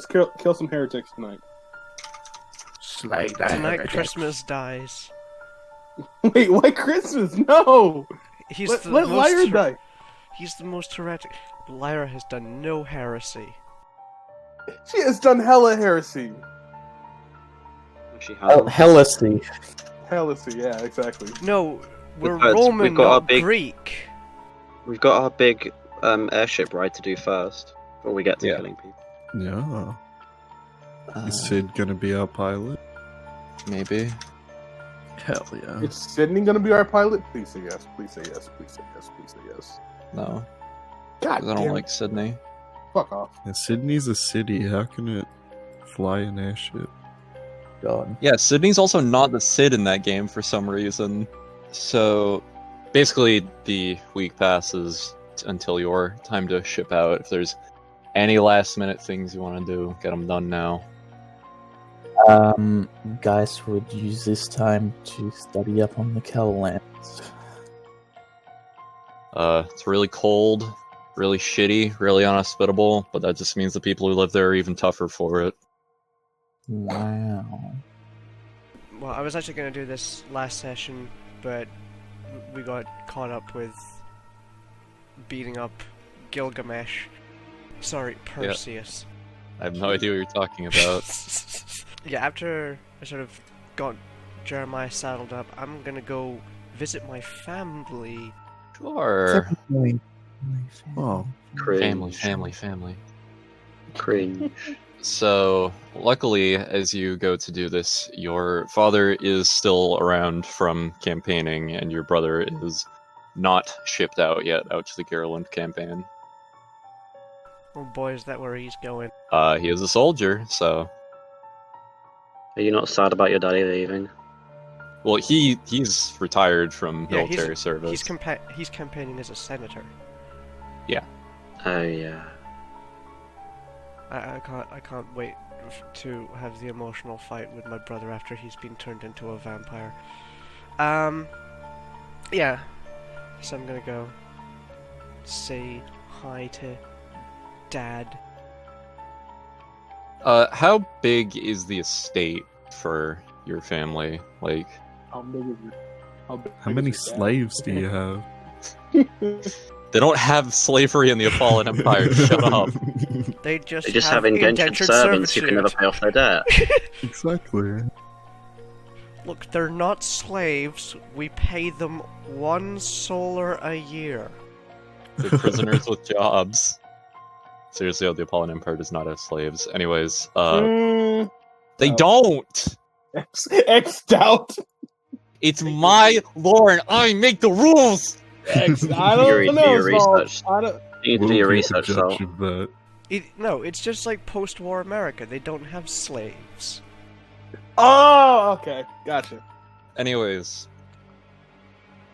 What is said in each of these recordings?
kill some heretics tonight. Slay the Tonight heretics. Christmas dies. Wait, why Christmas? No! Let Lyra die. He's the most heretic. Lyra has done no heresy. She has done hella heresy. She has. Heresy. Heresy, yeah, exactly. No, we're Because Roman, we've got our not big- Greek. We've got our big airship ride to do first, before we get to Yeah. killing people. Yeah. Uh, Is Sid gonna be our pilot? maybe. Hell yeah. Is Sydney gonna be our pilot? Please say yes. Please say yes. Please say yes. Please say yes. No, God 'cause I damn don't it. like Sydney. Fuck off. And Sydney's a city. How can it fly an airship? God. Yeah, Sydney's also not the Sid in that game for some reason. So, basically, the week passes until your time to ship out. If there's any last-minute things you want to do, get them done now. Guys would use this time to study up on the Kelllands. It's really cold, really shitty, really unhospitable, but that just means the people who live there are even tougher for it. Wow. Well, I was actually going to do this last session, but we got caught up with beating up Gilgamesh. Sorry, Perseus. I have no idea what you're talking about. Yeah, after I sort of got Jeremiah saddled up, I'm gonna go visit my family. Sure. Oh, Cringe. Family. Cringe. So, luckily, as you go to do this, your father is still around from campaigning, and your brother is not shipped out yet, out to the Garland campaign. Oh boy, is that where he's going. He is a soldier, so... Are you not sad about your daddy leaving? Well, he's retired from Yeah, military service. He's campaigning as a senator. Oh yeah. I can't wait to have the emotional fight with my brother after he's been turned into a vampire. Yeah. So I'm gonna go say hi to Dad. How big is the estate for your family? Like, How big is it? how many slaves do you have? they don't have slavery in the Apollo Empire. Shut up. They They just have indentured indentured servants who can never servitude. pay off their debt. Exactly. Look, they're not slaves. We pay them 1 solar a year. They're prisoners with jobs. Seriously, the Apollo Empire does not have slaves. Anyways, they don't! X-Doubt. It's my lore and I make the rules! I Do don't your know, research. Saul. I don't... You need to do your research, so. Of that. No, it's just like post-war America. They don't have slaves. Oh, okay. Gotcha. Anyways.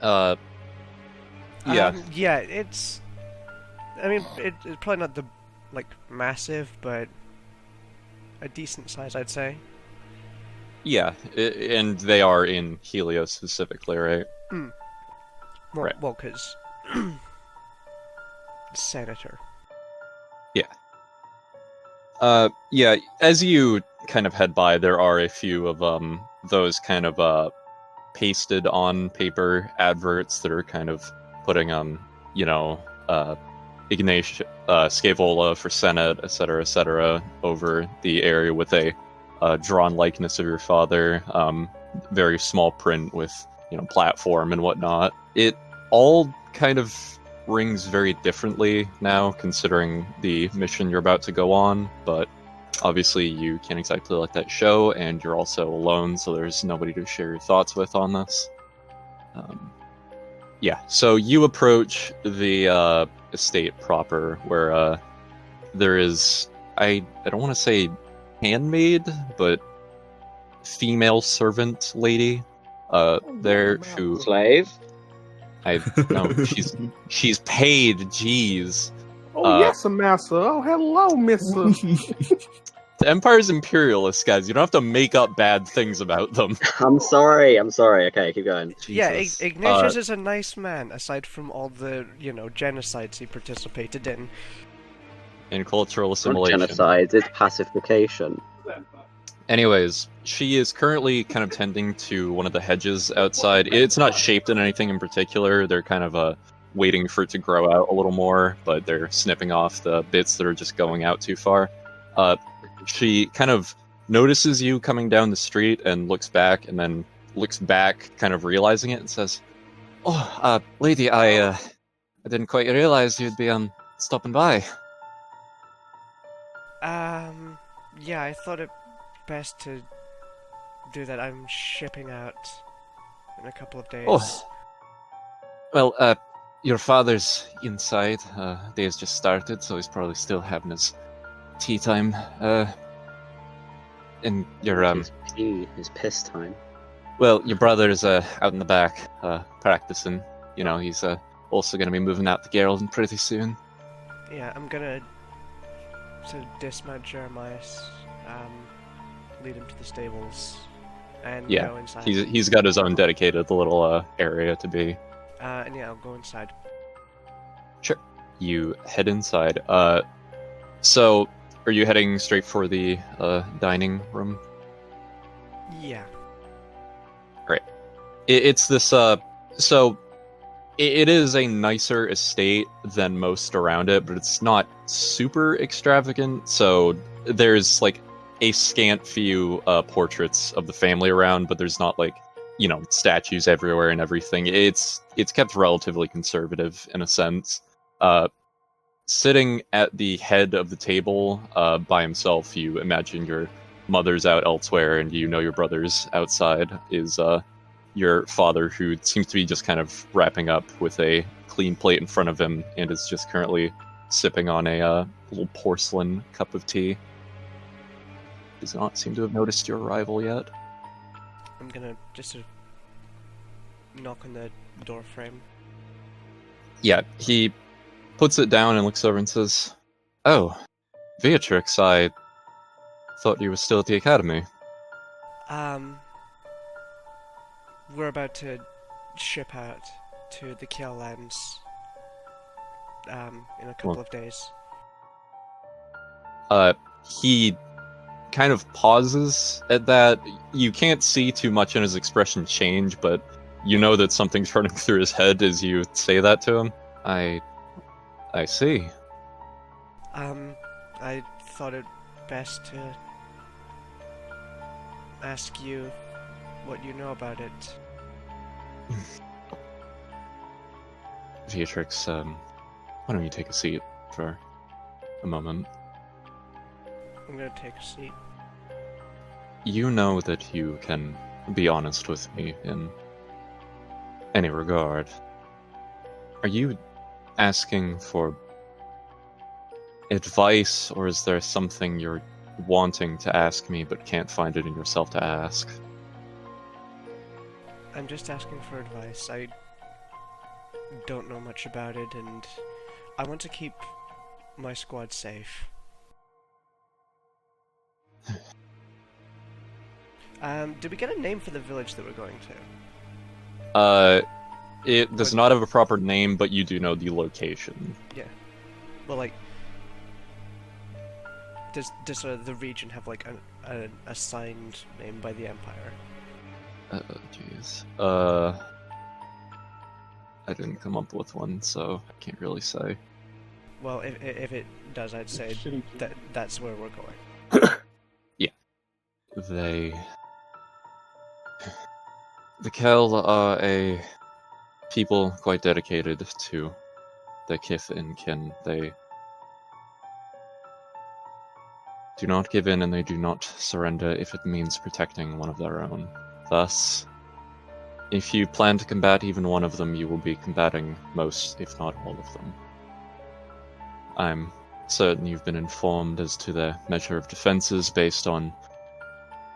Yeah. Yeah, it's... I mean, it's probably not the, like, massive, but a decent size, I'd say. Yeah, and they are in Helios specifically, right? Well, Right. well, because... Senator. Yeah, as you kind of head by, there are a few of those kind of pasted on paper adverts that are kind of putting Ignatius Scaevola for Senate, etc., over the area with a drawn likeness of your father, very small print with platform and whatnot. It all kind of rings very differently now, considering the mission you're about to go on, but obviously you can't exactly let that show, and you're also alone, so there's nobody to share your thoughts with on this. Yeah, so you approach the estate proper, where there is, I don't want to say handmaid, but female servant lady there who... Slave? No, she's paid. Jeez. Oh, yes, Massa. Oh, hello, Mister. The Empire's imperialist, guys. You don't have to make up bad things about them. I'm sorry. Okay, keep going. Yeah, Jesus. Ignatius is a nice man, aside from all the, genocides he participated in. in cultural Not assimilation. genocide, it's pacification. Anyways, she is currently kind of tending to one of the hedges outside. It's not shaped in anything in particular. They're kind of waiting for it to grow out a little more, but they're snipping off the bits that are just going out too far. She kind of notices you coming down the street and looks back, and then looks back, kind of realizing it, and says, "Oh, lady, I didn't quite realize you'd be stopping by." Yeah, I thought it best to do that. I'm shipping out in a couple of days. Oh. Well, your father's inside. Day's just started, so he's probably still having his tea time. And your His piss time. well, your brother's out in the back practicing. You know, he's also going to be moving out to Gerald pretty soon. Yeah, I'm gonna dismount Jeremiah, lead him to the stables, and Yeah, go inside. he's got his own dedicated little area to be. And yeah, I'll go inside. Sure. You head inside. So are you heading straight for the dining room? Yeah. It's this so it is a nicer estate than most around it, but it's not super extravagant. So there's like a scant few portraits of the family around, but there's not like, you know, statues everywhere and everything. It's kept relatively conservative in a sense. Sitting at the head of the table by himself, you imagine your mother's out elsewhere, and you know your brother's outside, is your father, who seems to be just kind of wrapping up with a clean plate in front of him, and is just currently sipping on a little porcelain cup of tea. Does not seem to have noticed your arrival yet. I'm gonna just knock on the door frame. Yeah, he puts it down and looks over and says, "Oh, Beatrix, I thought you were still at the academy." We're about to ship out to the Kiel Lands, in a couple of days. He kind of pauses at that. You can't see too much in his expression change, but you know that something's running through his head as you say that to him. I see. I thought it best to ask you what you know about it. Beatrix, why don't you take a seat for a moment? I'm gonna take a seat. You know that you can be honest with me in any regard. Are you asking for advice, or is there something you're wanting to ask me but can't find it in yourself to ask? I'm just asking for advice. I don't know much about it, and I want to keep my squad safe. Did we get a name for the village that we're going to? It does not have a proper name, but you do know the location. Yeah. Well, like, does the region have like an assigned name by the Empire? Jeez. I didn't come up with one, so I can't really say. Well, if it does, I'd say that's where we're going. Yeah. The Kel are a people quite dedicated to their kith and kin. They do not give in, and they do not surrender if it means protecting one of their own. Thus, if you plan to combat even one of them, you will be combating most, if not all of them. I'm certain you've been informed as to their measure of defenses based on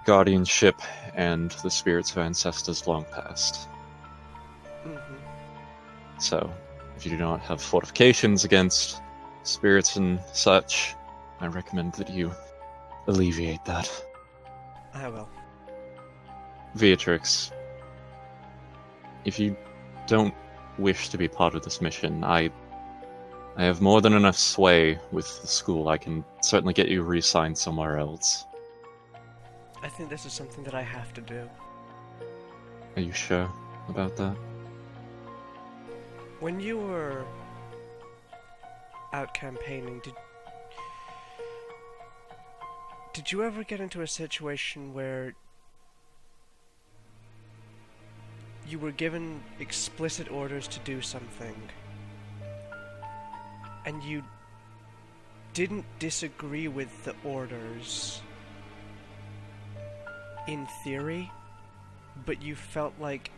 guardianship and the spirits of ancestors long past. Mm-hmm. So, if you do not have fortifications against spirits and such, I recommend that you alleviate that. I will. Beatrix, if you don't wish to be part of this mission, I I have more than enough sway with the school. I can certainly get you re-signed somewhere else. I think this is something that I have to do. Are you sure about that? When you were out campaigning, did you ever get into a situation where you were given explicit orders to do something, and you didn't disagree with the orders in theory, but you felt like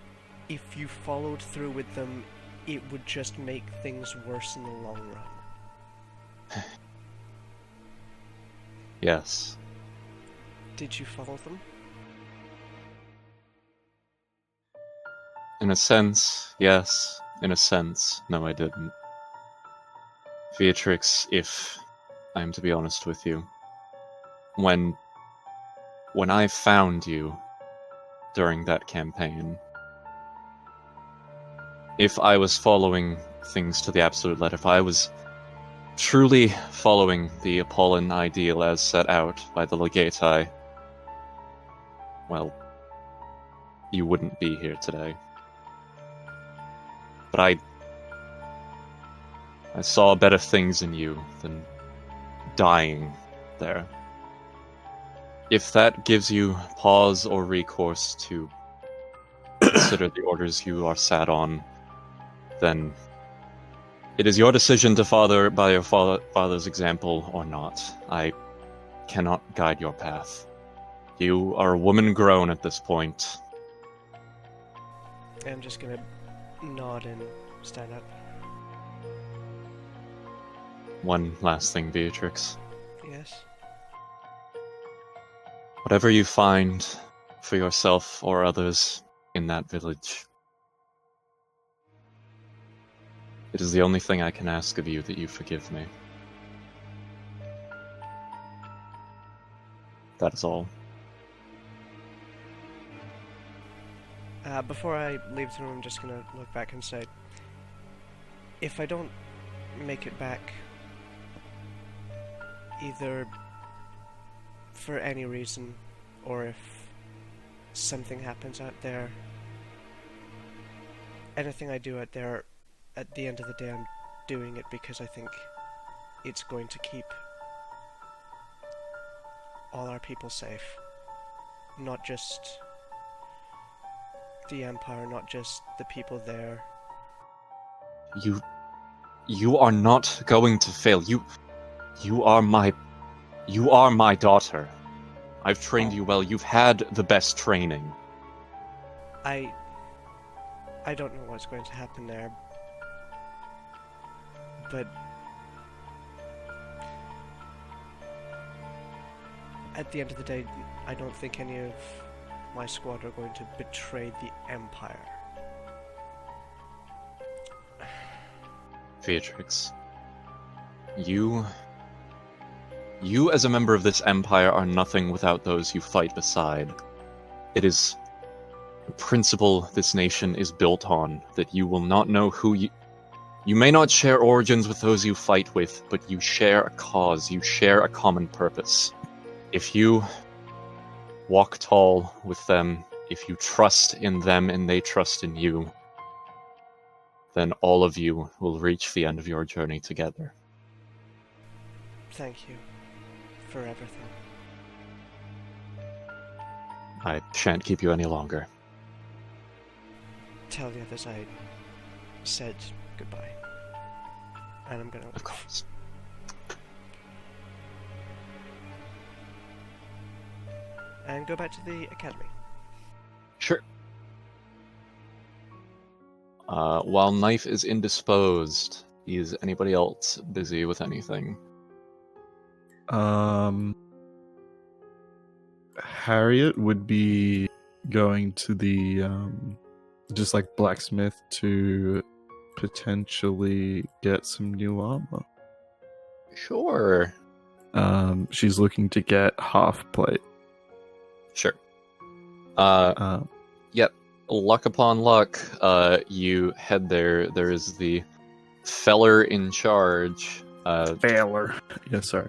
if you followed through with them, it would just make things worse in the long run? Yes. Did you follow them? In a sense, yes. In a sense, no, I didn't. Beatrix, if I'm to be honest with you, when I found you during that campaign, if I was following things to the absolute letter, if I was truly following the Apollon ideal as set out by the Legati, well, you wouldn't be here today. But I saw better things in you than dying there. If that gives you pause or recourse to consider the orders you are sat on, then it is your decision to follow by your father's example or not. I cannot guide your path. You are a woman grown at this point. I'm just gonna nod and stand up. One last thing, Beatrix. Yes? Whatever you find for yourself or others in that village, it is the only thing I can ask of you, that you forgive me. That is all. Before I leave the room, I'm just gonna look back and say, if I don't make it back, either for any reason, or if something happens out there, anything I do out there, at the end of the day, I'm doing it because I think it's going to keep all our people safe. Not just the Empire, not just the people there. You are not going to fail. You are my daughter. I've trained you well. You've had the best training. I don't know what's going to happen there, but at the end of the day, I don't think any of my squad are going to betray the Empire. Beatrix, you as a member of this Empire are nothing without those you fight beside. It is a principle this nation is built on, that you will not know who you may not share origins with those you fight with, but you share a cause, you share a common purpose. If you walk tall with them, if you trust in them and they trust in you, then all of you will reach the end of your journey together. Thank you for everything. I shan't keep you any longer. Tell the others I said goodbye. And I'm gonna... Of course. And go back to the academy. Sure. While Knife is indisposed, is anybody else busy with anything? Harriet would be going to the just like blacksmith to potentially get some new armor. Sure. She's looking to get half plate. Sure. Yep. Luck upon luck, you head there. There is the feller in charge, Failer. Yeah, sorry.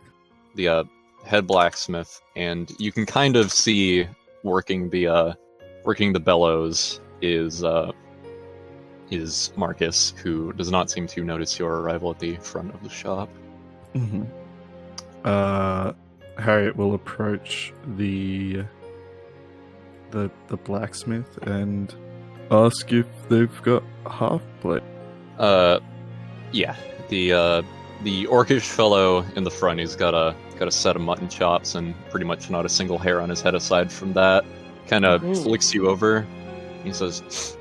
the head blacksmith, and you can kind of see working the bellows is Marcus, who does not seem to notice your arrival at the front of the shop. Mm-hmm. Harriet will approach the blacksmith and ask if they've got half plate. Yeah, the orcish fellow in the front, he's got a set of mutton chops and pretty much not a single hair on his head aside from that. Kind of flicks you over. He says,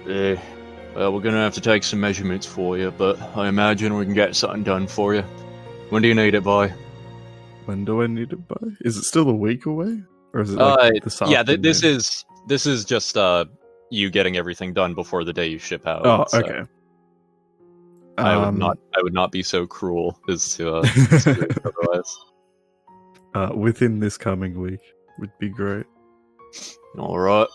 well, we're gonna have to take some measurements for you, but I imagine we can get something done for you. When do you need it by? When do I need it by? Is it still a week away, or is it like this afternoon? Yeah, this is just you getting everything done before the day you ship out. Oh, so okay. I would not be so cruel as to do it otherwise. Within this coming week would be great. All right.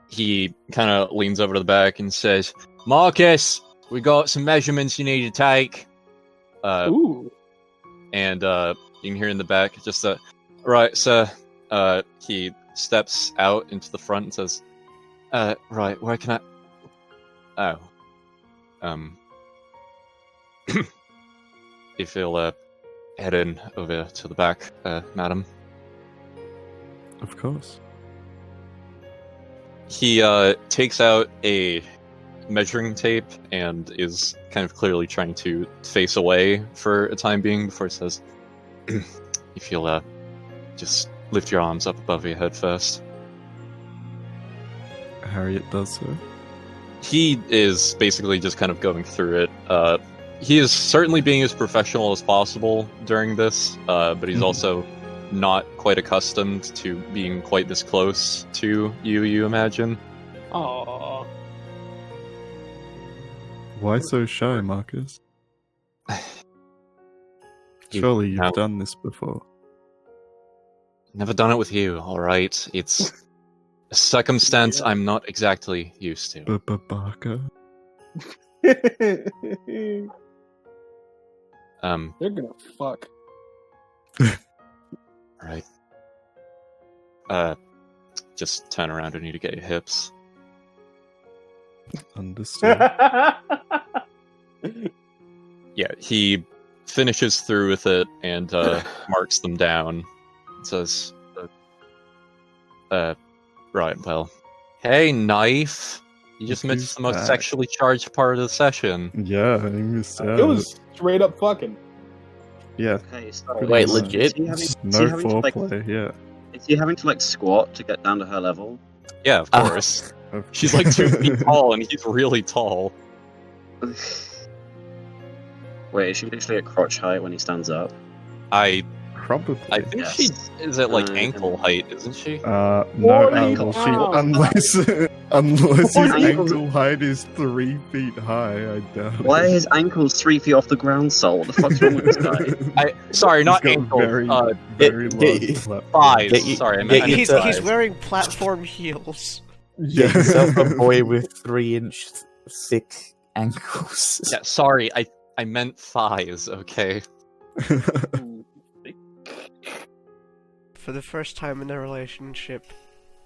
He kind of leans over to the back and says, "Marcus, we got some measurements you need to take." Ooh. And you can hear in the back just right, sir. He steps out into the front and says, right, where can I? Oh, if you'll head in over to the back, madam. Of course. He takes out a measuring tape and is kind of clearly trying to face away for a time being before he says, if you'll just lift your arms up above your head first. Harriet does so. He is basically just kind of going through it. He is certainly being as professional as possible during this, but he's also not quite accustomed to being quite this close to you imagine. Aww. Why so shy, Marcus? Surely you've done this before. Never done it with you, alright? It's a circumstance I'm not exactly used to. Baka. They're gonna fuck. Right. Just turn around and you to get your hips. Understood. Yeah, he finishes through with it and marks them down. It says, right, well, hey, knife! You just missed the most sexually charged part of the session. Yeah, I missed out. It was straight up fucking. Yeah. Okay, so Wait, legit? No foreplay, yeah. Is he having to like squat to get down to her level? Yeah, of course. She's like 2 feet tall and he's really tall. Wait, is she literally at crotch height when he stands up? I Probably. think Yes. she is at like ankle height, isn't she? No, ankle height. unless his ankles- ankle height is 3 feet high, I doubt it. Why are his ankles 3 feet off the ground, Sol? What the fuck's wrong with this guy? Sorry, not He's got ankle. Very, very get- long Thighs. Get you- Sorry, I get meant you- He's Thighs. wearing platform heels. Get yourself a boy with 3-inch thick ankles. yeah. Sorry, I meant thighs. Okay. For the first time in their relationship,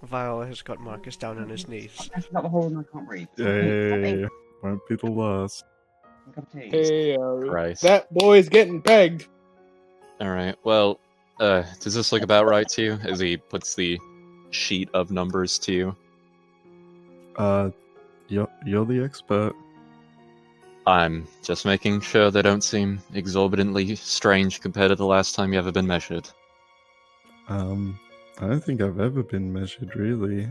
Viola has got Marcus down on his knees. I've got the hole and I can't breathe. Hey, won't be the last. Hey, Christ. that boy's getting pegged. All right. Well, does this look about right to you? As he puts the sheet of numbers to you. You're the expert. I'm just making sure they don't seem exorbitantly strange compared to the last time you ever been measured. I don't think I've ever been measured, really.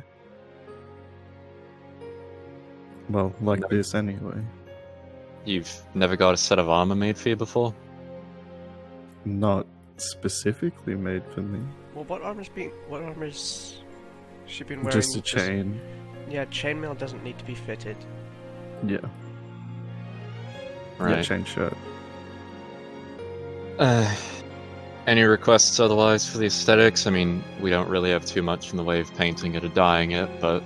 Well, like No. this anyway. You've never got a set of armor made for you before? Not specifically made for me. Well, what armor's she been wearing? Just a chain. Yeah, chainmail doesn't need to be fitted. Yeah. Right. Yeah, chain shirt. Any requests otherwise for the aesthetics? I mean, we don't really have too much in the way of painting it or dyeing it, but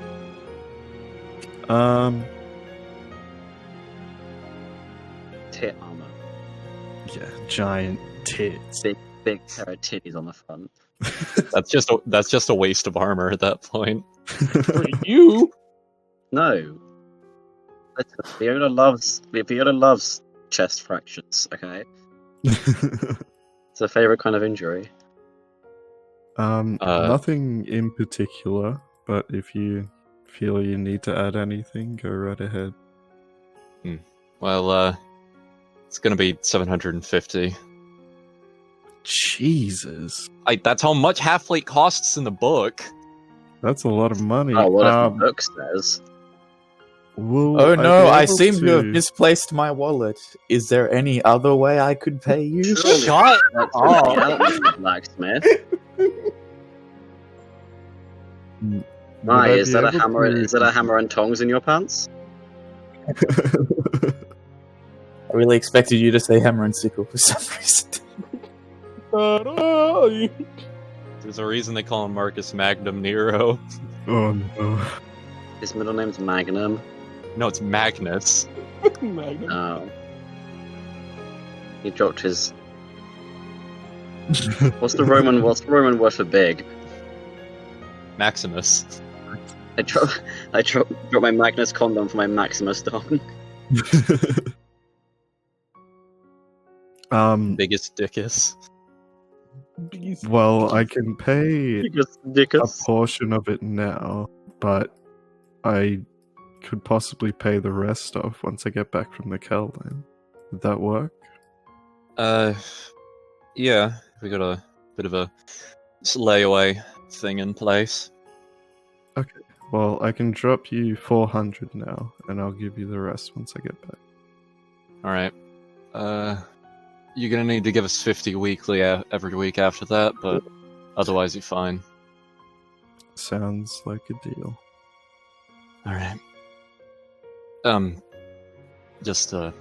tit armor. Yeah, giant tits. Big pair of titties on the front. That's just a waste of armor at that point. For you, No. Listen, Viola loves chest fractures, okay? It's a favourite kind of injury. Nothing in particular, but if you feel you need to add anything, go right ahead. Well, it's gonna be 750. Jesus, That's how much Half-Plate costs in the book. that's a lot of money. Oh, what if the book says? Will Oh I no, be I able seem to have to- misplaced my wallet. Is there any other way I could pay you? Surely Shut that's up. the element of blacksmith. Would Why, I is be that a able hammer? to- Is that a hammer and tongs in your pants? I really expected you to say hammer and sickle for some reason. There's a reason they call him Marcus Magnum Nero. Oh no. His middle name's Magnum. No, it's Magnus. Magnum. Oh. He dropped his. What's the Roman word for big? Maximus. I dropped my Magnus condom for my Maximus dog. Biggest dickus. Well, I can pay Biggest a dickus. portion of it now, but I could possibly pay the rest off once I get back from the Kelland. Would that work? Yeah, we got a bit of a layaway thing in place. Well, I can drop you 400 now, and I'll give you the rest once I get back. Alright. You're gonna need to give us 50 weekly every week after that, but otherwise you're fine. Sounds like a deal. Alright. Just, I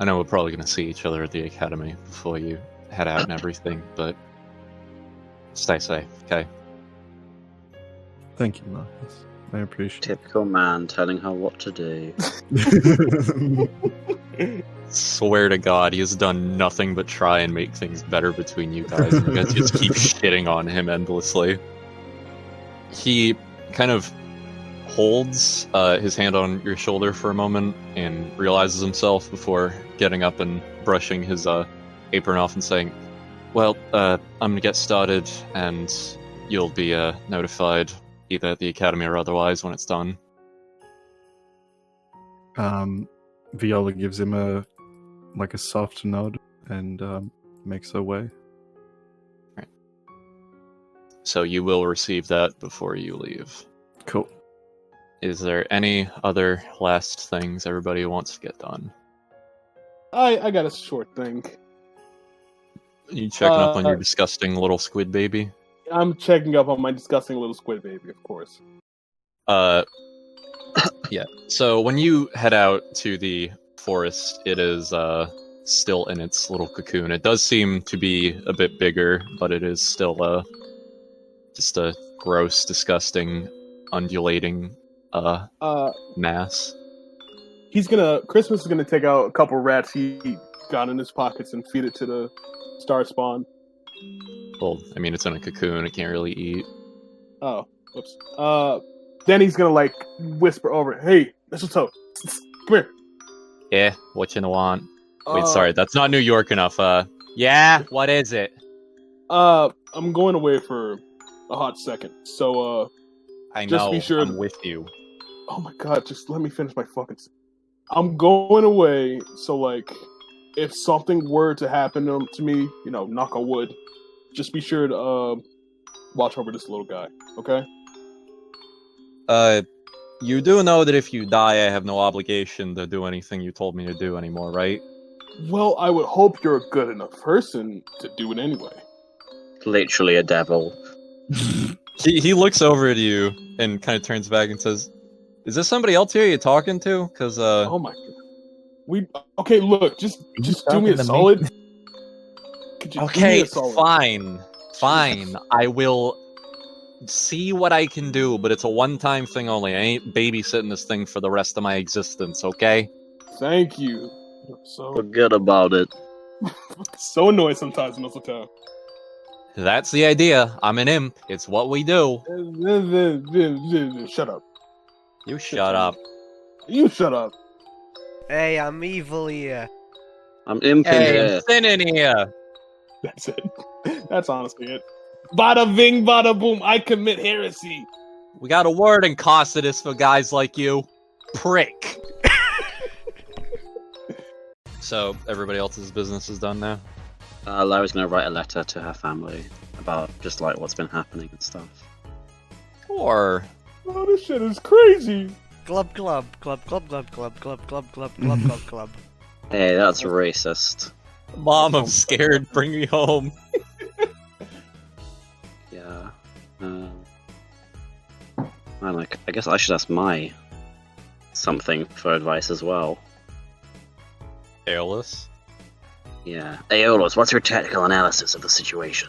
know we're probably gonna see each other at the academy before you head out and everything, but stay safe, okay? Thank you, Marcus. I appreciate Typical man telling her what to do. it. Swear to God, he has done nothing but try and make things better between you guys, and you guys just keep shitting on him endlessly. He kind of holds his hand on your shoulder for a moment and realizes himself before getting up and brushing his apron off and saying, well, I'm gonna get started, and you'll be notified either at the academy or otherwise when it's done. Viola gives him a soft nod and makes her way. So you will receive that before you leave. Cool. Is there any other last things everybody wants to get done? I got a short thing. You checking up on your disgusting little squid baby? I'm checking up on my disgusting little squid baby, of course. Yeah. So when you head out to the forest, it is still in its little cocoon. It does seem to be a bit bigger, but it is still just a gross, disgusting, undulating mass. Christmas is gonna take out a couple rats he got in his pockets and feed it to the star spawn. Well, I mean, it's in a cocoon. It can't really eat. Oh, whoops. Then he's gonna whisper over, "Hey, mistletoe, come here." Yeah, what you want? Wait, sorry, that's not New York enough. Yeah, what is it? I'm going away for a hot second, so I know. just be sure I'm with you. oh my god, just let me finish my fucking. I'm going away, so if something were to happen to me, knock on wood, just be sure to watch over this little guy, okay? You do know that if you die, I have no obligation to do anything you told me to do anymore, right? Well, I would hope you're a good enough person to do it anyway. Literally a devil. He looks over at you and kind of turns back and says, "Is this somebody else here you're talking to? Because Oh my god. Okay, look, just do talking me a to me? solid. Could you do me okay, a solid? fine. I will see what I can do, but it's a one-time thing only. I ain't babysitting this thing for the rest of my existence, okay?" Thank you. So Forget about it. so annoyed sometimes, Mistletoe. That's the idea. I'm an imp. It's what we do. Shut up. You shut up. You shut up. Hey, I'm evil here. I'm imping Hey, here. I'm sin in here. That's it. That's honestly it. Bada bing, bada boom. I commit heresy. We got a word in Cocytus for guys like you. Prick. So, everybody else's business is done now? Larry's gonna write a letter to her family about just like what's been happening and stuff. Or... Oh, this shit is crazy. Glub glub glub glub glub glub glub glub glub glub glub glub. Hey, that's racist. Mom, I'm scared. Bring me home. Yeah. Man, like, I guess I should ask my something for advice as well. Aeolus? Yeah. Aeolus, what's your technical analysis of the situation?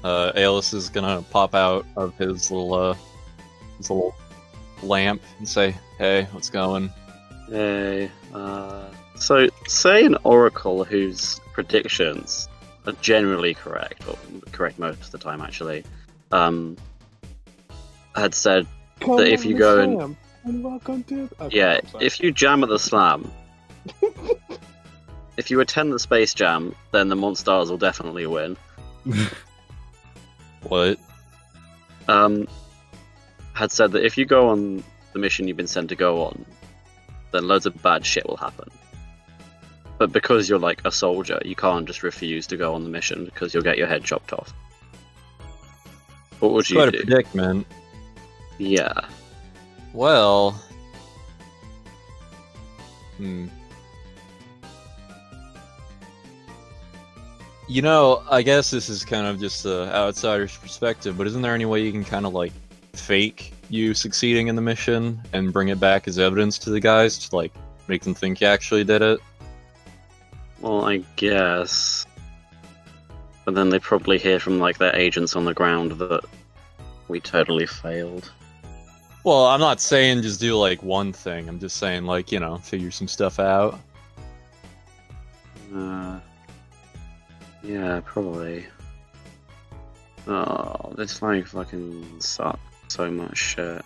Aeolus is gonna pop out of his little lamp and say, "Hey, what's going?" Hey, so say an oracle whose predictions are generally correct, or correct most of the time actually, had said that if you go and welcome to... Okay, yeah, I'm sorry. if you jam at the slam, if you attend the space jam, then the Monstars will definitely win. What? Had said that if you go on the mission you've been sent to go on, then loads of bad shit will happen. But because you're like a soldier, you can't just refuse to go on the mission because you'll get your head chopped off. What would you Quite do? a predicament. Yeah. Well... You know, I guess this is kind of just the outsider's perspective, but isn't there any way you can kind of like fake you succeeding in the mission and bring it back as evidence to the guys to like make them think you actually did it? Well, I guess. But then they probably hear from like their agents on the ground that we totally failed. Well, I'm not saying just do like one thing. I'm just saying like, you know, figure some stuff out. Yeah, probably. Oh, this like fucking sucks so much shit.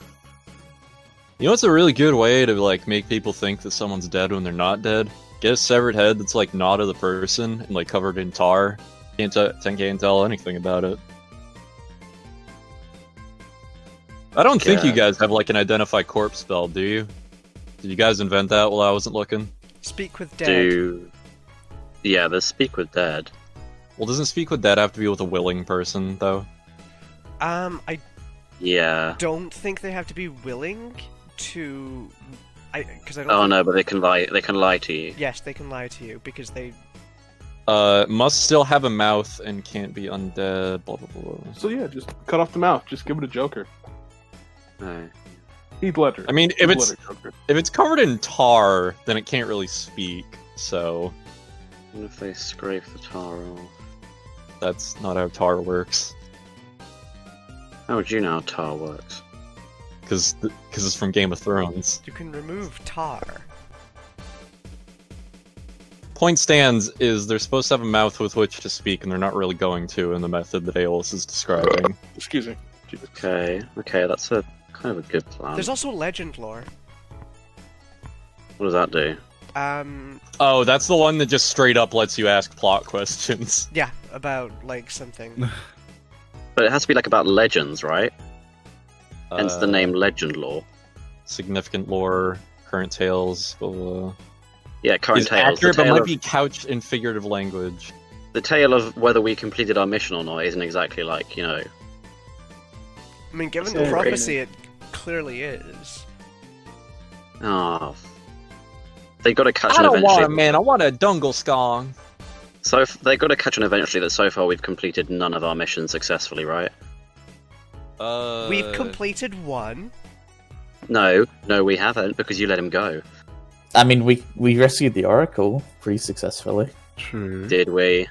You know what's a really good way to like make people think that someone's dead when they're not dead? Get a severed head that's like not of the person and like covered in tar. Can't tell anything about it. I don't think you Yeah. guys have like an identify corpse spell, do you? Did you guys invent that while I wasn't looking? Speak with dead. Do... Yeah, there's Speak with Dead. Well, doesn't Speak with Dead have to be with a willing person, though? I Yeah. don't think they have to be willing to. Because I don't. Oh think... no, but they can lie. They can lie to you. Yes, they can lie to you because they. Must still have a mouth and can't be undead, blah blah blah. So yeah, just cut off the mouth. Just give it a Joker. No. Heath Ledger. I mean, if Heath it's Ledger Joker. if it's covered in tar, then it can't really speak, so What if they scrape the tar off? that's not how tar works. How would you know how tar works? Because it's from Game of Thrones. You can remove tar. Point stands is they're supposed to have a mouth with which to speak, and they're not really going to in the method that Aeolus is describing. Excuse me. Jesus. Okay, that's a kind of a good plan. There's also legend lore. What does that do? Oh, that's the one that just straight up lets you ask plot questions. Yeah, about like something. But it has to be like about legends, right? Hence the name Legend Lore. Significant lore, current tales, blah, blah. Yeah, current Is tales. accurate, the, but tale might of, be couched in figurative language. the tale of whether we completed our mission or not isn't exactly like, you know... I mean, given That's the all prophecy, it clearly is. Oh, they got to catch I on don't eventually. want a man, I want a dungle skong. So they got to catch on eventually that so far we've completed none of our missions successfully, right? We've completed one. No, we haven't because you let him go. I mean, we rescued the Oracle pretty successfully. True. Did we?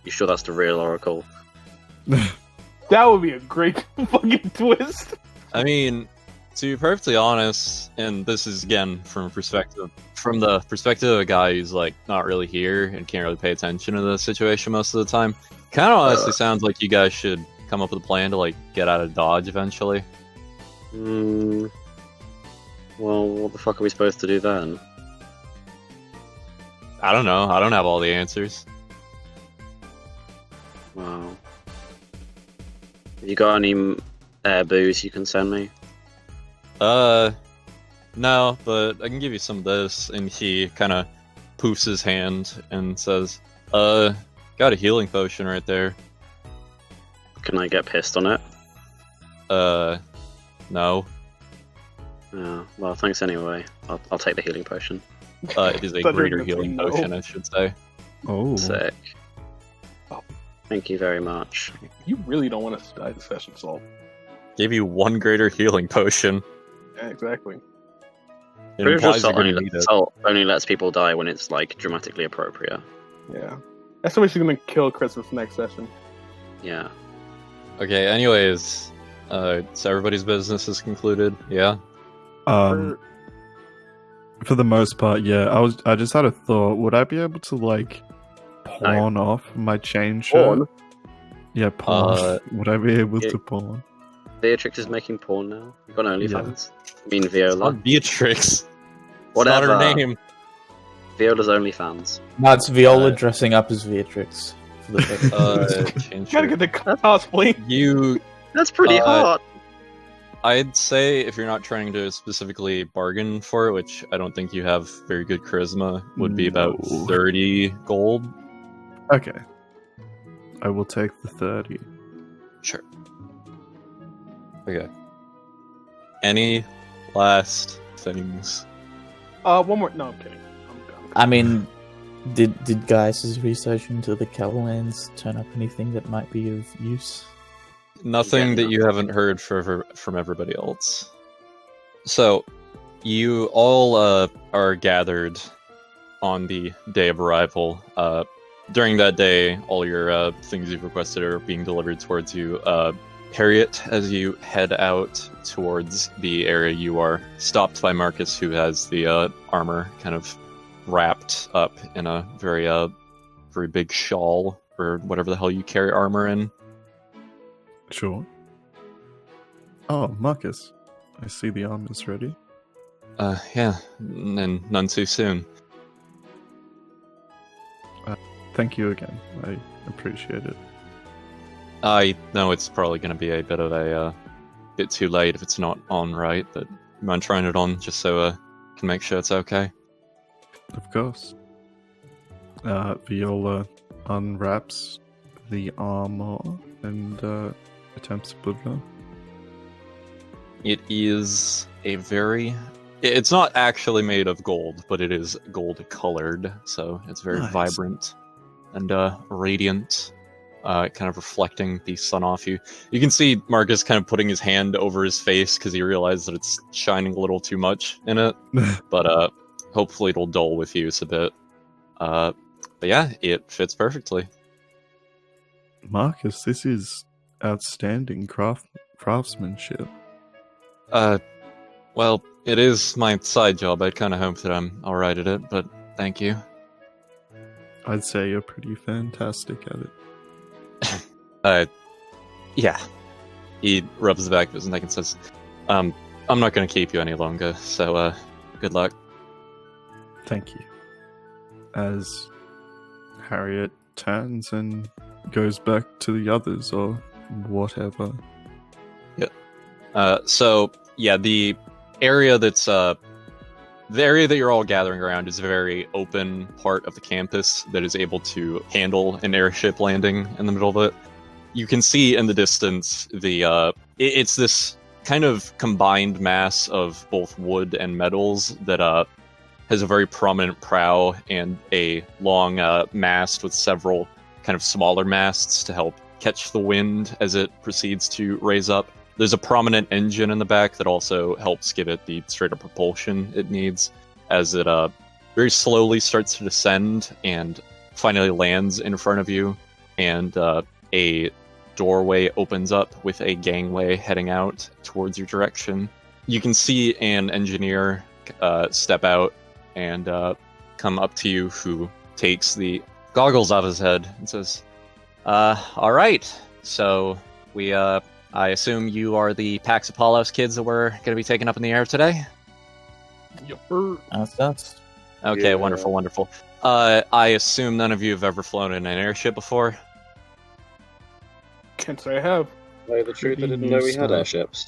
You sure that's the real Oracle? That would be a great fucking twist. I mean, To be perfectly honest, and this is again from the perspective of a guy who's like not really here and can't really pay attention to the situation most of the time, kind of honestly sounds like you guys should come up with a plan to like get out of Dodge eventually. Well, what the fuck are we supposed to do then? I don't know. I don't have all the answers. Wow. Have you got any booze you can send me? No, but I can give you some of this. And he kind of poofs his hand and says, got a healing potion right there. Can I get pissed on it? No. Oh, well, thanks anyway. I'll take the healing potion. It is a Thought you were greater gonna say healing no. potion, I should say. Oh, Sick. Oh. Thank you very much. You really don't want us to die this session, Salt. Gave you one greater healing potion. Yeah, exactly. It Pretty sure implies you're Salt going to need it. Salt only lets people die when it's like dramatically appropriate. Yeah. That's the way she's gonna kill Christmas next session. Yeah. Okay, anyways, so everybody's business is concluded, yeah? For the most part, yeah. I just had a thought. Would I be able to like pawn off my chain shirt? Pawn? Yeah, pawn. Would I be able yeah. to pawn? Beatrix is making porn now. You've got OnlyFans. You mean It's Viola? not Beatrix. It's Whatever. not her name. Viola's OnlyFans. No, it's Viola dressing up as Beatrix. For the Change Gotta shirt. get the cosplay. You, That's pretty hot. I'd say if you're not trying to specifically bargain for it, which I don't think you have very good charisma, would be about No. 30 gold. Okay. I will take the 30. Sure. Okay. Any last things? One more. No, I'm kidding. I'm I mean, did guys' research into the Callands turn up anything that might be of use? Nothing Yeah, that no. you haven't heard from everybody else. So, you all are gathered on the day of arrival. During that day, all your things you've requested are being delivered towards you. Harriet, as you head out towards the area, you are stopped by Marcus, who has the armor kind of wrapped up in a very very big shawl, or whatever the hell you carry armor in. Sure. Oh, Marcus. I see the armor's ready. Yeah, and none too soon. Thank you again. I appreciate it. I know it's probably going to be a bit of a bit too late if it's not on right, but you mind trying it on just so can make sure it's okay? Of course. Viola unwraps the armor and attempts to put it on. It is a very... It's not actually made of gold, but it is gold colored, so it's very Nice. vibrant and radiant, kind of reflecting the sun off you. You can see Marcus kind of putting his hand over his face because he realized that it's shining a little too much in it, but hopefully it'll dull with use a bit. But yeah, it fits perfectly. Marcus, this is outstanding craftsmanship. Well, it is my side job. I kind of hope that I'm alright at it, but thank you. I'd say you're pretty fantastic at it. Yeah. He rubs the back of his neck and says, I'm not going to keep you any longer, so, good luck. Thank you. As Harriet turns and goes back to the others or whatever. So, yeah, the area that's, the area that you're all gathering around is a very open part of the campus that is able to handle an airship landing in the middle of it. You can see in the distance it's this kind of combined mass of both wood and metals that has a very prominent prow and a long mast with several kind of smaller masts to help catch the wind as it proceeds to raise up. There's a prominent engine in the back that also helps give it the straight-up propulsion it needs as it very slowly starts to descend and finally lands in front of you, and a doorway opens up with a gangway heading out towards your direction. you can see an engineer step out and come up to you, who takes the goggles off his head and says, all right, so I assume you are the Pax Apollos kids that we're going to be taking up in the air today? Yupper. That's us. Okay, Yeah. wonderful, wonderful. I assume none of you have ever flown in an airship before? Can't say I have. Tell you the truth, I Pretty didn't know we used had to it. airships.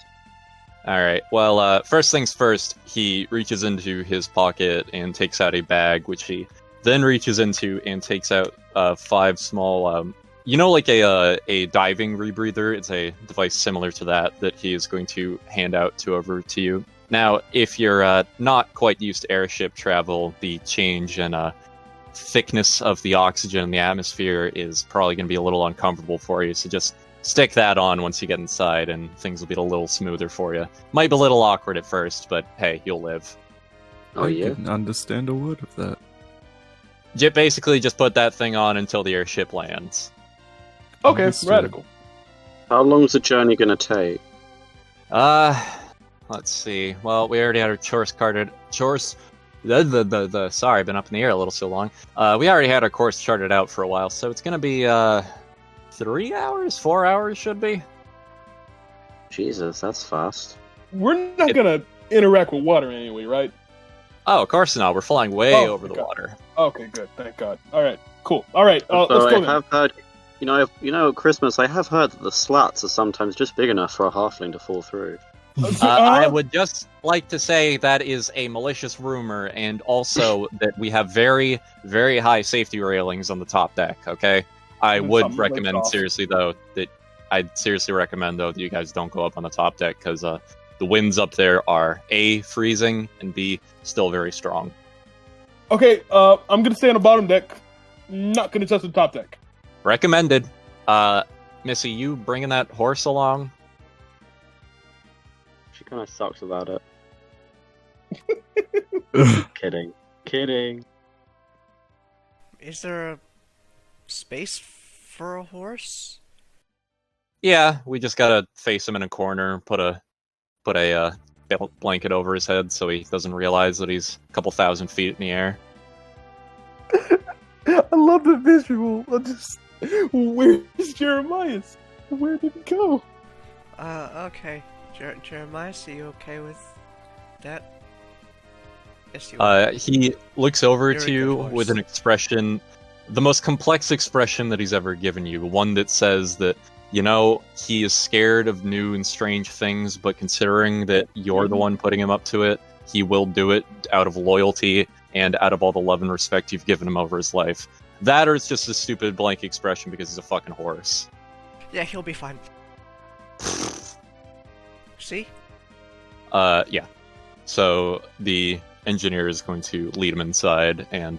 Alright, well, first things first, he reaches into his pocket and takes out a bag, which he then reaches into and takes out 5 small, like a diving rebreather. It's a device similar to that he is going to hand out over to you. Now, if you're not quite used to airship travel, the change in thickness of the oxygen in the atmosphere is probably going to be a little uncomfortable for you, so just stick that on once you get inside and things will be a little smoother for you. Might be a little awkward at first, but hey, you'll live. Oh, I yeah? didn't understand a word of that. Basically just put that thing on until the airship lands. Okay, Understood. radical. How long's the journey gonna take? Let's see. Well, we already had our sorry, I've been up in the air a little so long. We already had our course charted out for a while, so it's gonna be 3 hours, 4 hours should be. Jesus, that's fast. We're not gonna interact with water anyway, right? Oh, of course not. We're flying way Oh, over the God. water. Okay, good. Thank God. All right, cool. All right, So let's go I then. have heard, at Christmas, I have heard that the slats are sometimes just big enough for a halfling to fall through. I would just like to say that is a malicious rumor, and also that we have very, very high safety railings on the top deck, okay? I Then would something recommend lifts off. seriously, though, that you guys don't go up on the top deck, because the winds up there are A, freezing, and B, still very strong. Okay, I'm gonna stay on the bottom deck. Not gonna touch the top deck. Recommended. Missy, you bringing that horse along? She kind of sucks about it. Kidding. Is there a space for a horse? Yeah, we just gotta face him in a corner, put a blanket over his head so he doesn't realize that he's a couple thousand feet in the air. I love the visual. Where's Jeremiah? Where did he go? Okay. Jeremiah, are you okay with that? Yes, you He looks over Very to you good with horse. an expression, the most complex expression that he's ever given you. One that says that, he is scared of new and strange things, but considering that you're the one putting him up to it, he will do it out of loyalty and out of all the love and respect you've given him over his life. That, or it's just a stupid blank expression because he's a fucking horse. Yeah, he'll be fine. See? Yeah. So the engineer is going to lead him inside, and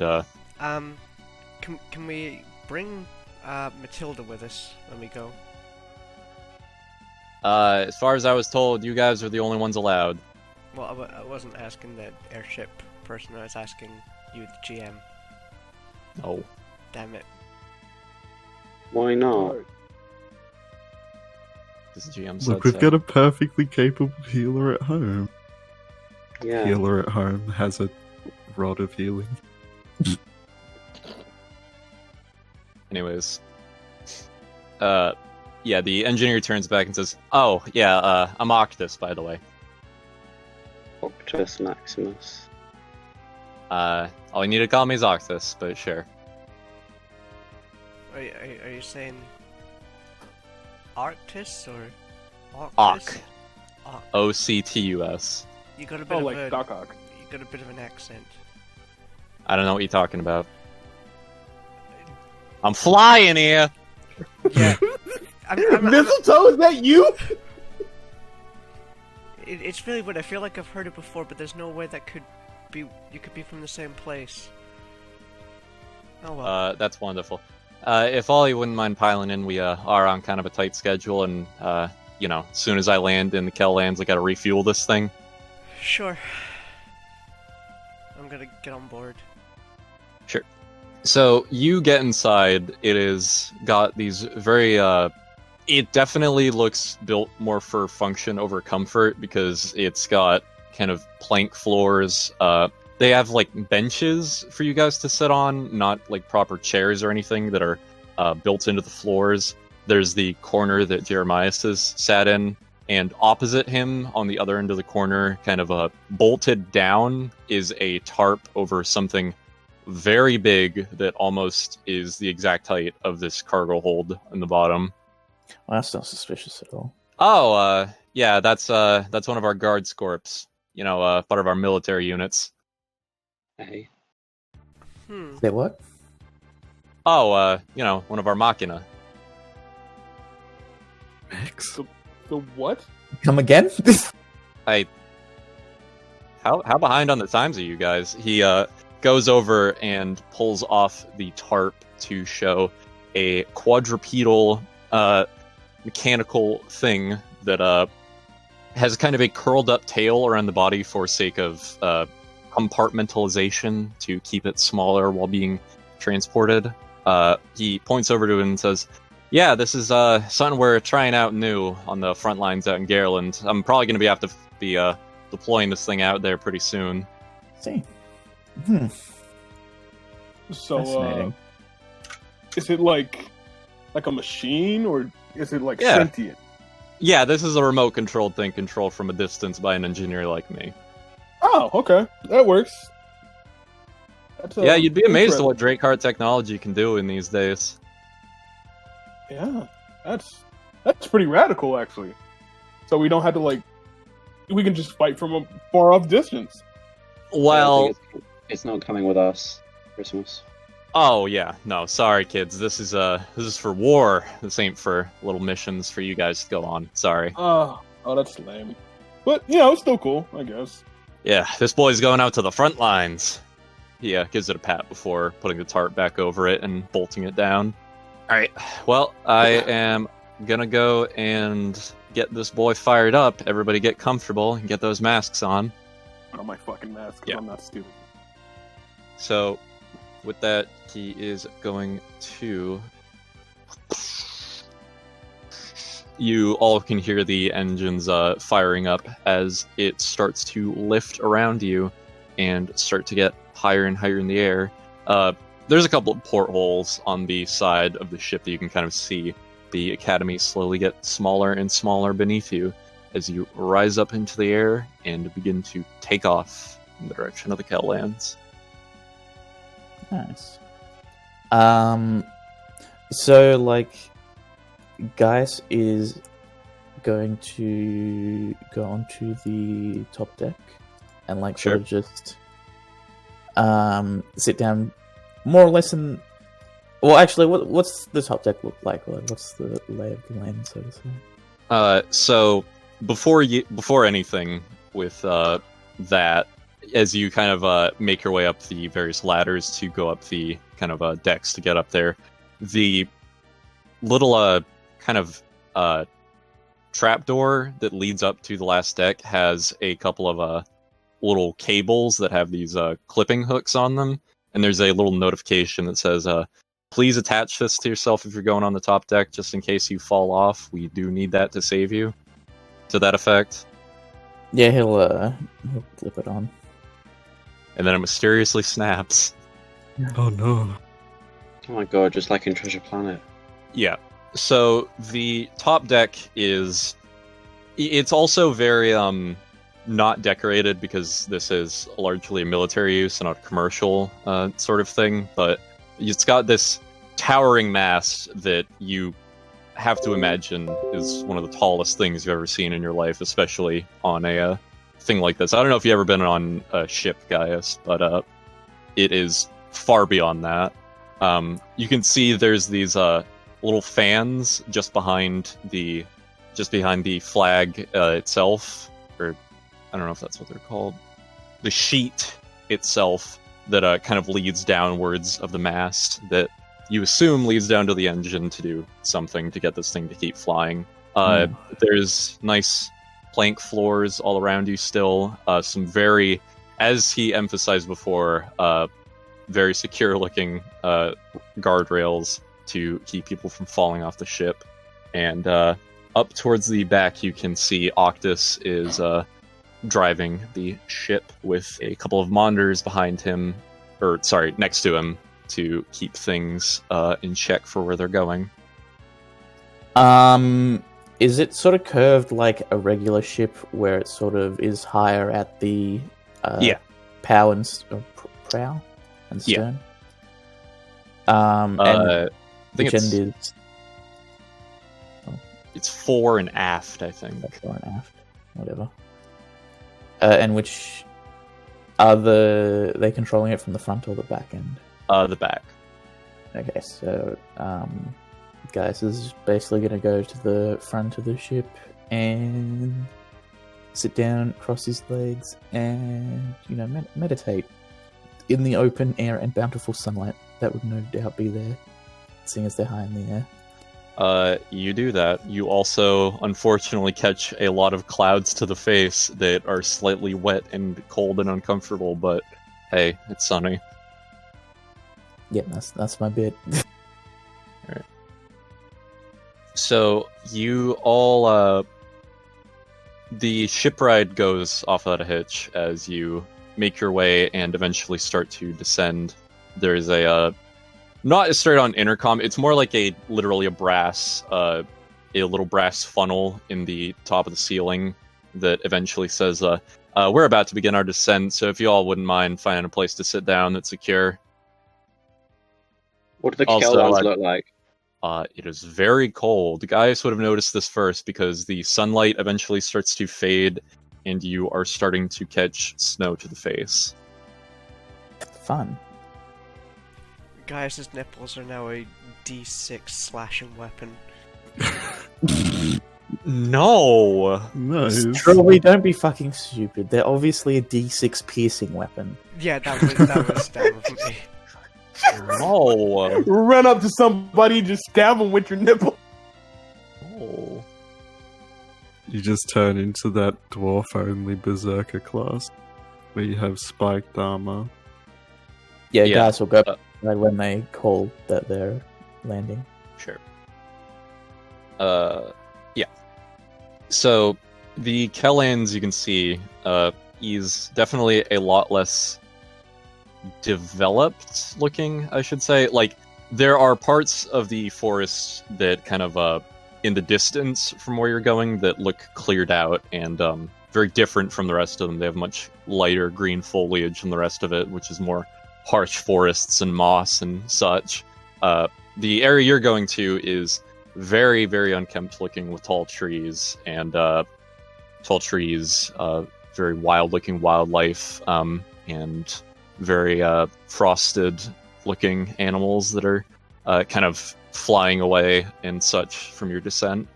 Can we bring Matilda with us when we go? as far as I was told, you guys are the only ones allowed. Well, I wasn't asking the airship person. I was asking you, the GM. Oh. Damn it. Why not? This GM said Look, we've so. got a perfectly capable healer at home. Yeah. Healer at home has a rod of healing. Anyways. Yeah, the engineer turns back and says, "Oh, yeah, I'm Octus, by the way. Octus Maximus. All you need to call me is Octus, but sure." Are you saying Arctis or Ock. Ock. Octus. You got a bit Oh, of like a Doc Ock. you got a bit of an accent. I don't know what you're talking about. I'm flying here! Yeah. I'm, Mistletoe, is that you? it's really weird. I feel like I've heard it before, but there's no way that could be. You could be from the same place. Oh well. That's wonderful. If all you wouldn't mind piling in, we are on kind of a tight schedule, and as soon as I land and the Kel lands, I gotta refuel this thing. Sure. I'm gonna get on board. So you get inside. It is got these very It definitely looks built more for function over comfort because it's got kind of plank floors. They have like benches for you guys to sit on, not like proper chairs or anything that are built into the floors. There's the corner that Jeremias has sat in, and opposite him on the other end of the corner, kind of bolted down, is a tarp over something very big that almost is the exact height of this cargo hold in the bottom. Well, that's not suspicious at all. Oh, yeah, that's one of our guards corps. You know, part of our military units. Hey. Say what? Oh, you know, one of our machina. Max? The what? Come again? How behind on the times are you guys? He goes over and pulls off the tarp to show a quadrupedal mechanical thing that has kind of a curled up tail around the body for sake of compartmentalization to keep it smaller while being transported. He points over to it and says, "Yeah, this is something we're trying out new on the front lines out in Garland. I'm probably going to have to be deploying this thing out there pretty soon." See. So, Fascinating. is it like a machine, or is it like Yeah. sentient? Yeah, this is a remote controlled thing controlled from a distance by an engineer like me. Oh, okay, that works. That's, Yeah, you'd be amazed at interesting. what Drakeheart technology can do in these days. Yeah, that's pretty radical, actually. So we don't have to we can just fight from a far off distance. Well, I don't think it's not coming with us. Christmas. oh yeah, no, sorry kids. This is for war. This ain't for little missions for you guys to go on. Sorry. Oh, that's lame. But it's still cool, I guess. Yeah, this boy's going out to the front lines. He gives it a pat before putting the tarp back over it and bolting it down. Alright, well, I am gonna go and get this boy fired up. Everybody get comfortable and get those masks on. Put on my fucking mask, 'cause Yeah. I'm not stupid. So, with that, he is going to... You all can hear the engines firing up as it starts to lift around you and start to get higher and higher in the air. There's a couple of portholes on the side of the ship that you can kind of see the Academy slowly get smaller and smaller beneath you as you rise up into the air and begin to take off in the direction of the Kelllands. Nice. So Gaius is going to go onto the top deck and Sure. sort of just sit down more or less in. Well, actually, what's the top deck look like? What's the lay of the land, so to say? So before anything with that, as you kind of make your way up the various ladders to go up the kind of decks to get up there, the little kind of trapdoor that leads up to the last deck has a couple of little cables that have these clipping hooks on them, and there's a little notification that says, please attach this to yourself if you're going on the top deck, just in case you fall off. We do need that to save you. To that effect. Yeah, he'll clip it on. And then it mysteriously snaps. Oh no. Oh my god, just like in Treasure Planet. Yeah. So the top deck is... It's also very not decorated because this is largely a military use and not a commercial sort of thing, but it's got this towering mast that you have to imagine is one of the tallest things you've ever seen in your life, especially on a thing like this. I don't know if you've ever been on a ship, Gaius, but it is far beyond that. You can see there's these little fans just behind the flag itself, or I don't know if that's what they're called. The sheet itself that kind of leads downwards of the mast that you assume leads down to the engine to do something to get this thing to keep flying. There's nice plank floors all around you still. Some very, as he emphasized before, very secure looking guardrails to keep people from falling off the ship. And up towards the back, you can see Octus is driving the ship with a couple of monitors behind him, or sorry, next to him, to keep things in check for where they're going. Is it sort of curved like a regular ship, where it sort of is higher at the prow and stern? Yeah. And I think which end is it's fore and aft, I think. fore and aft, whatever. And which are they controlling it from the front or the back end? The back. Okay, so guys is basically going to go to the front of the ship and sit down, cross his legs, and meditate in the open air and bountiful sunlight that would no doubt be there, seeing as they're high in the air. You do that. You also, unfortunately, catch a lot of clouds to the face that are slightly wet and cold and uncomfortable, but hey, it's sunny. Yeah, that's my bit. Alright. So, you all, the ship ride goes off without a hitch as you make your way and eventually start to descend. There's a, not a straight-on intercom, it's more like literally a little brass funnel in the top of the ceiling that eventually says, we're about to begin our descent, so if you all wouldn't mind finding a place to sit down that's secure. What do the Also, Kelwans look like? It is very cold. Gaius would have noticed this first because the sunlight eventually starts to fade and you are starting to catch snow to the face. Fun. Gaius's nipples are now a D6 slashing weapon. No! Nice. Truly, don't be fucking stupid. They're obviously a D6 piercing weapon. Yeah, that was me. No! Run up to somebody and just stab them with your nipple. No. You just turn into that dwarf-only berserker class, where you have spiked armor. Yeah, Yeah, guys will go when they call that they're landing. Sure. Yeah. So, the Kellans, you can see, he's definitely a lot less developed looking, I should say. Like, there are parts of the forest that kind of, in the distance from where you're going that look cleared out and, very different from the rest of them. They have much lighter green foliage than the rest of it, which is more harsh forests and moss and such. The area you're going to is very, very unkempt looking with tall trees and very wild looking wildlife, and very frosted looking animals that are kind of flying away and such from your descent.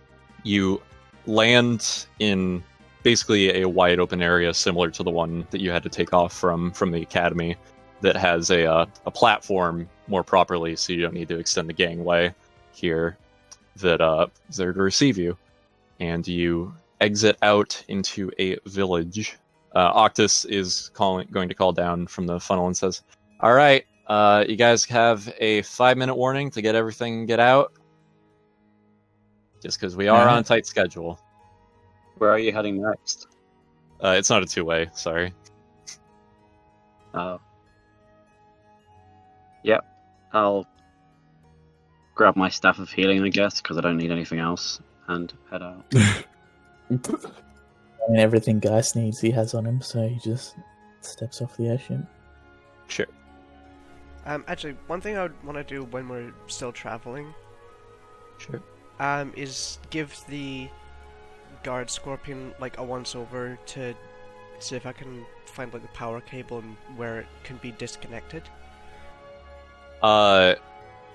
You land in basically a wide open area similar to the one that you had to take off from the academy, that has a platform more properly, so you don't need to extend the gangway here, that is there to receive you. And you exit out into a village. Octus is going to call down from the funnel and says, all right, you guys have a 5-minute warning to get everything and get out. Just because we are on a tight schedule. Where are you heading next? It's not a two-way, sorry. Yep. I'll grab my staff of healing, I guess, because I don't need anything else, and head out. And everything Geist needs he has on him, so he just steps off the airship. Sure. Actually, one thing I would want to do when we're still traveling, Sure. is give the guard scorpion like a once-over to see if I can find like the power cable and where it can be disconnected.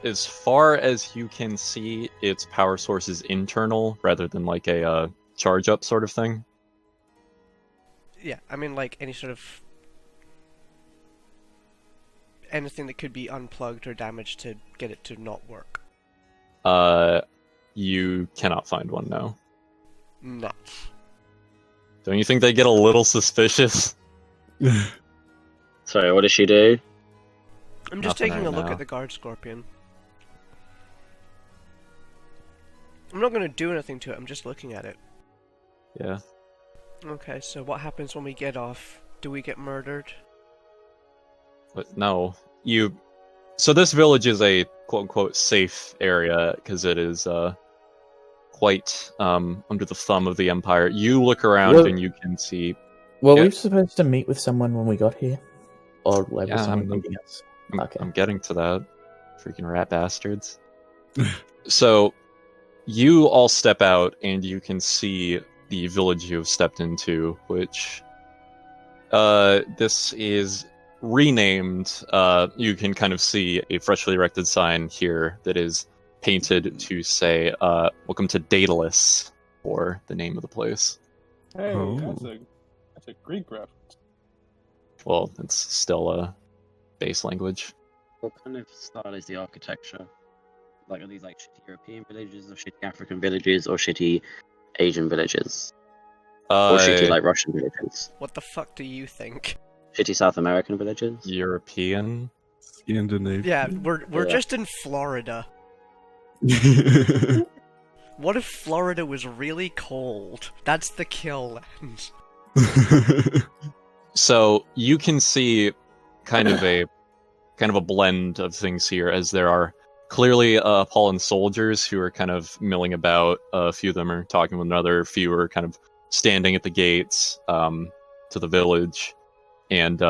As far as you can see, its power source is internal rather than like a charge up sort of thing. Yeah, I mean like any sort of anything that could be unplugged or damaged to get it to not work. You cannot find one now. No. Don't you think they get a little suspicious? Sorry, what does she do? I'm just Nothing taking a right look now. at the guard scorpion. I'm not gonna do anything to it, I'm just looking at it. Yeah. Okay, so what happens when we get off? Do we get murdered? But no, so this village is a quote-unquote safe area because it is quite under the thumb of the Empire. You look around Well- and you can see... Were Yeah. we supposed to meet with someone when we got here? Or like, Yeah, was someone I'm- meeting us? Okay. I'm getting to that. Freaking rat bastards. So, you all step out and you can see the village you have stepped into, which... this is renamed. You can kind of see a freshly erected sign here that is painted to say, welcome to Daedalus, or the name of the place. Hey, Oh. that's a Greek reference. Well, it's still a base language. What kind of style is the architecture? Like, are these like shitty European villages, or shitty African villages, or shitty Asian villages, or shitty like Russian villages, What the fuck do you think? shitty South American villages? European? Scandinavian. Yeah, we're Yeah. just in Florida. What if Florida was really cold? That's the kill lens. So you can see kind of a blend of things here, as there are clearly Apollan soldiers who are kind of milling about. A few of them are talking with another. A few are kind of standing at the gates to the village, and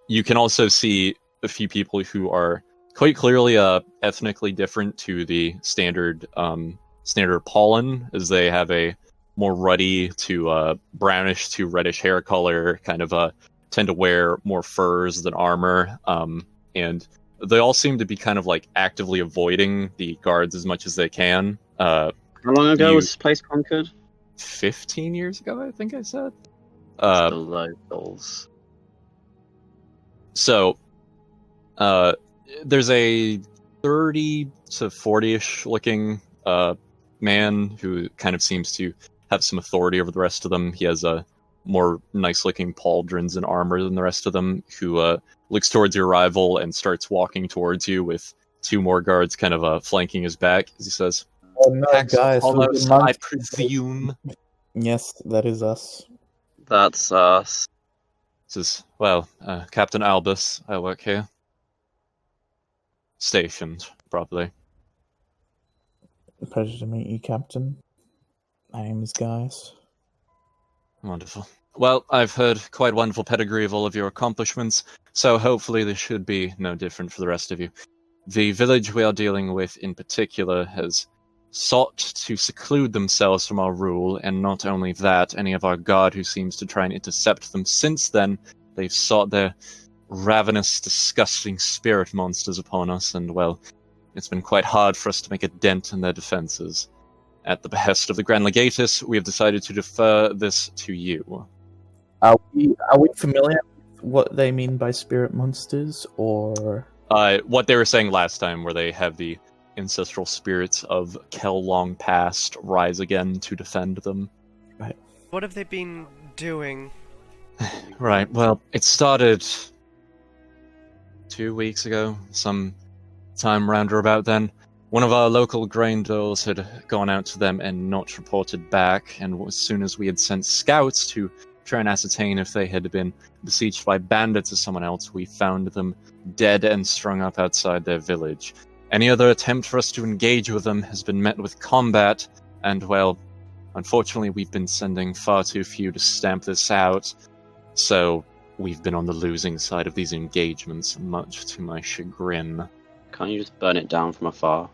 you can also see a few people who are quite clearly ethnically different to the standard Apollan, as they have a more ruddy to brownish to reddish hair color, kind of tend to wear more furs than armor, and they all seem to be kind of like actively avoiding the guards as much as they can. How long ago You- was this place conquered? 15 years ago, I think I said. The locals. So, there's a 30 to 40-ish looking man who kind of seems to have some authority over the rest of them. He has a more nice-looking pauldrons and armor than the rest of them, who looks towards your arrival and starts walking towards you with two more guards kind of flanking his back, as he says, Oh no, "Pax guys! we've Apollos, been I months- presume." Yes, that is us. That's us. Says, "Well, Captain Albus, I work here. Stationed properly." Pleasure to meet you, Captain. My name is Gaius. Wonderful. Well, I've heard quite wonderful pedigree of all of your accomplishments, so hopefully this should be no different for the rest of you. The village we are dealing with in particular has sought to seclude themselves from our rule, and not only that, any of our guard who seems to try and intercept them since then, they've sought their ravenous, disgusting spirit monsters upon us, and well, it's been quite hard for us to make a dent in their defenses. At the behest of the Grand Legatus, we have decided to defer this to you. Are we familiar with what they mean by spirit monsters, or What they were saying last time, where they have the ancestral spirits of Kel long past rise again to defend them. What have they been doing? Right, well, it started 2 weeks ago, some time round or about then. One of our local grain dwellers had gone out to them and not reported back, and as soon as we had sent scouts to try and ascertain if they had been besieged by bandits or someone else, we found them dead and strung up outside their village. Any other attempt for us to engage with them has been met with combat, and well, unfortunately we've been sending far too few to stamp this out, so we've been on the losing side of these engagements, much to my chagrin. Can't you just burn it down from afar?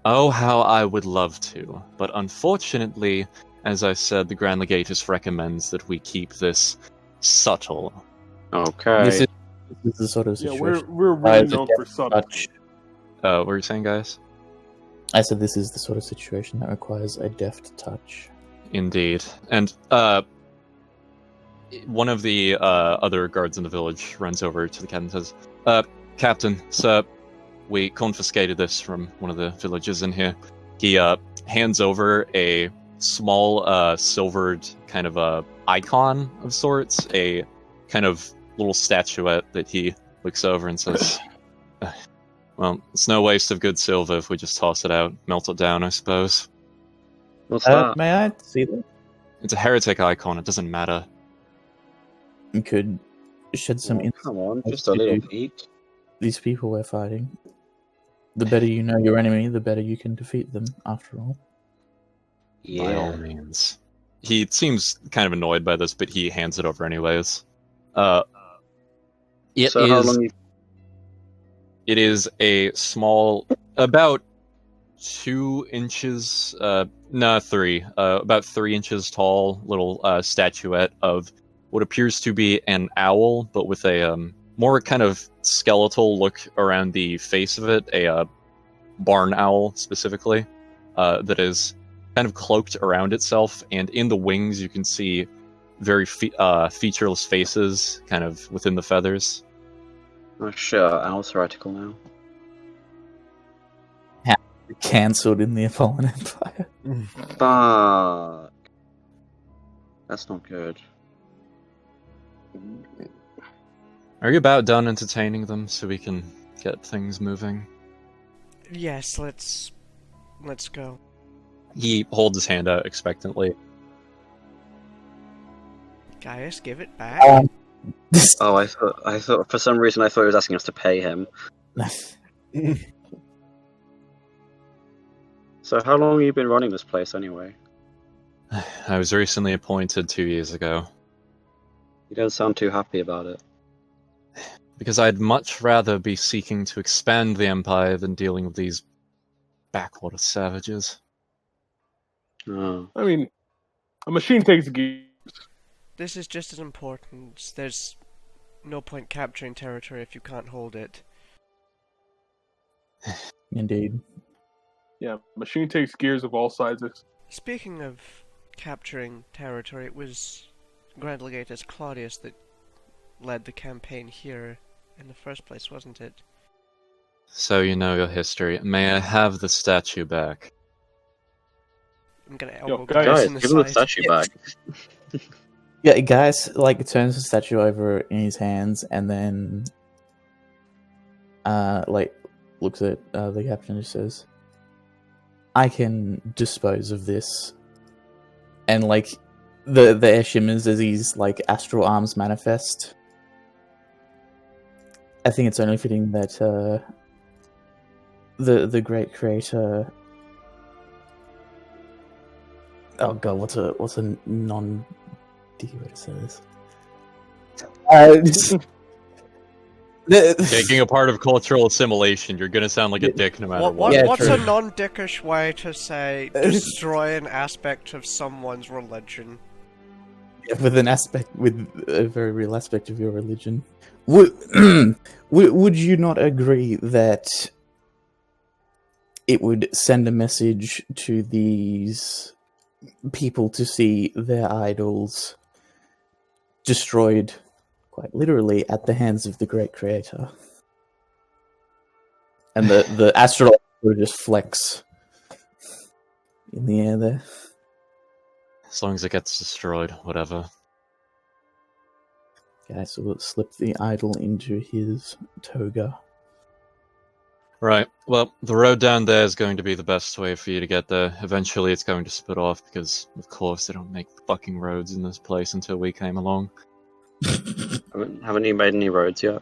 Oh, how I would love to, but unfortunately, as I said, the Grand Legatus recommends that we keep this subtle. Okay. this is the sort of Yeah, situation? we're Requires really a Oh, known for deft subtlety. touch. What were you saying, guys? I said this is the sort of situation that requires a deft touch. Indeed. And, one of the, other guards in the village runs over to the captain and says, Captain, sir, we confiscated this from one of the villagers in here. He, hands over a small, silvered kind of, icon of sorts, a kind of little statuette that he looks over and says, well, it's no waste of good silver if we just toss it out, melt it down, I suppose. What's that? May I see that? It's a heretic icon. It doesn't matter. You could shed some Oh, insight come on, as just a little to peek. these people we're fighting. The better you know your enemy, the better you can defeat them, after all. By all Yeah. means. He seems kind of annoyed by this, but he hands it over anyways. It So how is- long you... It is a small, about 2 inches, about 3 inches tall little statuette of what appears to be an owl, but with a more kind of skeletal look around the face of it, a barn owl specifically, that is kind of cloaked around itself, and in the wings you can see very featureless faces kind of within the feathers. Oh shit, owl's heretical now. Cancelled in the Fallen Empire. Fuck. That's not good. Are you about done entertaining them so we can get things moving? Yes, let's go. He holds his hand out expectantly. Gaius, give it back. Oh, I thought for some reason I thought he was asking us to pay him. So how long have you been running this place anyway? I was recently appointed 2 years ago. You don't sound too happy about it. Because I'd much rather be seeking to expand the Empire than dealing with these backwater savages. Oh. I mean, a machine takes gears. This is just as important. There's no point capturing territory if you can't hold it. Indeed. Yeah, machine takes gears of all sizes. Speaking of capturing territory, it was Grand Legatus Claudius that led the campaign here in the first place, wasn't it? So you know your history. May I have the statue back? I'm gonna elbow guys, Gaius in the give him the side. statue back. Yeah, Gaius turns the statue over in his hands and then looks at the captain and says, I can dispose of this. And the air shimmers as he's astral arms manifest. I think it's only fitting that the great creator. Oh god, what's a non-D way to say this? Taking a part of cultural assimilation, you're gonna sound like a dick no matter what. Yeah, What's true. a non-dickish way to say destroy an aspect of someone's religion? With a very real aspect of your religion. Would you not agree that it would send a message to these people to see their idols destroyed, quite literally, at the hands of the great creator? And the astral would just flex in the air there. As long as it gets destroyed, whatever. Okay, so we'll slip the idol into his toga. Right. Well, the road down there is going to be the best way for you to get there. Eventually it's going to split off because, of course, they don't make fucking roads in this place until we came along. Haven't you made any roads yet?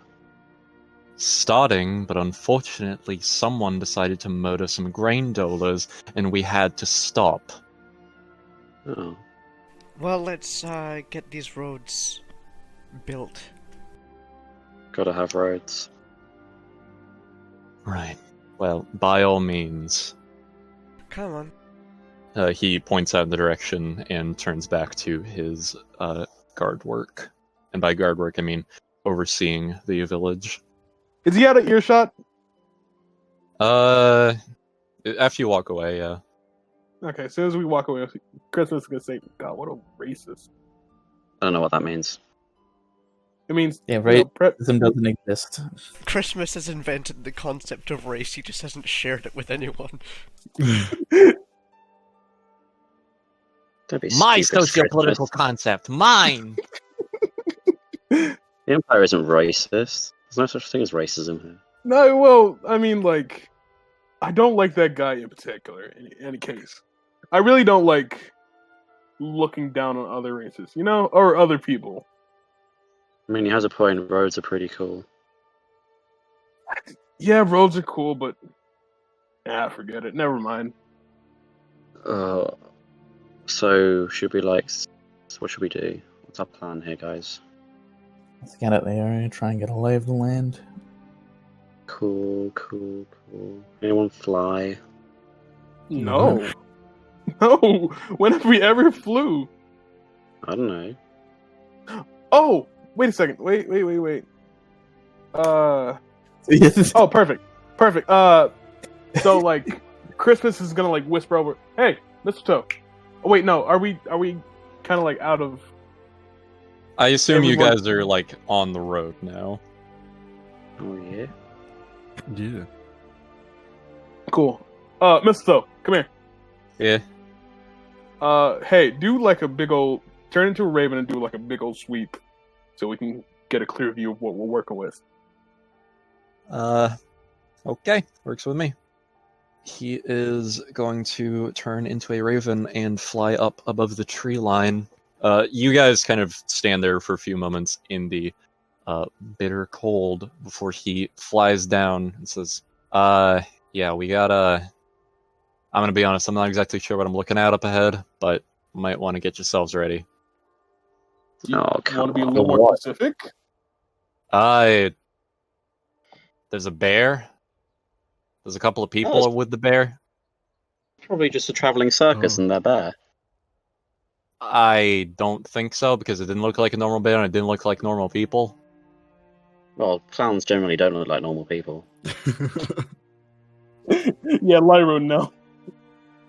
Starting, but unfortunately someone decided to murder some grain dolers and we had to stop. Oh. Well, let's get these roads built. Gotta have roads. Right. Well, by all means. Come on. He points out in the direction and turns back to his guard work. And by guard work, I mean overseeing the village. Is he out of earshot? After you walk away, yeah. Okay, as soon as we walk away, Christmas is gonna say, God, what a racist. I don't know what that means. It means, Yeah, you know, racism doesn't exist. Christmas has invented the concept of race, he just hasn't shared it with anyone. Don't be My stupid, socio-political Christmas. concept, mine. The Empire isn't racist. There's no such thing as racism here. No, well, I mean, I don't like that guy in particular, in any case. I really don't like looking down on other races, you know, or other people. I mean, he has a point. Roads are pretty cool. Yeah, roads are cool, but forget it. Never mind. So should we what should we do? What's our plan here, guys? Scan out the area, try and get a lay of the land. Cool. Anyone fly? No. No. When have we ever flew? I don't know. Oh, wait a second. Wait. Yes. Oh, perfect. So like, Christmas is gonna like whisper over. Hey, mistletoe. Oh wait, no. Are we kind of like out of? I assume you Everyone- guys are like on the road now. Oh yeah. Yeah. Cool. Mistletoe, come here. Yeah. Hey, do like a big old turn into a raven and do like a big old sweep, so we can get a clear view of what we're working with. Okay, works with me. He is going to turn into a raven and fly up above the tree line. You guys kind of stand there for a few moments in the bitter cold before he flies down and says, yeah, we gotta... I'm gonna be honest, I'm not exactly sure what I'm looking at up ahead, but might want to get yourselves ready. You Oh, want come to be a on. little more specific? There's a bear. There's a couple of people it's- with the bear. Probably just a traveling circus Oh. and they're there. I don't think so, because it didn't look like a normal bear and it didn't look like normal people. Well, clowns generally don't look like normal people. Yeah, Lyro, no.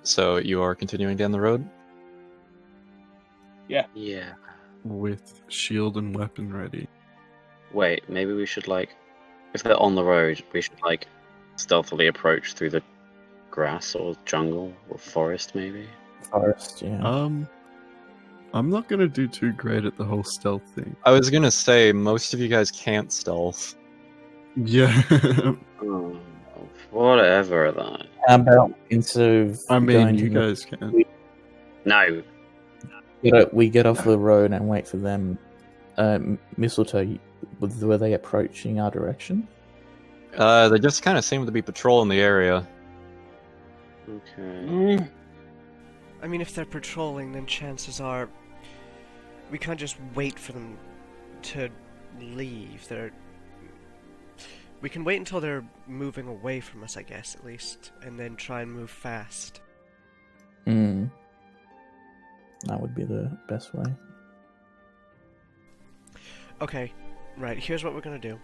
So you are continuing down the road? Yeah. With shield and weapon ready. Wait, maybe we should if they're on the road, we should stealthily approach through the grass or jungle or forest, maybe. Forest, yeah. I'm not gonna do too great at the whole stealth thing. I was gonna say, most of you guys can't stealth. Yeah. Oh, whatever then. How about instead of I mean, going you to guys can. No. we get off the road and wait for them. Mistletoe, were they approaching our direction? They just kind of seem to be patrolling the area. Okay. I mean, if they're patrolling, then chances are we can't just wait for them to leave. We can wait until they're moving away from us, I guess, at least, and then try and move fast. That would be the best way. Okay, right, here's what we're gonna do.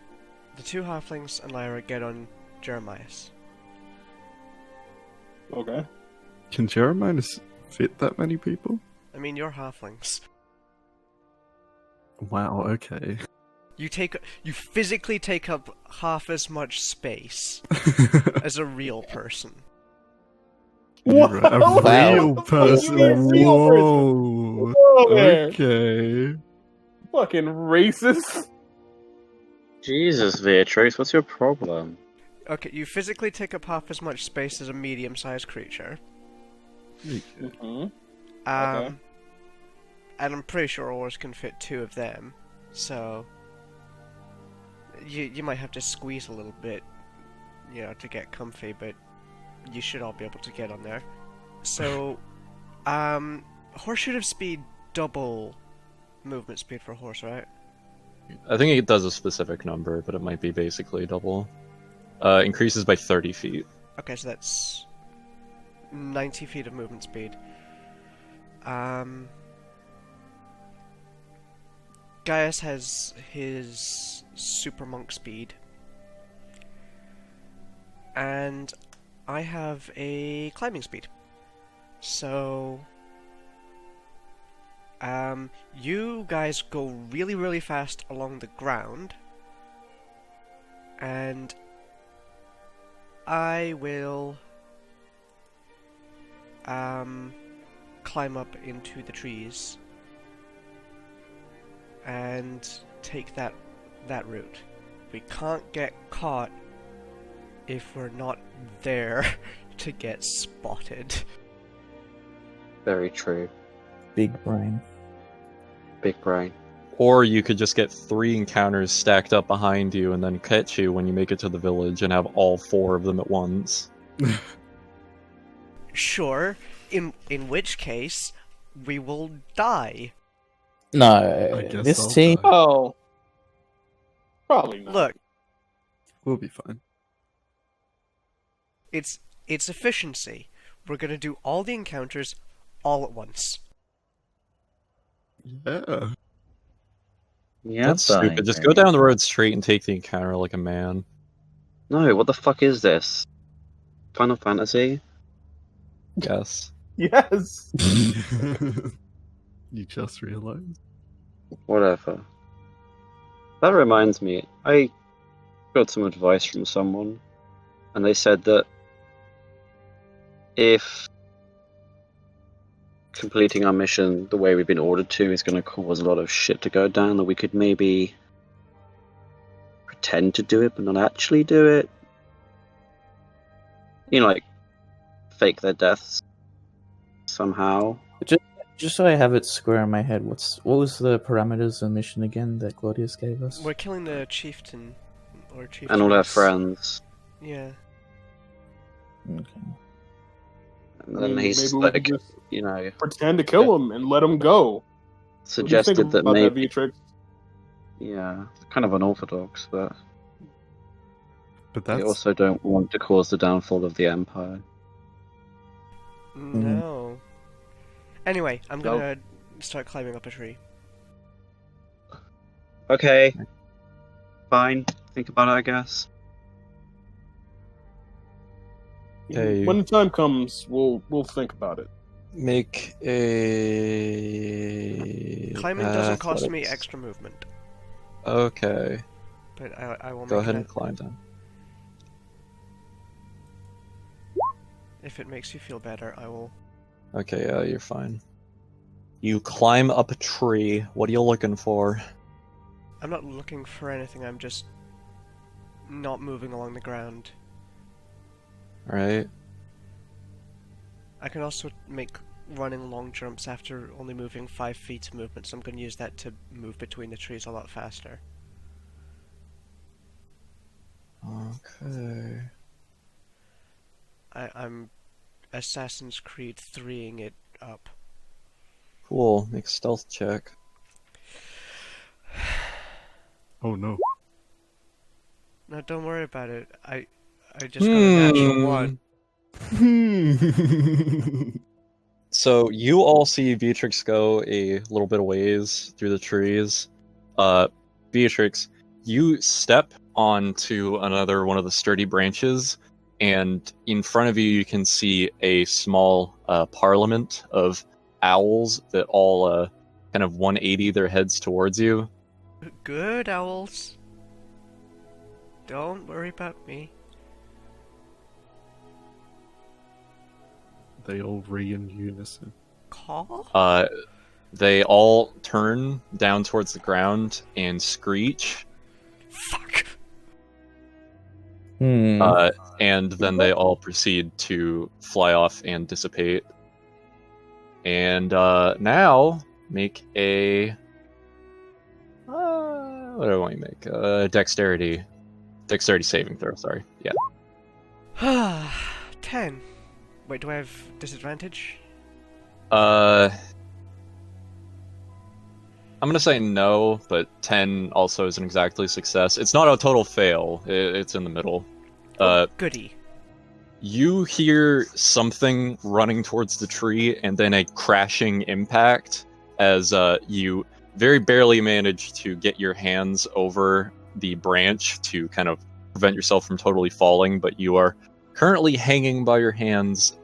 The two halflings and Lyra get on Jeremias. Okay. Can Jeremiah fit that many people? I mean, you're halflings. Wow, okay. You physically take up half as much space as a real person. You're right, a Wow. real person. A real person. Whoa. Whoa there. Okay. Fucking racist. Jesus, Beatrice, what's your problem? Okay, you physically take up half as much space as a medium-sized creature. Mm-hmm. And I'm pretty sure oars can fit two of them, so you might have to squeeze a little bit, to get comfy, but you should all be able to get on there. So, horse should have speed double movement speed for a horse, right? I think it does a specific number, but it might be basically double. Increases by 30 feet. Okay, so that's 90 feet of movement speed. Gaius has his super monk speed. And I have a climbing speed. So you guys go really, really fast along the ground. And I will climb up into the trees and take that route. We can't get caught if we're not there to get spotted. Very true. Big brain. Big brain. Or you could just get 3 encounters stacked up behind you and then catch you when you make it to the village and have all 4 of them at once. Sure. In which case, we will die. No, guess this I'll team. die. Oh, probably not. Look, We'll be fine. it's efficiency. We're gonna do all the encounters all at once. Yeah. Yeah, That's stupid. Just go down the road straight and take the encounter like a man. No, what the fuck is this? Final Fantasy? Yes. Yes. You just realized. Whatever. That reminds me, I got some advice from someone, and they said that if completing our mission the way we've been ordered to is going to cause a lot of shit to go down, that we could maybe pretend to do it but not actually do it. You know, like, fake their deaths somehow. Just so I have it square in my head, what was the parameters of the mission again that Claudius gave us? We're killing the chieftain or chieftain. And all their friends. Yeah. Okay. And I then mean, he's maybe we like, could just you know, pretend to kill him and let him go. What do you think suggested that about maybe, Beatrix? yeah, kind of unorthodox, but But they that's also don't want to cause the downfall of the Empire. No. Anyway, I'm gonna start climbing up a tree. Okay, fine. Think about it, I guess. Hey. When the time comes, we'll think about it. Make a... Climbing doesn't cost me athletics. extra movement, Okay. but I will Go make ahead it and climb down. if it makes you feel better. I will. Okay, yeah, you're fine. You climb up a tree. What are you looking for? I'm not looking for anything. I'm just not moving along the ground. Alright. I can also make running long jumps after only moving 5 feet of movement, so I'm going to use that to move between the trees a lot faster. Okay. I'm Assassin's Creed 3ing it up. Cool. Make a stealth check. Oh no. No, don't worry about it. I just got a natural 1. So you all see Beatrix go a little bit of ways through the trees. Beatrix, you step onto another one of the sturdy branches, and in front of you you can see a small parliament of owls that all kind of 180 their heads towards you. Good owls. Don't worry about me. They all ring in unison. Call? They all turn down towards the ground and screech. Fuck. And then they all proceed to fly off and dissipate. And now make a what do I want you to make? Dexterity saving throw. Sorry. Yeah. 10. Wait, do I have disadvantage? I'm gonna say no, but 10 also isn't exactly success. It's not a total fail. It's in the middle. Goody. You hear something running towards the tree, and then a crashing impact as you very barely manage to get your hands over the branch to kind of prevent yourself from totally falling, but you are currently hanging by your hands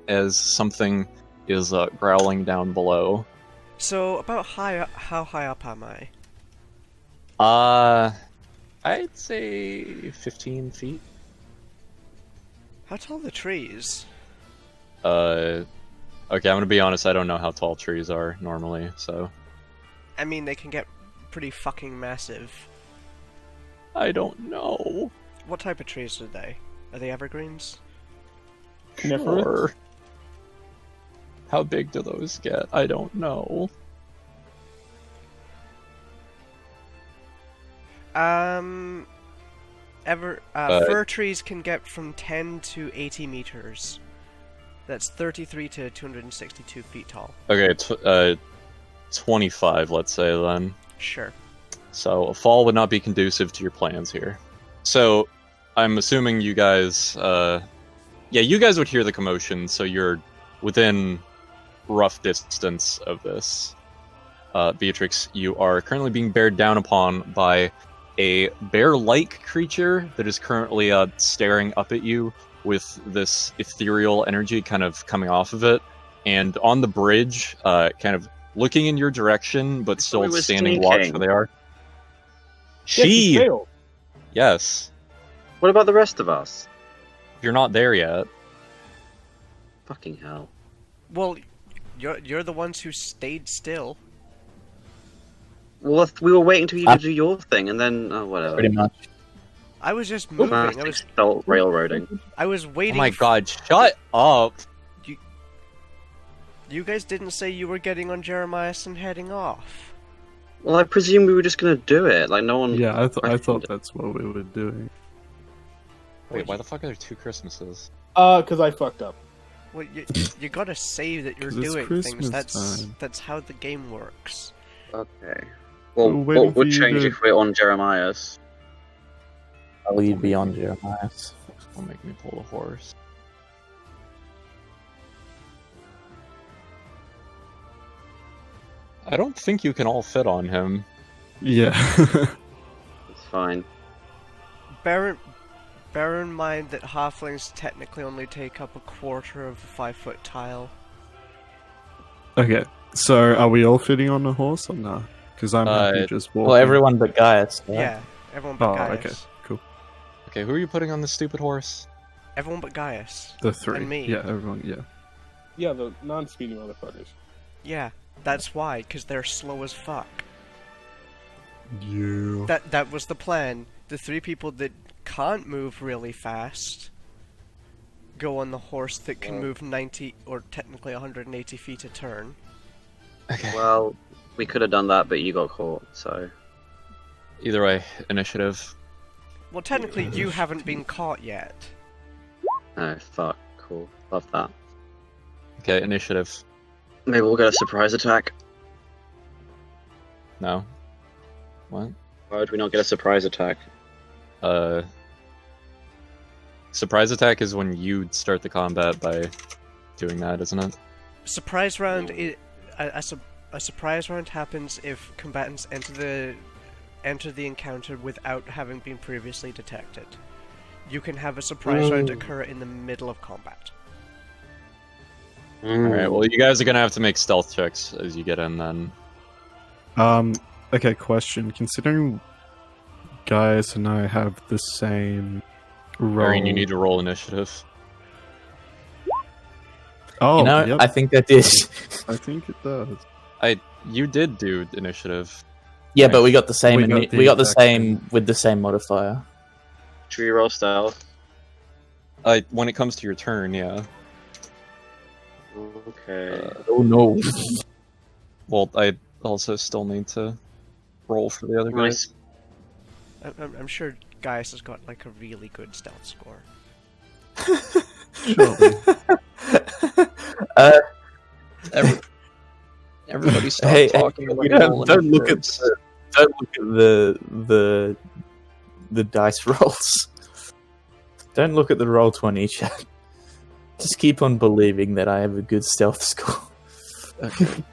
as something is growling down below. So, about how high up am I? I'd say 15 feet. How tall are the trees? Okay, I'm gonna be honest, I don't know how tall trees are normally, so... I mean, they can get pretty fucking massive. I don't know. What type of trees are they? Are they evergreens? Coniferous? Sure. How big do those get? I don't know. Fir trees can get from 10 to 80 meters. That's 33 to 262 feet tall. Okay, 25, let's say then. Sure. So a fall would not be conducive to your plans here. So I'm assuming you guys, you guys would hear the commotion, so you're within rough distance of this. Beatrix, you are currently being bared down upon by a bear-like creature that is currently staring up at you with this ethereal energy kind of coming off of it. And on the bridge, kind of looking in your direction, but still standing watch where they are. She failed. Yes. What about the rest of us? You're not there yet. Fucking hell. Well, you're the ones who stayed still. Well, we were waiting till you to do your thing, and then whatever. Pretty much. I was just moving. Railroading. I was waiting. Oh my god! Shut up! You guys didn't say you were getting on Jeremias and heading off. Well, I presume we were just gonna do it. Like no one. Yeah, I thought that's what we were doing. Wait, why the fuck are there 2 Christmases? Because I fucked up. Well, you gotta say that you're 'Cause it's doing Christmas things. time. That's how the game works. Okay. Well, We're waiting what would for you change to- if we're on Jeremias? I'll leave beyond Jeremias. Don't make me pull the horse. I don't think you can all fit on him. Yeah. It's fine. Bear in mind that halflings technically only take up a quarter of a 5-foot tile. Okay, so are we all fitting on the horse or no? Because I'm happy just walking. Well, everyone but Gaius. Right? Yeah, everyone but Oh, Gaius. okay, cool. Okay, who are you putting on this stupid horse? Everyone but Gaius. The 3. And me. Yeah, everyone, yeah. Yeah, the non-speedy motherfuckers. Yeah, that's why, because they're slow as fuck. You. That was the plan. The 3 people that can't move really fast go on the horse that can move 90 or technically 180 feet a turn. Okay. Well, we could have done that, but you got caught, so. Either way, initiative. Well, technically you haven't been caught yet. Oh, fuck. Cool. Love that. Okay, initiative. Maybe we'll get a surprise attack. No. What? Why would we not get a surprise attack? Surprise attack is when you start the combat by doing that, isn't it? Surprise round a surprise round happens if combatants enter the encounter without having been previously detected. You can have a surprise round occur in the middle of combat. Alright, well you guys are gonna have to make stealth checks as you get in then. Okay, question. Considering Gaius and I have the same role... Arian, you need to roll initiative. Oh, You know, yep. I think that did. I think it does. You did do initiative. Yeah, but we got the same. We got the We got the exact same with the same modifier. Should we roll stealth? When it comes to your turn, yeah. Okay. Oh no! Well, I also still need to roll for the other guys. Nice. I'm sure Gaius has got like a really good stealth score. Surely. Everybody stop Hey, talking hey, about roll don't look at initiatives. the dice rolls. Don't look at the roll 20 chat. Just keep on believing that I have a good stealth score. Okay.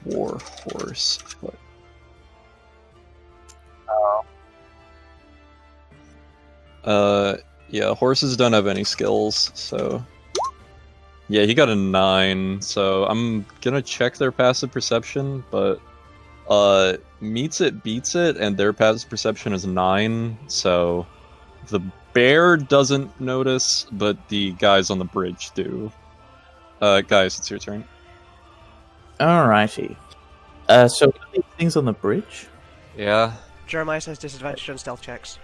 War horse foot. Yeah, horses don't have any skills, so. Yeah, he got a 9, so I'm gonna check their passive perception, but meets it, beats it, and their passive perception is 9, so the bear doesn't notice, but the guys on the bridge do. Guys, it's your turn. Alrighty. So what are these things on the bridge? Yeah. Jeremias has disadvantage on stealth checks.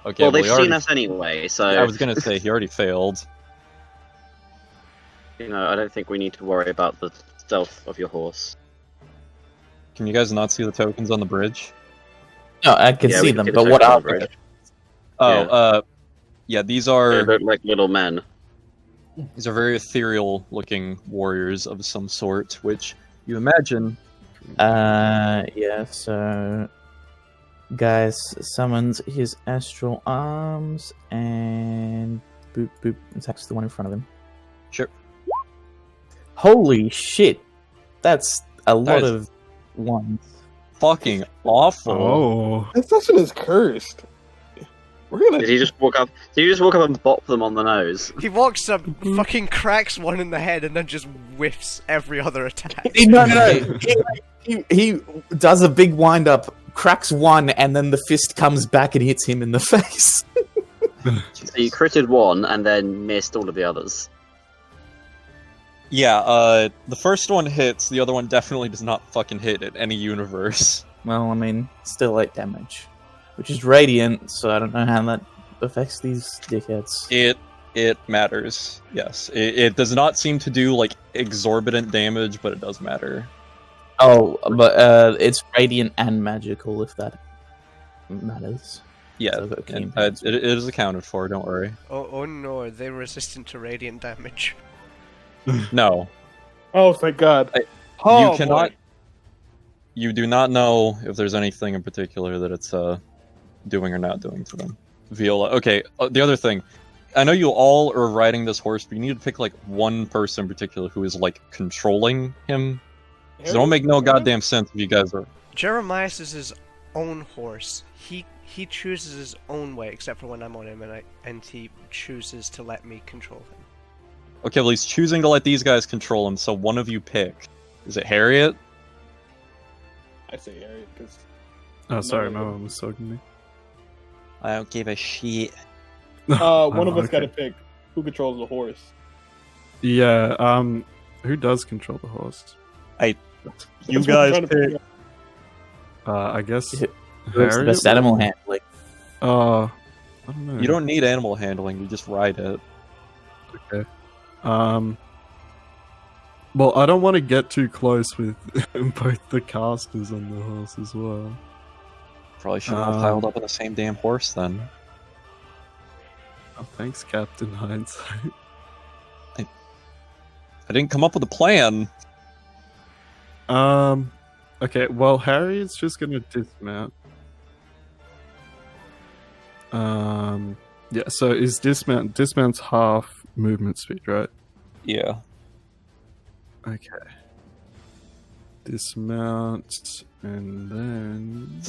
Okay, Well, they've he seen already- us anyway, so. I was gonna say, he already failed. I don't think we need to worry about the stealth of your horse. Can you guys not see the tokens on the bridge? No, I can Yeah, see we can them, see the but what tokens on are the bridge. Oh, yeah, these They are look like little men. very ethereal looking warriors of some sort, which you imagine. Yeah, so Gaius summons his astral arms and boop boop attacks the one in front of him. Sure. Holy shit! That's a lot is- of ones. Fucking awful. Oh, That session is cursed. We're gonna. Did he just walk up? Did you just walk up and bop them on the nose? He walks up, fucking cracks one in the head, and then just whiffs every other attack. No. He does a big wind up, cracks one, and then the fist comes back and hits him in the face. So you critted one and then missed all of the others. Yeah, the first one hits, the other one definitely does not fucking hit in any universe. Well, I mean, still 8 damage, which is radiant, so I don't know how that affects these dickheads. It matters, yes. It does not seem to do, like, exorbitant damage, but it does matter. Oh, but it's radiant and magical, if that matters. Yeah, So that and, can- it is accounted for, don't worry. Oh no, are they resistant to radiant damage? No, Oh, thank God. Oh, you cannot... boy. You do not know if there's anything in particular that it's doing or not doing to them. Viola. Okay, the other thing. I know you all are riding this horse, but you need to pick, like, one person in particular who is, like, controlling him. 'Cause it don't make no goddamn sense if you guys are... Jeremias is his own horse. He chooses his own way, except for when I'm on him, and he chooses to let me control him. Okay, well, he's choosing to let these guys control him, so one of you pick. Is it Harriet? I say Harriet because. oh, sorry, No. no one was talking to me. I don't give a shit. One Oh, of us okay. got to pick who controls the horse. Yeah. Who does control the horse? You That's what I'm guys trying to figure pick. out. I guess. Who has the Harriet? best animal handling? I don't know. You don't need animal handling, you just ride it. Okay. Well, I don't want to get too close with both the casters on the horse as well. Probably shouldn't have piled up on the same damn horse then. Oh, thanks, Captain Hindsight. I didn't come up with a plan. Okay, well, Harriet's just gonna dismount. Yeah, so is dismount's half movement speed, right? Yeah. Okay. Dismount, and then...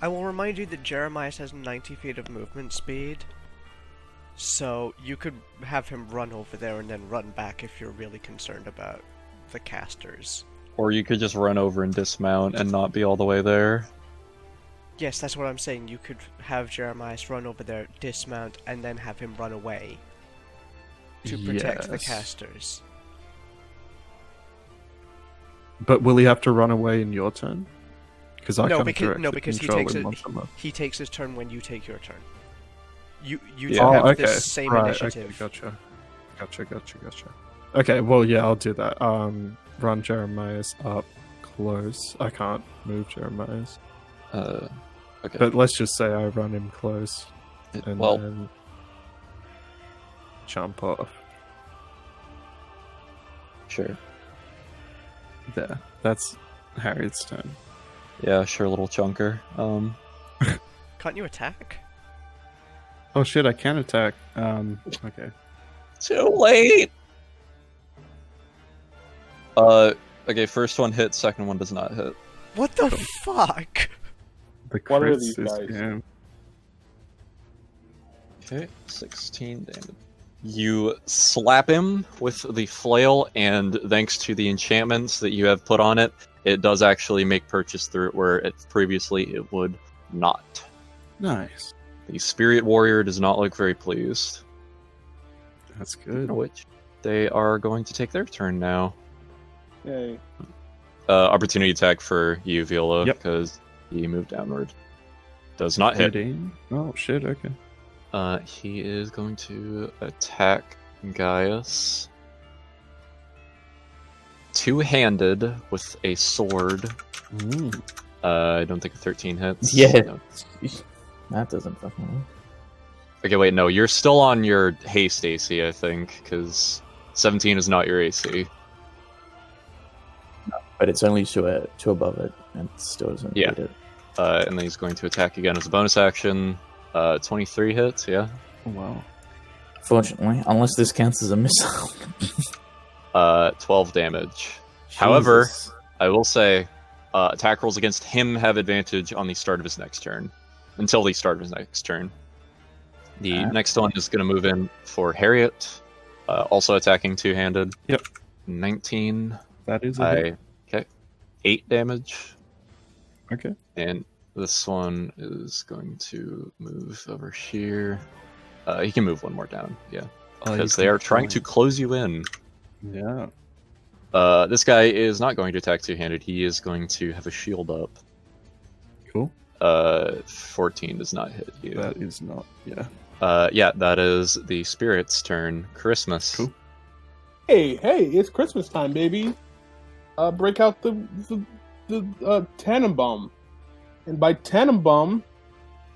I will remind you that Jeremias has 90 feet of movement speed, so you could have him run over there and then run back if you're really concerned about the casters. Or you could just run over and dismount and not be all the way there. Yes, that's what I'm saying. You could have Jeremias run over there, dismount, and then have him run away to protect the Yes. casters. But will he have to run away in your turn? Because I No, can't because- direct no, the because he control takes in it- once I'm up. He takes his turn when you take your turn. You Yeah. two have Oh, okay. the same Right, initiative. okay, gotcha. Okay, well, yeah, I'll do that. Run Jeremiah's up close. I can't move Jeremiah's. Okay. But let's just say I run him close and well, then jump off. sure. There. That's Harriet's turn. Yeah, sure, little chunker. Can't you attack? Oh shit, I can attack. Okay. Too late! Okay, first one hits, second one does not hit. What the fuck? The What are crits these is guys? game. Okay, 16 damage. You slap him with the flail, and thanks to the enchantments that you have put on it, it does actually make purchase through it where previously it would not. Nice. The spirit warrior does not look very pleased. That's good. Which they are going to take their turn now. Yay. Opportunity attack for you, Viola, Yep. because he moved downward. Does not hit. 13? Oh shit, okay. He is going to attack Gaius. two-handed with a sword. Ooh. I don't think a 13 hits. Yeah. No. That doesn't fucking work. Okay, wait, no, you're still on your haste AC, I think, because 17 is not your AC. But it's only two above it, and it still doesn't Yeah. beat it. And then he's going to attack again as a bonus action. 23 hits, yeah. Oh, wow. Fortunately, unless this counts as a missile. 12 damage. However, Jesus. I will say, attack rolls against him have advantage on the start of his next turn. Until the start of his next turn. The Alright. next one is going to move in for Harriet, also attacking two-handed. Yep. 19. That is a hit. Okay. 8 damage. Okay. And this one is going to move over here. He can move one more down, yeah. Oh, Because you they can are trying to fly. close you in. Yeah. This guy is not going to attack two-handed. He is going to have a shield up. Cool. 14 does not hit you. That is not. Yeah. Yeah, that is the spirit's turn. Christmas. Cool. Hey, it's Christmas time, baby. Break out the Tannenbaum. And by Tannenbaum,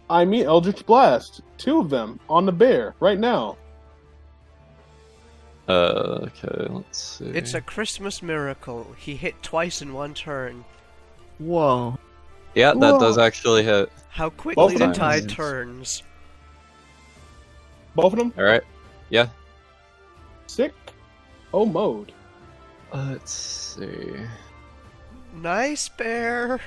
I mean Eldritch Blast. 2 of them on the bear right now. Okay, let's see. It's a Christmas miracle. He hit twice in one turn. Whoa. Yeah, that Whoa. does actually hit. How Both quickly of the them? tide turns. Both of them? Alright. Yeah. Sick. Oh, mode. Let's see. Nice bear.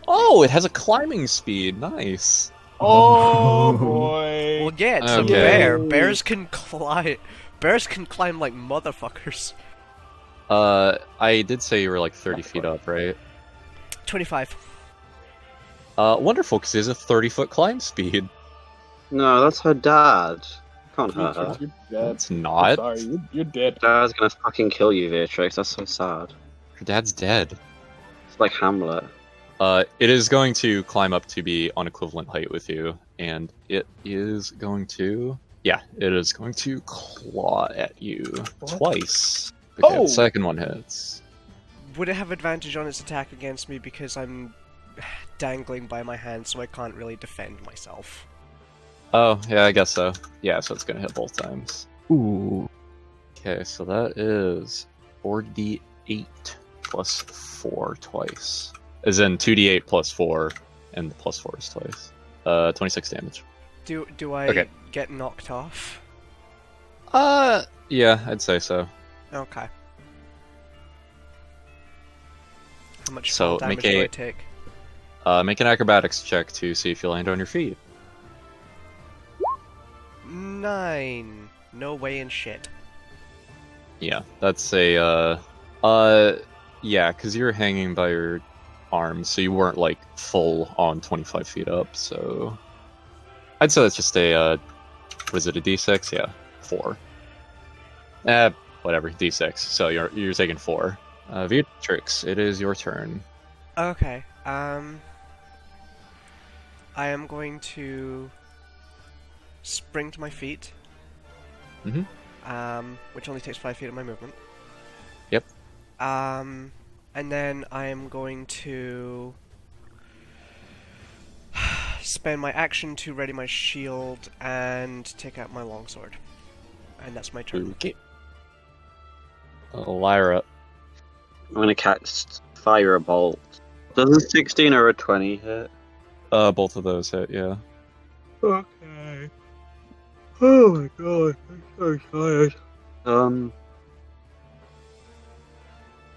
Oh, it has a climbing speed. Nice. Oh, Well, boy. yeah, it's a Okay. bear. Bears can climb. Bears can climb like motherfuckers. I did say you were like 30 feet up, right? 25. Wonderful, because he has a 30-foot climb speed. No, that's her dad. Can't hurt her. You're dead. It's I'm not. sorry, you're dead. Dad's gonna fucking kill you, Beatrix. That's so sad. Her dad's dead. It's like Hamlet. It is going to climb up to be on equivalent height with you, and it is going to... Yeah, it is going to claw at you twice. Okay, Oh! the second one hits. Would it have advantage on its attack against me because I'm dangling by my hand, so I can't really defend myself? Oh, yeah, I guess so. Yeah, so it's going to hit both times. Ooh. Okay, so that is 4d8 plus 4 twice. As in 2d8 plus 4, and the plus 4 is twice. 26 damage. Do I Okay. get knocked off? Yeah, I'd say so. Okay. How much So, fall damage make do a- I take? Make an acrobatics check to see if you land on your feet. 9. No way in shit. Yeah, that's a, yeah, because you're hanging by your arms, so you weren't, like, full on 25 feet up, so... I'd say that's just a, was it a d6? Yeah, 4. Whatever, d6, so you're taking 4. Beatrix, it is your turn. Okay, I am going to spring to my feet. Mhm. Which only takes 5 feet of my movement. Yep. And then I am going to spend my action to ready my shield and take out my longsword. And that's my turn. Okay. Lyra. I'm gonna fire a bolt. Does a 16 or a 20 hit? Both of those hit, yeah. Okay. Oh my god, I'm so tired.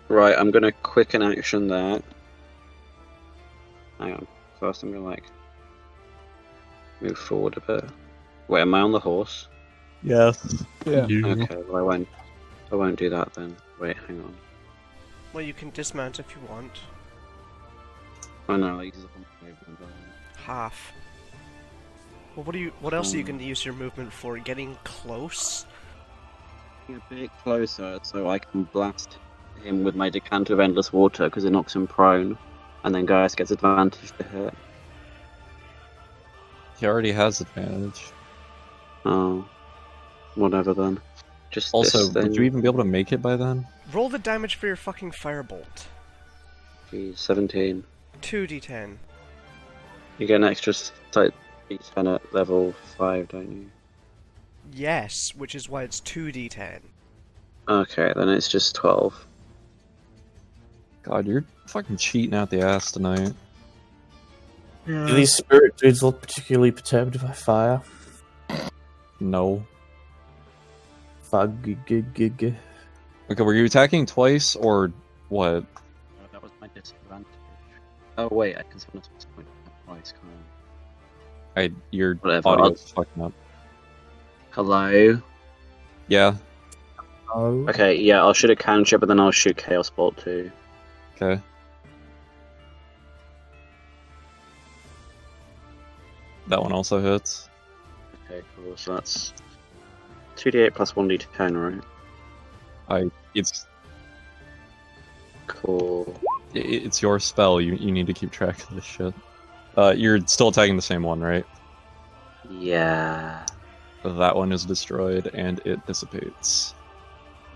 Right, I'm gonna quicken action that. Hang on. First I'm gonna like move forward a bit. Wait, am I on the horse? Yes. Yeah. You. Okay, well I won't do that then. Wait, hang on. Well, you can dismount if you want. Oh no, I use up on my movement. Half. Well, what else are you going to use your movement for? Getting close? A bit closer so I can blast him with my decanter of endless water because it knocks him prone, and then Gaius gets advantage to hit. He already has advantage. Oh, whatever then. Just Also, this thing. would you even be able to make it by then? Roll the damage for your fucking firebolt. Geez, 17. 2d10. You get an extra side d10 at level 5, don't you? Yes, which is why it's 2d10. Okay, then it's just 12. God, you're fucking cheating out the ass tonight. Do these spirit dudes look particularly perturbed by fire? No. Fug. Okay, were you attacking twice or what? Oh, that was my disadvantage. Oh wait, I can spend a point twice, can't Your Whatever, audio's fucking up. Hello? Yeah, Oh. Okay, yeah, I'll shoot a cantrip, but then I'll shoot Chaos Bolt too. okay. That one also hits. Okay, cool, so that's 2d8 plus 1d10, right? It's Cool. it's your spell. You need to keep track of this shit. You're still attacking the same one, right? Yeah. That one is destroyed and it dissipates.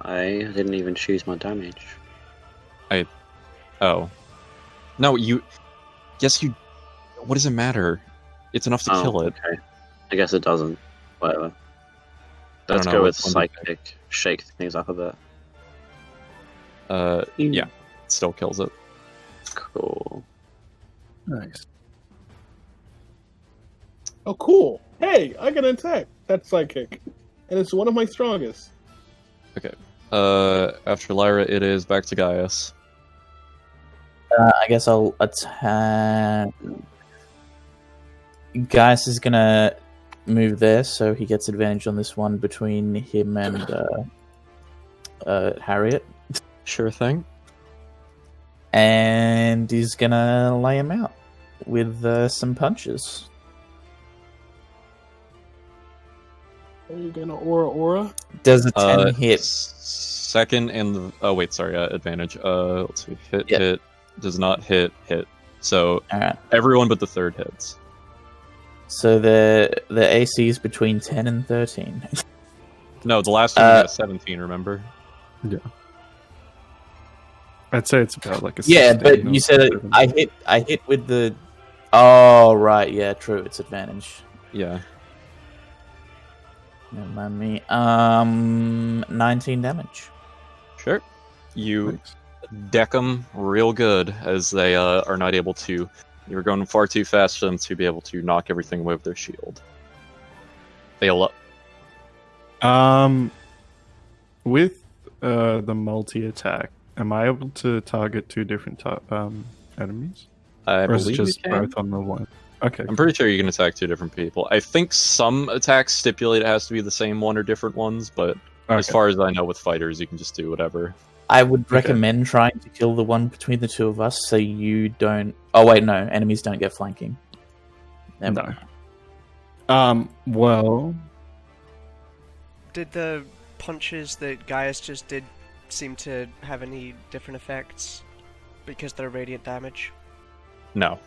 I didn't even choose my damage. Oh. No, you... Yes, you... What does it matter? It's enough to kill it. Okay. I guess it doesn't. Whatever. don't Let's know go with which one to Psychic. Shake things up a bit. Yeah. It still kills it. Cool. Nice. Oh, cool. Hey, I got an attack. That's Psychic. And it's one of my strongest. After Lyra, it is back to Gaius. I guess I'll attack. Gaius is gonna move there, so he gets advantage on this one between him and Harriet. Sure thing. And he's gonna lay him out with some punches. Are you gonna aura? Does a 10 hit? Second and advantage. Let's see. Yep. Hit. Does not hit. So Alright. everyone but the third hits. So the AC is between 10 and 13. No, the last one got 17. Remember? I'd say it's about like a Yeah, 16 but or you said 17. I hit with the. Oh right, yeah, true. It's advantage. Yeah. Never mind me. 19 damage. Sure. You Thanks. deck them real good as they are not able to. You were going far too fast for them to be able to knock everything away with their shield. Fail up. With the multi-attack, am I able to target two different enemies? I Or is it believe you just can. both on the one? Okay. I'm pretty sure you can attack two different people. I think some attacks stipulate it has to be the same one or different ones, but as Okay. far as I know with fighters, you can just do whatever. I would recommend trying to kill the one between the two of us so you don't. Oh wait, no, enemies don't get flanking. Never No. mind. Well, Did the punches that Gaius just did seem to have any different effects? Because they're radiant damage? No.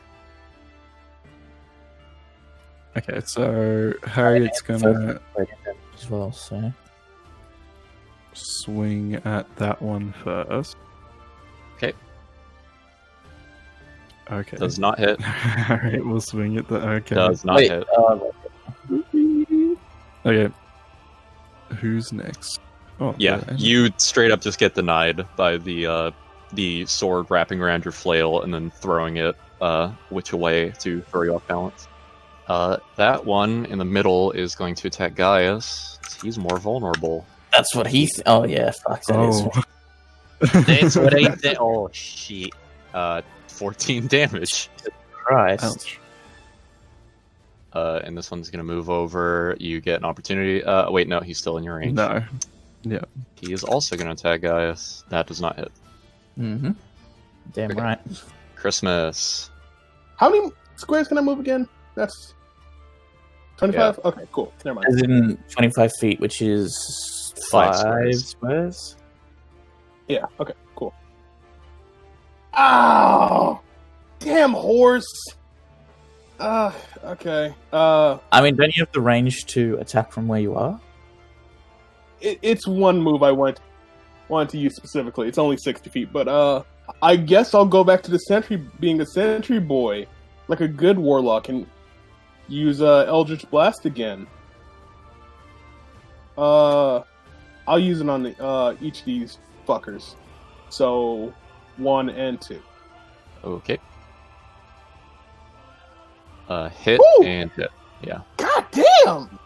okay, so Harriet's gonna As well, so swing at that one first. Okay. Okay. Does not hit. Harriet will swing at the. Okay. Does not wait. hit. Okay. Who's next? Oh, Yeah, the- you straight up just get denied by the sword wrapping around your flail and then throwing it which way to throw you off balance. That one in the middle is going to attack Gaius. He's more vulnerable. That's what he. Oh yeah, fuck that is. Oh. That's what I said. Oh shit. 14 damage. Christ. Ouch. And this one's gonna move over. You get an opportunity. Wait, no, he's still in your range. No. Yeah. He is also gonna attack Gaius. That does not hit. Mm-hmm. Damn Okay. right. Christmas. How many squares can I move again? That's 25? Okay, cool. Never mind. As in 25 feet, which is 5 5 squares. squares. Yeah, okay, cool. Ow! Damn horse! Okay. I mean, don't you have the range to attack from where you are? it's one move I wanted to use specifically. It's only 60 feet, but I guess I'll go back to the sentry, being the sentry boy, like a good warlock, and use Eldritch Blast again. I'll use it on each of these fuckers. So 1 and 2. Okay. Hit Woo! and hit. Yeah. God damn!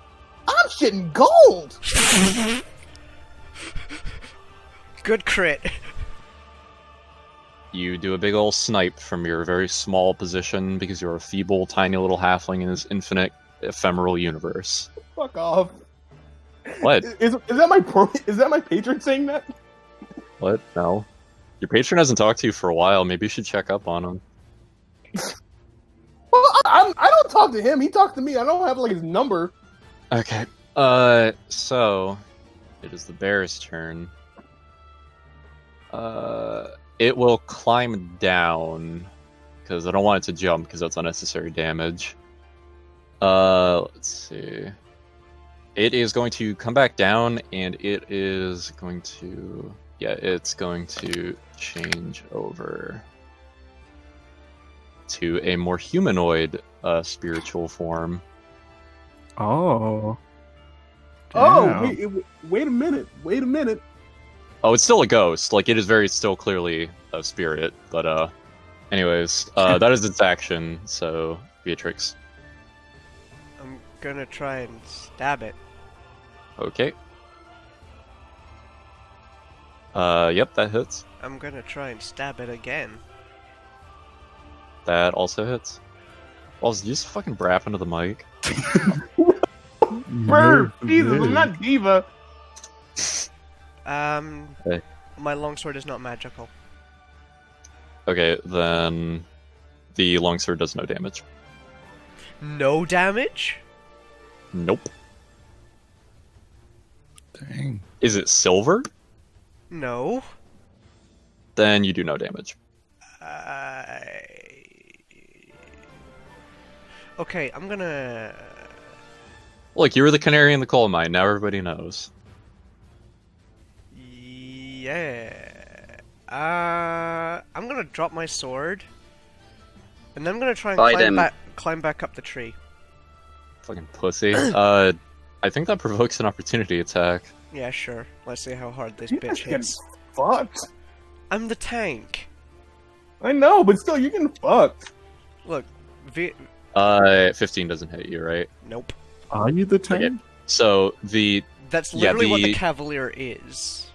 I'm shitting gold. Good crit. You do a big ol' snipe from your very small position because you're a feeble, tiny little halfling in this infinite, ephemeral universe. Fuck off. What? Is that my patron saying that? What? No. Your patron hasn't talked to you for a while. Maybe you should check up on him. Well, I don't talk to him. He talks to me. I don't have like his number. Okay. So it is the bear's turn. It will climb down because I don't want it to jump because that's unnecessary damage. Let's see. It is going to come back down, and it is going to, it's going to change over to a more humanoid spiritual form. Oh. Oh, Damn. wait a minute. Oh, it's still a ghost. Like, it is very still clearly a spirit. But, anyways, that is its action. So, Beatrix. I'm gonna try and stab it. Okay. Yep, that hits. I'm gonna try and stab it again. That also hits. Well, did you just fucking brap into the mic? Bird, Jesus, I'm not diva. Okay. My longsword is not magical. Okay, then the longsword does no damage. No damage? Nope. Dang. Is it silver? No. Then you do no damage. Okay, I'm gonna... Look, you were the canary in the coal mine. Now everybody knows. Yeah. I'm gonna drop my sword. And then I'm gonna try and climb back up the tree. Fucking pussy. I think that provokes an opportunity attack. Yeah, sure. Let's see how hard this You're bitch getting hits. fucked. I'm the tank. I know, but still, you're getting fucked. Look, 15 doesn't hit you, right? Nope. Are you the tank? Okay. So That's literally what the Cavalier is.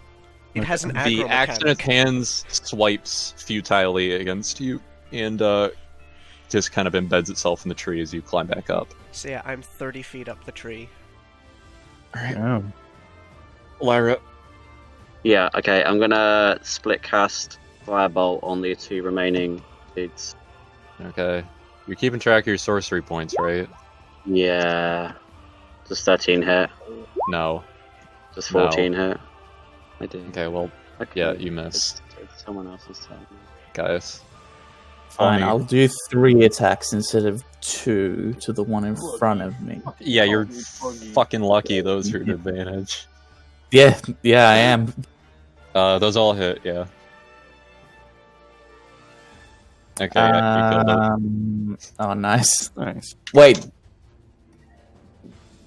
It has an aggro the mechanic. axe in its hands swipes futilely against you, and just kind of embeds itself in the tree as you climb back up. So yeah, I'm 30 feet up the tree. Alright. Damn. Lyra. Yeah, okay, I'm gonna split cast Firebolt on the 2 remaining dudes. Okay. You're keeping track of your sorcery points, right? Yeah. Just 13 hit. No. Just 14 hit. I do. Okay, well, Okay. yeah, you miss. It's someone else's turn. Guys. Fine, Only- I'll do 3 attacks instead of 2 to the one in front of me. Yeah, you're Buggy. fucking lucky those are an advantage. Yeah, I am. Those all hit, yeah. Okay, yeah, you killed it. Oh, nice. Nice. Wait,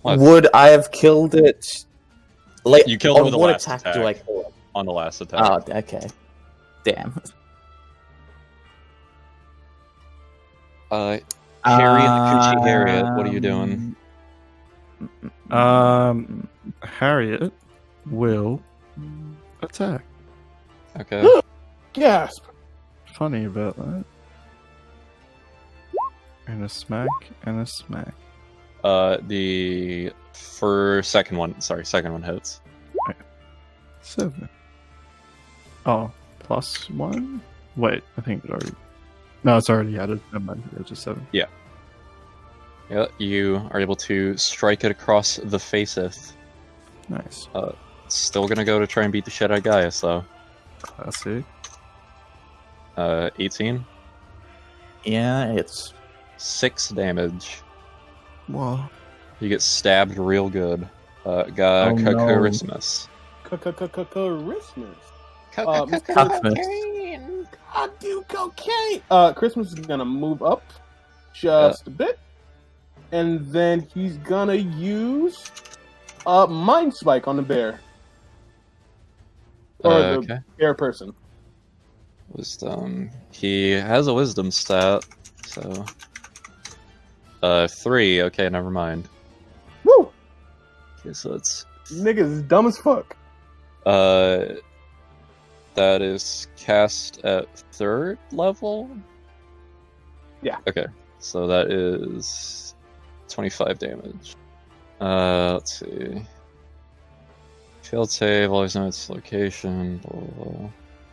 What? would I have killed it? Like, You killed it on with the what last attack attack. do I kill it? On the last attack. Oh, okay. Damn. Harriet, the Coochie Harriet, what are you doing? Harriet will attack. Okay. Gasp. Funny about that. And a smack, and a smack. The second one hits. 7. Oh, +1? Wait, I think it already... No, it's already added. Never mind, it's just 7. Yeah, you are able to strike it across the faceth. Nice. Still gonna go to try and beat the shit out of Gaius, though. Classic. 18. Yeah, it's 6 damage. Whoa. You get stabbed real good. Got Oh, no. Christmas. Christmas. Cockmas. I do cocaine. Christmas is gonna move up just a bit, and then he's gonna use Mind Spike on the bear or the Okay. bear person. Wisdom. He has a wisdom stat, so 3. Okay, never mind. Woo! Okay, so it's Niggas is dumb as fuck. that is cast at 3rd level. Yeah. Okay, so that is 25 damage. Let's see. Failed save, always know its location. Blah, blah, blah.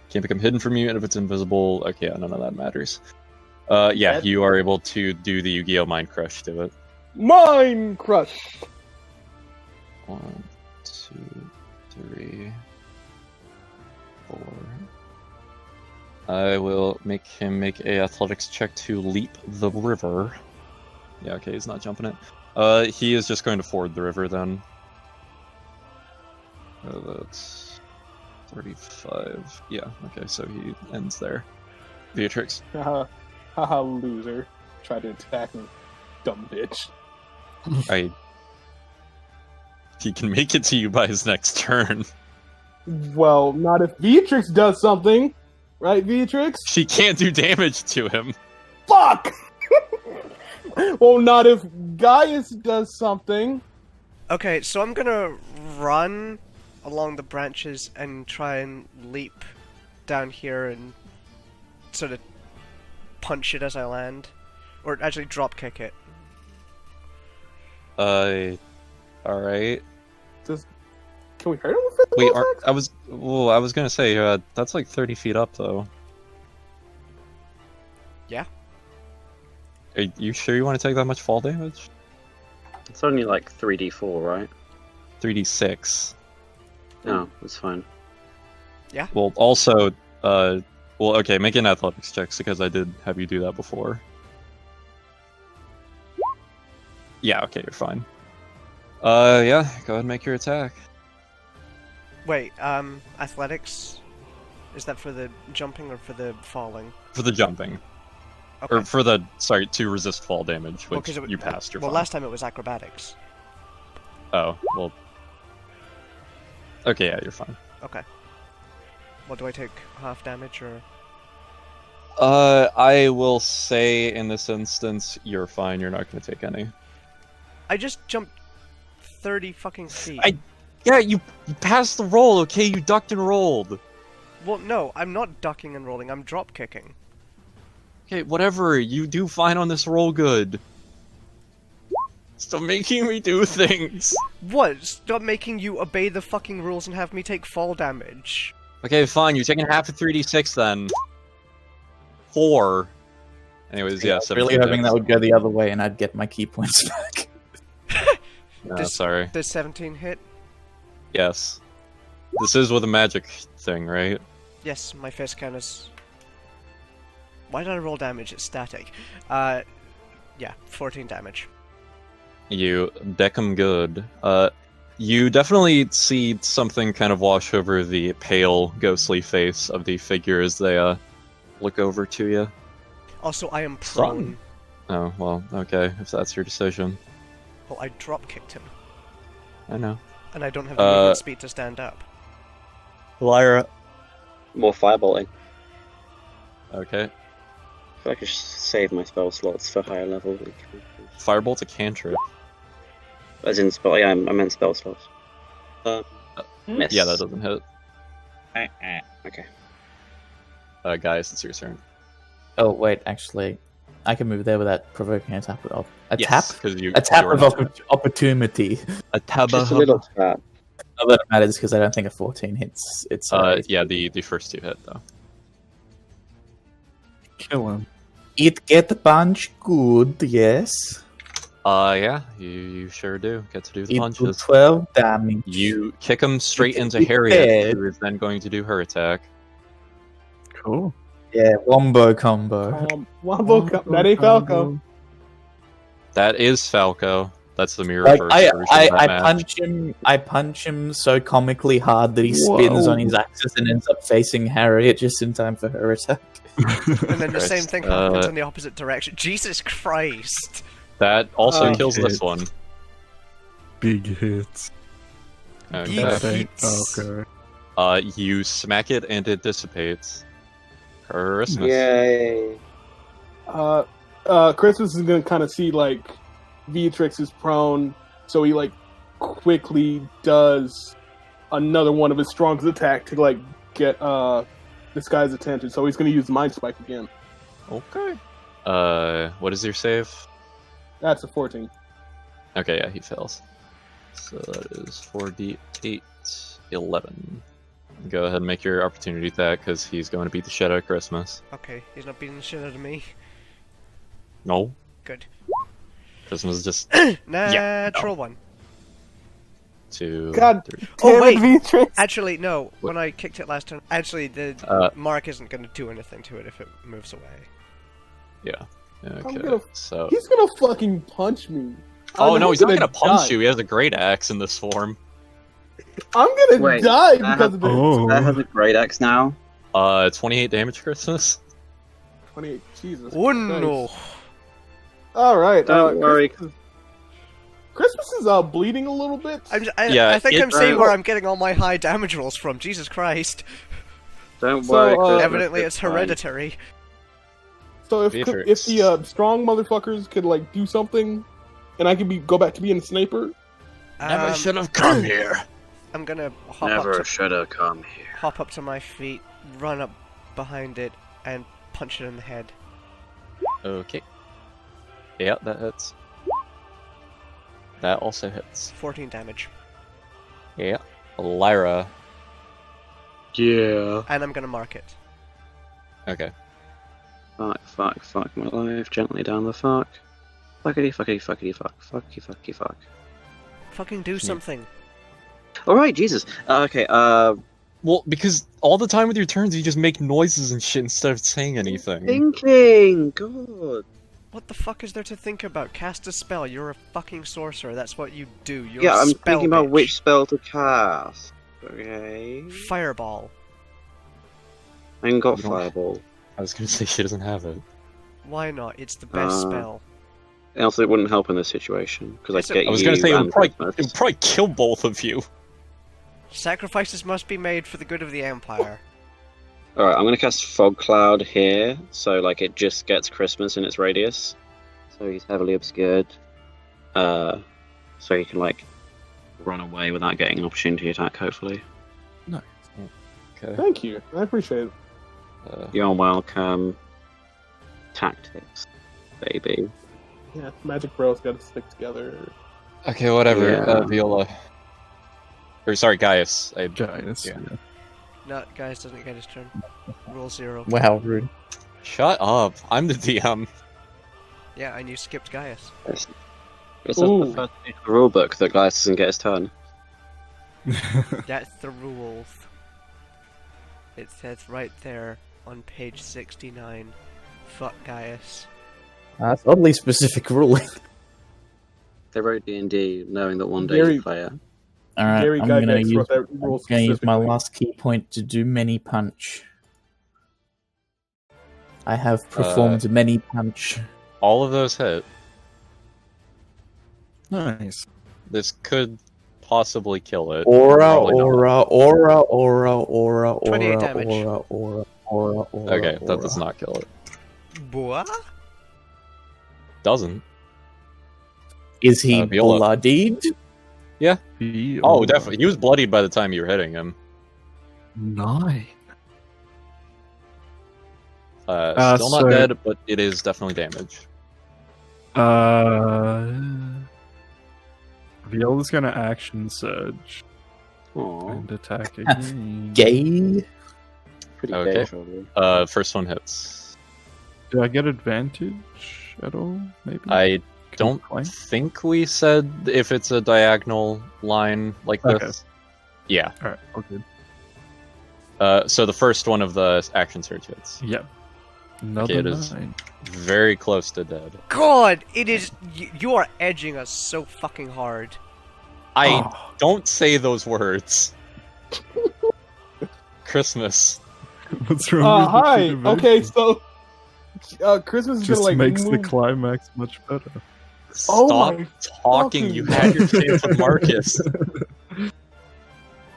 Can't become hidden from you, and if it's invisible, okay, none of that matters. Yeah, you are able to do the Yu-Gi-Oh! Mind Crush to it. Mind Crush. 1, 2, 3, 4. I will make him make a athletics check to leap the river. Yeah, okay, he's not jumping it. He is just going to ford the river then. That's 35. Yeah, okay, so he ends there. Beatrix. Haha, loser. Tried to attack me. Dumb bitch. He can make it to you by his next turn. Well, not if Beatrix does something. Right, Beatrix? She can't do damage to him. Fuck! Well, not if Gaius does something. Okay, so I'm gonna run along the branches and try and leap down here and sort of punch it as I land. Or actually drop kick it. Alright. Can we hurt him with physical Wait, attacks? I was gonna say, that's like 30 feet up, though. Yeah. Are you sure you want to take that much fall damage? It's only like 3d4, right? 3d6. No, that's fine. Well, also, well, okay, make an athletics check, because I did have you do that before. Yeah, okay, you're fine. Yeah, go ahead and make your attack. Wait, athletics? Is that for the jumping or for the falling? For the jumping. Okay. Or for the, sorry, to resist fall damage, Well, which 'cause you passed, you're well, fine. last time it was acrobatics. Oh, well. Okay, yeah, you're fine. Okay. What do I take? Half damage or? I will say in this instance, you're fine, you're not gonna take any. I just jumped 30 fucking feet. Yeah, you passed the roll, okay? You ducked and rolled. Well, no, I'm not ducking and rolling, I'm drop kicking. Okay, whatever, you do fine on this roll good. Stop making me do things. What? Stop making you obey the fucking rules and have me take fall damage. Okay, fine, you're taking half of 3d6 then. 4. Anyways, yeah, I was 17 really hoping that hits. would go the other way and I'd get my key points back. Sorry. Does 17 hit? Yes. This is with a magic thing, right? Yes, my fist count is... Why did I roll damage? It's static. Yeah, 14 damage. You deck 'em good. You definitely see something kind of wash over the pale, ghostly face of the figure as they look over to you. Also, I am Son. prone. Oh, well, okay, if that's your decision. Well, I drop kicked him. I know. And I don't have the movement speed to stand up. Lyra. More fireballing. Okay. I feel like I should save my spell slots for higher level. Firebolt's a cantrip. As in spell, yeah, I meant spell slots. Miss. Yeah, that doesn't hit. Okay. Guys, it's your turn. Oh, wait, actually, I can move there without provoking a tap. A Yes, tap? 'cause you- A tap you are of not- opportunity. A tab. Just a little fat. Not that it matters because I don't think a 14 hits. It's Yeah, the first two hit though. Kill him. it get punch good, yes. Yeah, you sure do get to do the It do punches. 12 damage. You kick him straight It's into his Harriet, head. who is then going to do her attack. Cool. Yeah, wombo combo. Wombo, that ain't Falco. That is Falco. That's the mirror Like verse I, version I, of that I match. punch him so comically hard that he spins Whoa. on his axis and ends up facing Harriet just in time for her attack. And then the same Christ. thing happens in the opposite direction. Jesus Christ! That also kills Okay. this one. Big hits. Okay. Big That ain't hits. okay. You smack it and it dissipates. Christmas. Yay. Christmas is gonna kind of see like Beatrix is prone, so he like quickly does another one of his strongest attack to like get this guy's attention. So he's gonna use Mind Spike again. Okay. What is your save? That's a 14. Okay, yeah, he fails. So that is 4d8, 11. Go ahead and make your opportunity attack, because he's going to beat the shit out of Christmas. Okay, he's not beating the shit out of me. No. Good. Christmas is just Natural one. 2, God 3. Oh, damn wait. it, Beatrix! Actually, no. What? When I kicked it last turn, actually, the mark isn't going to do anything to it if it moves away. Yeah. Okay, gonna- so... He's gonna fucking punch me. Oh I'm no, he's not gonna punch die. you, he has a great axe in this form. I'm gonna Wait, die I because have- of this. Oh. That has a great axe now. 28 damage, Christmas. 28. Jesus. Oh no! All right. Don't worry. Christmas is bleeding a little bit. Yeah, I think it- I'm seeing where I'm getting all my high damage rolls from. Jesus Christ! Don't So, worry. Christmas, Evidently, it's fine. hereditary. So if Beatrix. the strong motherfuckers could like do something, and I could go back to being a sniper. have come here. I'm gonna hop Never up, should have come here. hop up to my feet, run up behind it, and punch it in the head. Okay. Yeah, that hits. That also hits. 14 damage. Yeah. Lyra. Yeah. And I'm gonna mark it. Okay. Fuck my life. Gently down the fuck. Fuckity fuckity fuckity fuck. Fucky fucky fuck. Fucking do something. Alright, Jesus. Okay, Well, because all the time with your turns, you just make noises and shit instead of saying anything. thinking. God. What the fuck is there to think about? Cast a spell. You're a fucking sorcerer. That's what you do. You're Yeah, a I'm spell thinking about bitch. which spell to cast. Okay. Fireball. I ain't got You don't- fireball. I was gonna say she doesn't have it. Why not? It's the best Uh, spell. And also, it wouldn't help in this situation because Yes, I'd get I was you gonna say it and would probably Christmas. kill both of you. Sacrifices must be made for the good of the Empire. Alright, I'm gonna cast Fog Cloud here, so like it just gets Christmas in its radius. So he's heavily obscured. So he can like run away without getting an opportunity attack, hopefully. Nice. Okay. Thank you. I appreciate it. You're welcome. Tactics, baby. Yeah, Magic Bros got to stick together. Okay, whatever. Yeah. Viola. Or sorry, Gaius. Giants. Yeah. No, guys, doesn't get his turn. Rule 0. Wow, rude. Shut up. I'm the DM. Yeah, and you skipped Gaius. It's Ooh. the first page of the rulebook that Gaius doesn't get his turn. That's the rules. It says right there on page 69. Fuck Gaius. That's oddly specific ruling. They wrote D&D knowing that one day Gary- you play it. Alright, Gary I'm gonna Gygax use, wrote that I'm rule gonna use my specifically. last key point to do many punch. I have performed many punch. All of those hit. Nice. This could possibly kill it. Aura, Probably not. aura. 28 damage. Aura. Okay, that does not kill it. Boah? Doesn't. Is he Viola. bloodied? Oh, definitely. He was bloodied by the time you were hitting him. 9. Still not so- dead, but it is definitely damage. Viola's gonna action surge Aww, and attack again. Gay? pretty Okay. gay, probably. First one hits. Do I get advantage at all? Maybe. I Can don't flank? think we said if it's a diagonal line like this. Okay. Yeah. All right. All good. So the first one of the action surge hits. Yep. Another Okay, it is 9. very close to dead. God, it is. You are edging us so fucking hard. I don't say those words. Christmas. What's wrong with Hi. the food Okay, evasion? so Christmas is Just gonna like makes move... the climax much better. Oh Stop my talking. fucking You had your chance with Marcus.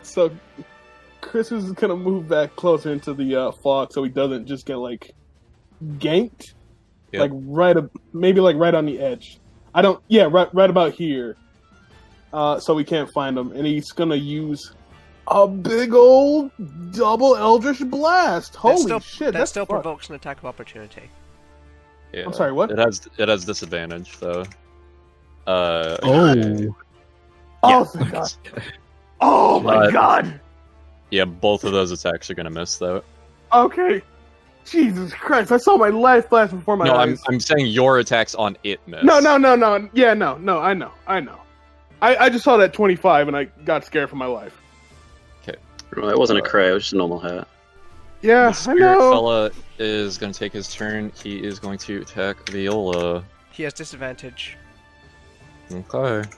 So Christmas is gonna move back closer into the fog, so he doesn't just get like ganked, Yep. like maybe like right on the edge. Right about here. So we can't find him, and he's gonna use a big old double Eldritch Blast. Holy shit! That still fucked. provokes an attack of opportunity. Yeah. I'm sorry, what? It has disadvantage though. Oh. Oh, thank God. Oh my But- God. Yeah, both of those attacks are gonna miss though. Okay. Jesus Christ! I saw my life flash before my No, eyes. I'm saying your attacks on it miss. No. Yeah, no. I know. I just saw that 25 and I got scared for my life. Well, it wasn't a crit, it was just a normal hit. Yeah, The I spirit know. fella is gonna take his turn. He is going to attack Viola. He has disadvantage. Okay.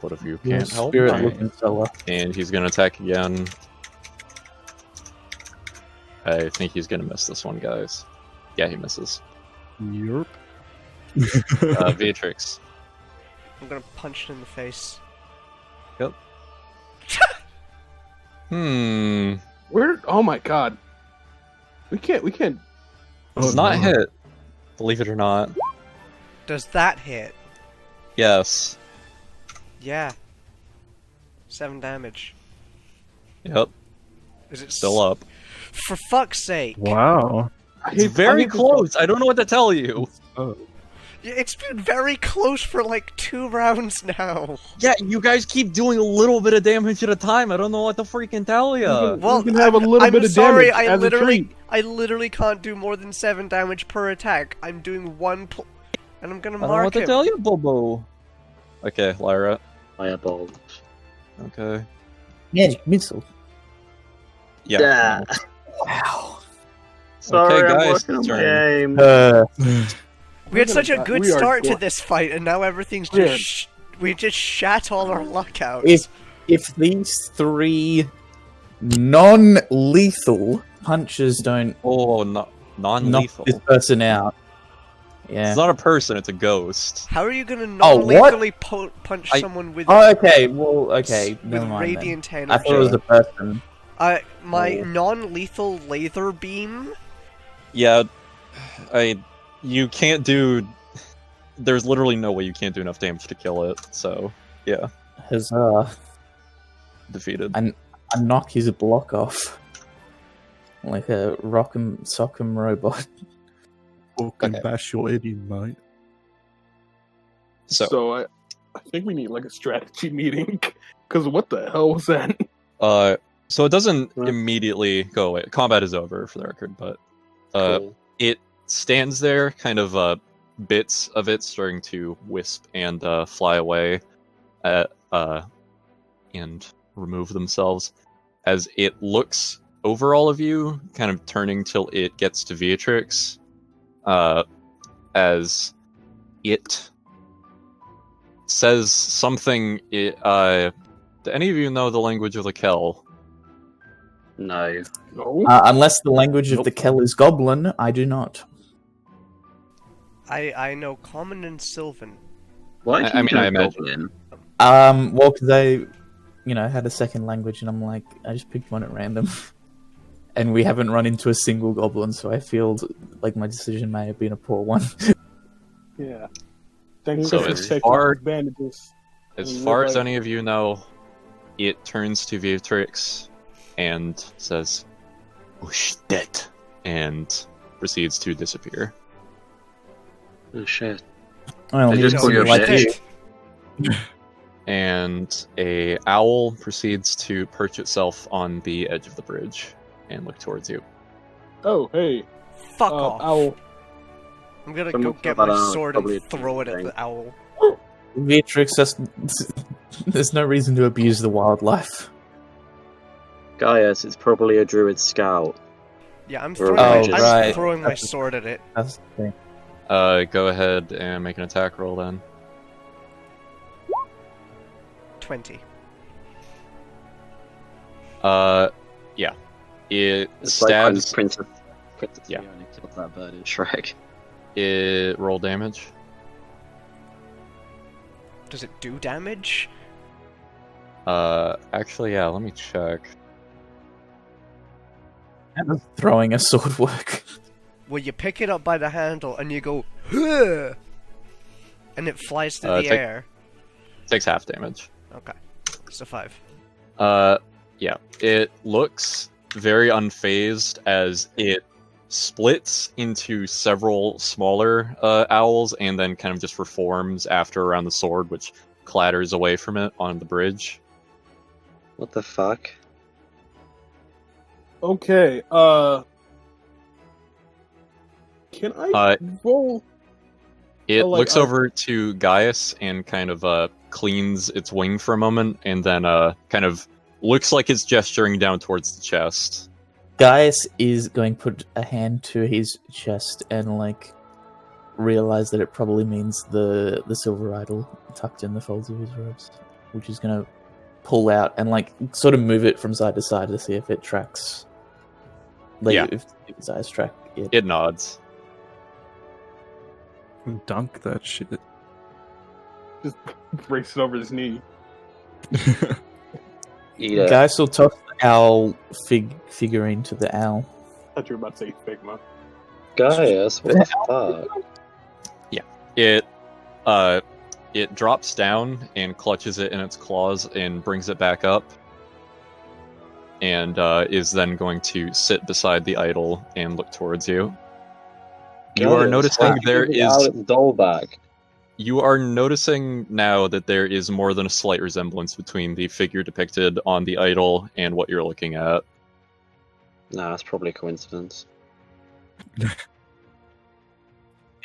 What if you Your can't help? spirit Fine. looking fella. And he's gonna attack again. I think he's gonna miss this one, guys. Yeah, he misses. Yerp. Beatrix. I'm gonna punch it in the face. Where? Oh my God. We can't. It's not hit. Believe it or not. Does that hit? Yes. Yeah. 7 damage. Yep. Is it Still up. For fuck's sake! Wow. It's very close. I don't know what to tell you. Oh. It's been very close for like 2 rounds now. Yeah, you guys keep doing a little bit of damage at a time. I don't know what to freaking tell you. Well, we can have a little I'm bit of sorry, damage as a treat. I literally can't do more than 7 damage per attack. I'm doing 1 and I'm gonna I don't know mark what to him. tell you, Bobo. Okay, Lyra. Fireball. Okay. Magic missile. Yeah. Wow. Sorry, Okay, I'm guys, working on my turn. game. We had such a good We are start to going- this fight, and now everything's Yeah. just we just shat all our luck out. If these 3 non-lethal punches don't Oh, knock non-lethal. this person out, yeah. It's not a person, it's a ghost. How are you gonna Oh, what? non-lethally punch I- someone with Oh, okay. Well, okay. with Never mind. Then. radiant energy? I thought it was a person. My Oh. non-lethal laser beam. Yeah, you can't do... There's literally no way you can't do enough damage to kill it, so, yeah, Huzzah. defeated. I knock his block off. Like a rock'em sock'em robot. Fucking Okay. bash your idiom, mate. So, I think we need like a strategy meeting. Because what the hell was that? so it doesn't Huh. immediately go away. Combat is over, for the record, but Cool. it stands there, kind of bits of it starting to wisp and fly away, and remove themselves as it looks over all of you, kind of turning till it gets to Beatrix, as it says something. Do any of you know the language of the Kel? No. No. Unless the language of the Kel is Goblin, I do not. I know Common and Sylvan. Why I mean, I imagine- Goblin? Well, because I, had a second language, and I'm like, I just picked one at random. And we haven't run into a single goblin, so I feel like my decision may have been a poor one. Yeah. Thanks So for as taking far- off bandages. As Mm, far as like- any of you know, it turns to Beatrix and says, "Oh shit," and proceeds to disappear. Oh shit. Well, They he just didn't call seem you to like shit. you. And a owl proceeds to perch itself on the edge of the bridge and look towards you. Oh, hey. Fuck off. Owl. I'm gonna Someone go get thought my that sword probably and throw it at thing. the owl. Beatrix, there's no reason to abuse the wildlife. Gaius, it's probably a druid scout. Yeah, I'm We're throwing, all my, just- I'm right. throwing my sword at it. That's the thing. Go ahead and make an attack roll then. 20. Yeah. It It's like when stabs. Princess Yeah. Fiona killed that bird in Shrek. It roll damage. Does it do damage? Actually, yeah. Let me check. How does throwing a sword work? Well, you pick it up by the handle and you go, "Huh!" and it flies through the take- air. Takes half damage. Okay, so 5. Yeah. It looks very unfazed as it splits into several smaller owls and then kind of just reforms after around the sword, which clatters away from it on the bridge. What the fuck? Okay. Can I roll? It Oh, like, looks over to Gaius and kind of cleans its wing for a moment, and then kind of looks like it's gesturing down towards the chest. Gaius is going to put a hand to his chest and like realize that it probably means the silver idol tucked in the folds of his robes, which is going to pull out and like sort of move it from side to side to see if it tracks. Like, Yeah. if his eyes track it. It nods. Dunk that shit. Just brace it over his knee. Eat it. Gaius will toss the owl figurine to the owl. I thought you were about to say Figma. Gaius, what the fuck? It drops down and clutches it in its claws and brings it back up, and is then going to sit beside the idol and look towards you. You are Gaius, noticing how there did you get out is. its doll bag? You are noticing now that there is more than a slight resemblance between the figure depicted on the idol and what you're looking at. Nah, that's probably a coincidence.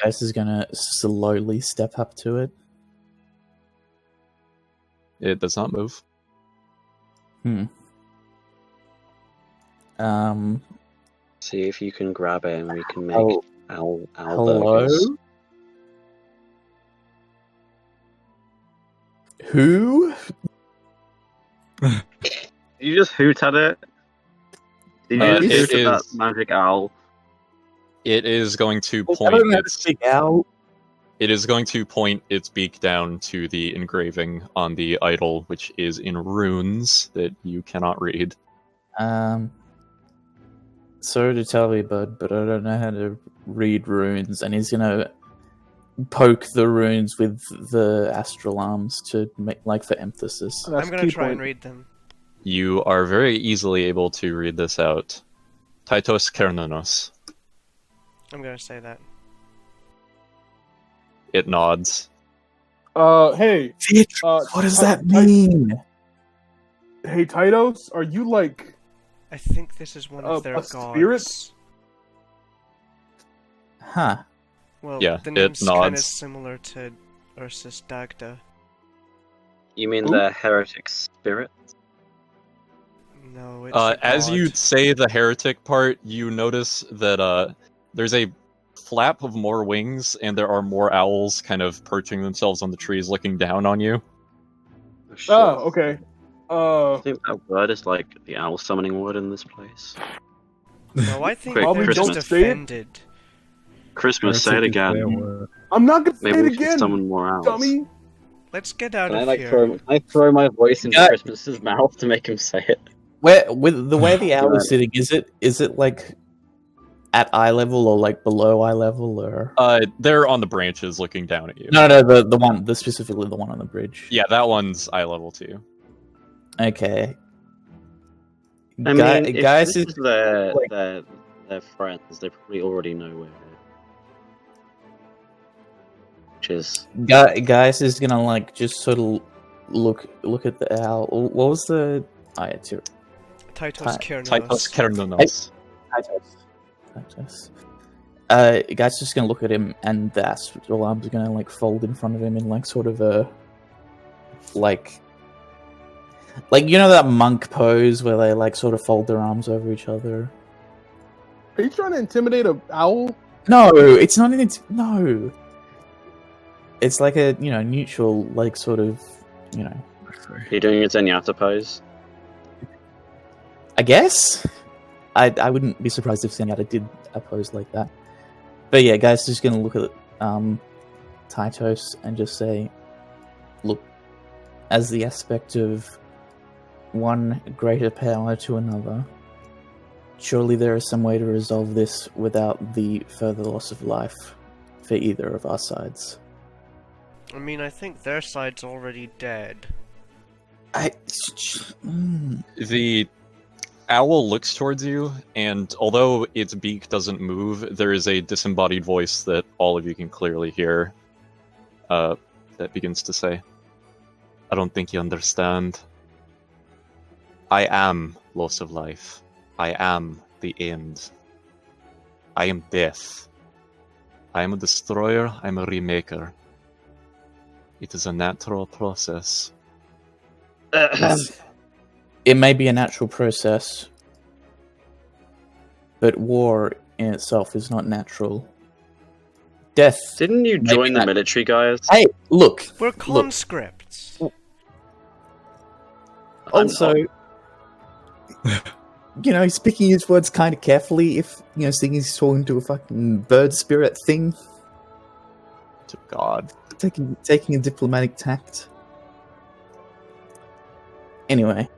Gaius is going to slowly step up to it. It does not move. See if you can grab it and we can make Oh, owl hello? burgers. Who? You just hoot at it? Did you It just hoot at that is- magic owl? It is going to I point don't know its. big owl. It is going to point its beak down to the engraving on the idol, which is in runes that you cannot read. Sorry to tell you, bud, but I don't know how to read runes, and he's gonna poke the runes with the astral arms to make, like, for emphasis. That's I'm gonna key try and point. read them. You are very easily able to read this out. Titos Kernanos. I'm gonna say that. It nods. Hey, Bitch, what does that mean? Hey, Titos, are you like? I think this is one of their a gods. spirit? Huh. Well, Yeah, the it name's kind of nods. similar to Ursus Dagda. You mean Who? the heretic spirit? No, it's a As you god. say the heretic part, you notice that there's a flap of more wings, and there are more owls kind of perching themselves on the trees, looking down on you. Oh, shit. Oh, okay. I think that word is like the owl summoning word in this place. No, I think Quick, they're Probably just don't say it. offended. Christmas, say it Heretic is their again. word. I'm not gonna say Maybe it we should again, summon more owls. dummy. Let's get out Can of here. can I throw my voice into Yeah. Christmas's mouth to make him say it? Where with the way the owl is Right. sitting, is it like at eye level or like below eye level or? They're on the branches, looking down at you. No, specifically the one on the bridge. Yeah, that one's eye level too. Okay. I mean, if Gaius this is is their, like- their friends, they probably already know where. Which is Gaius is gonna like just sort of look at the owl. What was the? Oh, yeah, it's your Titos Titos Kiernos. Kernanos. Guy's just gonna look at him, and the astral arms are gonna like fold in front of him in like sort of a like you know that monk pose where they like sort of fold their arms over each other. Are you trying to intimidate a owl? No, it's not an. No. It's like a neutral, like sort of Are you doing a Zenyatta pose? I guess. I wouldn't be surprised if Zenyatta did a pose like that. But yeah, guys, just gonna look at Tytos and just say, look, as the aspect of one greater power to another, surely there is some way to resolve this without the further loss of life for either of our sides. I mean, I think their side's already dead. The owl looks towards you, and although its beak doesn't move, there is a disembodied voice that all of you can clearly hear that begins to say, I don't think you understand. I am loss of life. I am the end. I am death. I am a destroyer, I am a remaker. It is a natural process. It may be a natural process, but war in itself is not natural. Death. Didn't you Maybe join the not. military, guys? Hey, look. We're Look. conscripts. Also, he's picking his words kind of carefully. If seeing he's talking to a fucking bird spirit thing, To God. taking a diplomatic tact. Anyway,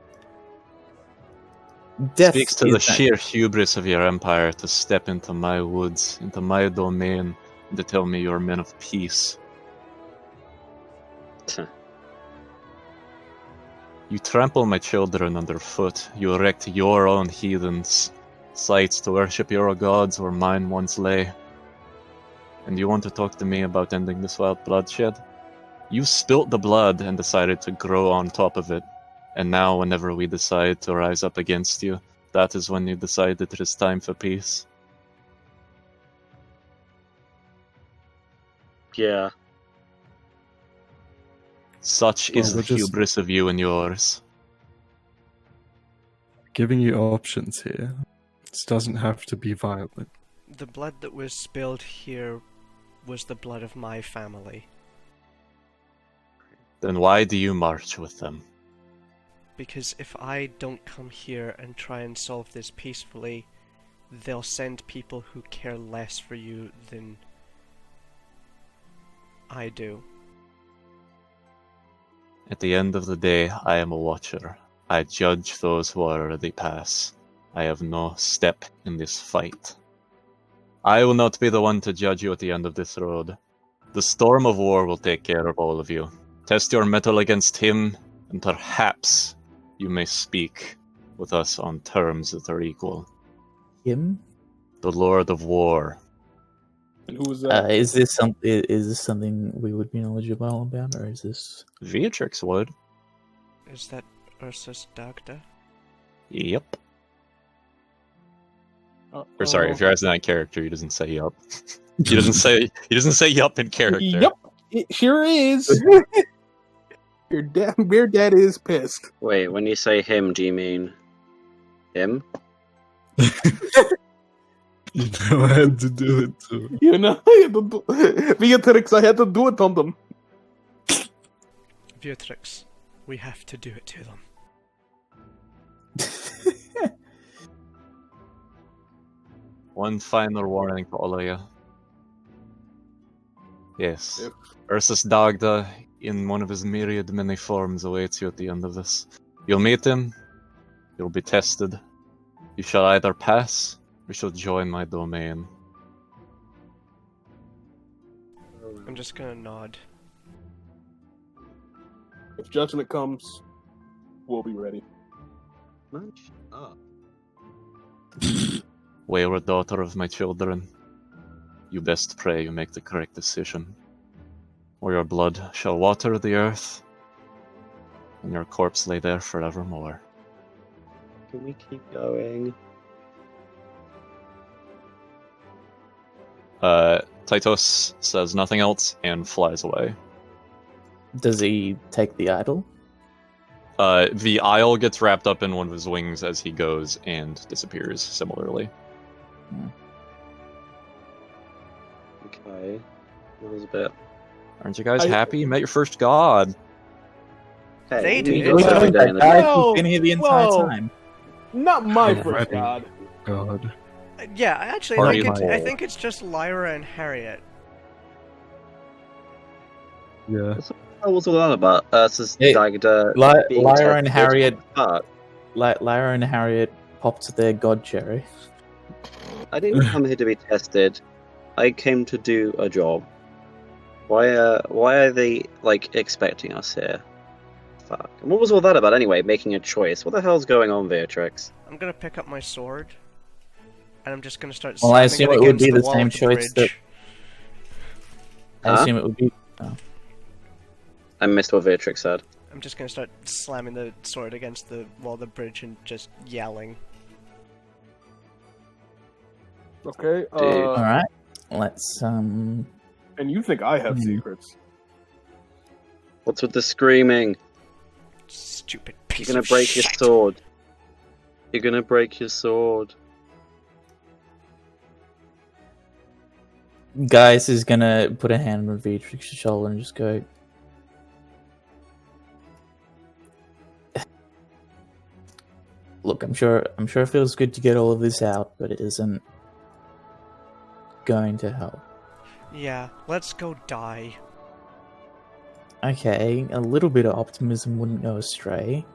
death Speaks to is the that- sheer hubris of your empire to step into my woods, into my domain, and to tell me you're men of peace. You trample my children underfoot. You erect your own heathens, sites to worship your gods where mine once lay. And you want to talk to me about ending this wild bloodshed? You spilt the blood and decided to grow on top of it. And now whenever we decide to rise up against you, that is when you decide that it is time for peace. Yeah. Such Well, is the we're just- hubris of you and yours. Giving you options here. This doesn't have to be violent. The blood that was spilled here was the blood of my family. Then why do you march with them? Because if I don't come here and try and solve this peacefully, they'll send people who care less for you than I do. At the end of the day, I am a watcher. I judge those who already pass. I have no step in this fight. I will not be the one to judge you at the end of this road. The storm of war will take care of all of you. Test your mettle against him, and perhaps you may speak with us on terms that are equal. him. The Lord of War. And who was that? Is this something we would be knowledgeable about, or is this? Beatrix would. Is that Ursus Dagda? Yep. Or sorry, if you're asking that character, he doesn't say yup. He doesn't say yup in character. Yep, it sure is. Your dad is pissed. Wait, when you say him, do you mean him? You know I had to do it too. Beatrix, I had to do it on them. Beatrix, we have to do it to them. One final warning to all of you. Yes. Yep. Ursus Dagda, in one of his myriad many forms, awaits you at the end of this. You'll meet him, you'll be tested. You shall either pass, or you shall join my domain. I'm just gonna nod. If judgment comes, we'll be ready. Wayward daughter of my children, you best pray you make the correct decision, or your blood shall water the earth, and your corpse lay there forevermore. Can we keep going? Titos says nothing else and flies away. Does he take the idol? The isle gets wrapped up in one of his wings as he goes and disappears similarly. Okay. That was a bit. Aren't you guys happy? You met your first god. Hey, They you did. go to every day in the Guys, Well, who's been here the entire well. time. Not my Alrighty. first god. God. Yeah, I actually Party think I hall. think it's just Lyra and Harriet. Yeah. What was all that about? Just Hey, Dagda being Lyra and tested? Harriet, Fuck. Lyra and Harriet popped their god cherry. I didn't come here to be tested. I came to do a job. Why are they like expecting us here? Fuck. And what was all that about anyway? Making a choice. What the hell's going on, Beatrix? I'm gonna pick up my sword, and I'm just gonna start. Well, I slamming assume it would against be the wall same of the choice that- bridge. I Huh? assume it would be. I missed what Beatrix said. I'm just gonna start slamming the sword against the wall of the bridge and just yelling. Okay. All right, let's And you think I have Hmm. secrets? What's with the screaming? Stupid You're piece gonna of break your shit. sword. You're gonna break your sword. Gaius is gonna put a hand on Beatrix's shoulder and just go. Look, I'm sure it feels good to get all of this out, but it isn't going to help. Yeah, let's go die. Okay, a little bit of optimism wouldn't go astray.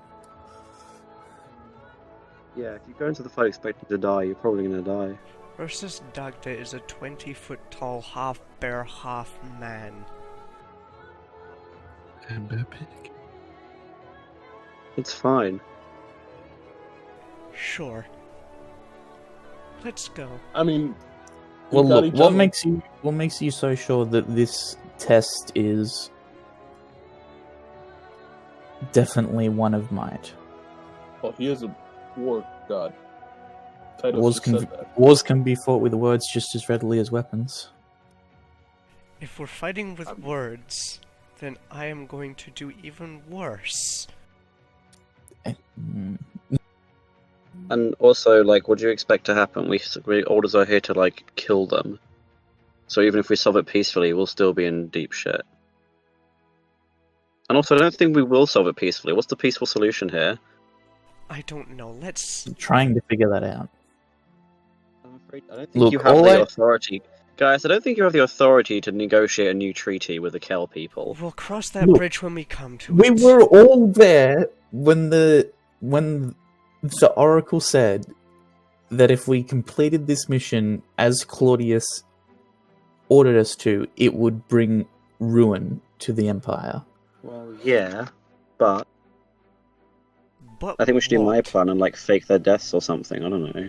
Yeah, if you go into the fight expecting to die, you're probably gonna die. Versus Dagda is a 20-foot tall, half bear, half man. And a pig. It's fine. Sure. Let's go. I mean, Well, we got look, each what other. makes you so sure that this test is definitely one of might? Well, he is a war god. Titus Wars just can said that. wars can be fought with words just as readily as weapons. If we're fighting with words, then I am going to do even worse. Mm. And also, like, what do you expect to happen? We orders are here to like kill them. So even if we solve it peacefully, we'll still be in deep shit. And also, I don't think we will solve it peacefully. What's the peaceful solution here? I don't know. Let's. Trying to figure that out. I'm afraid I don't think Look, you have all the I- authority, guys. I don't think you have the authority to negotiate a new treaty with the Kel people. We'll cross that Look, bridge when we come to We it. were all there when the Oracle said that if we completed this mission as Claudius ordered us to, it would bring ruin to the Empire. Well, yeah, but But I think we should do my what? plan and like fake their deaths or something. I don't know.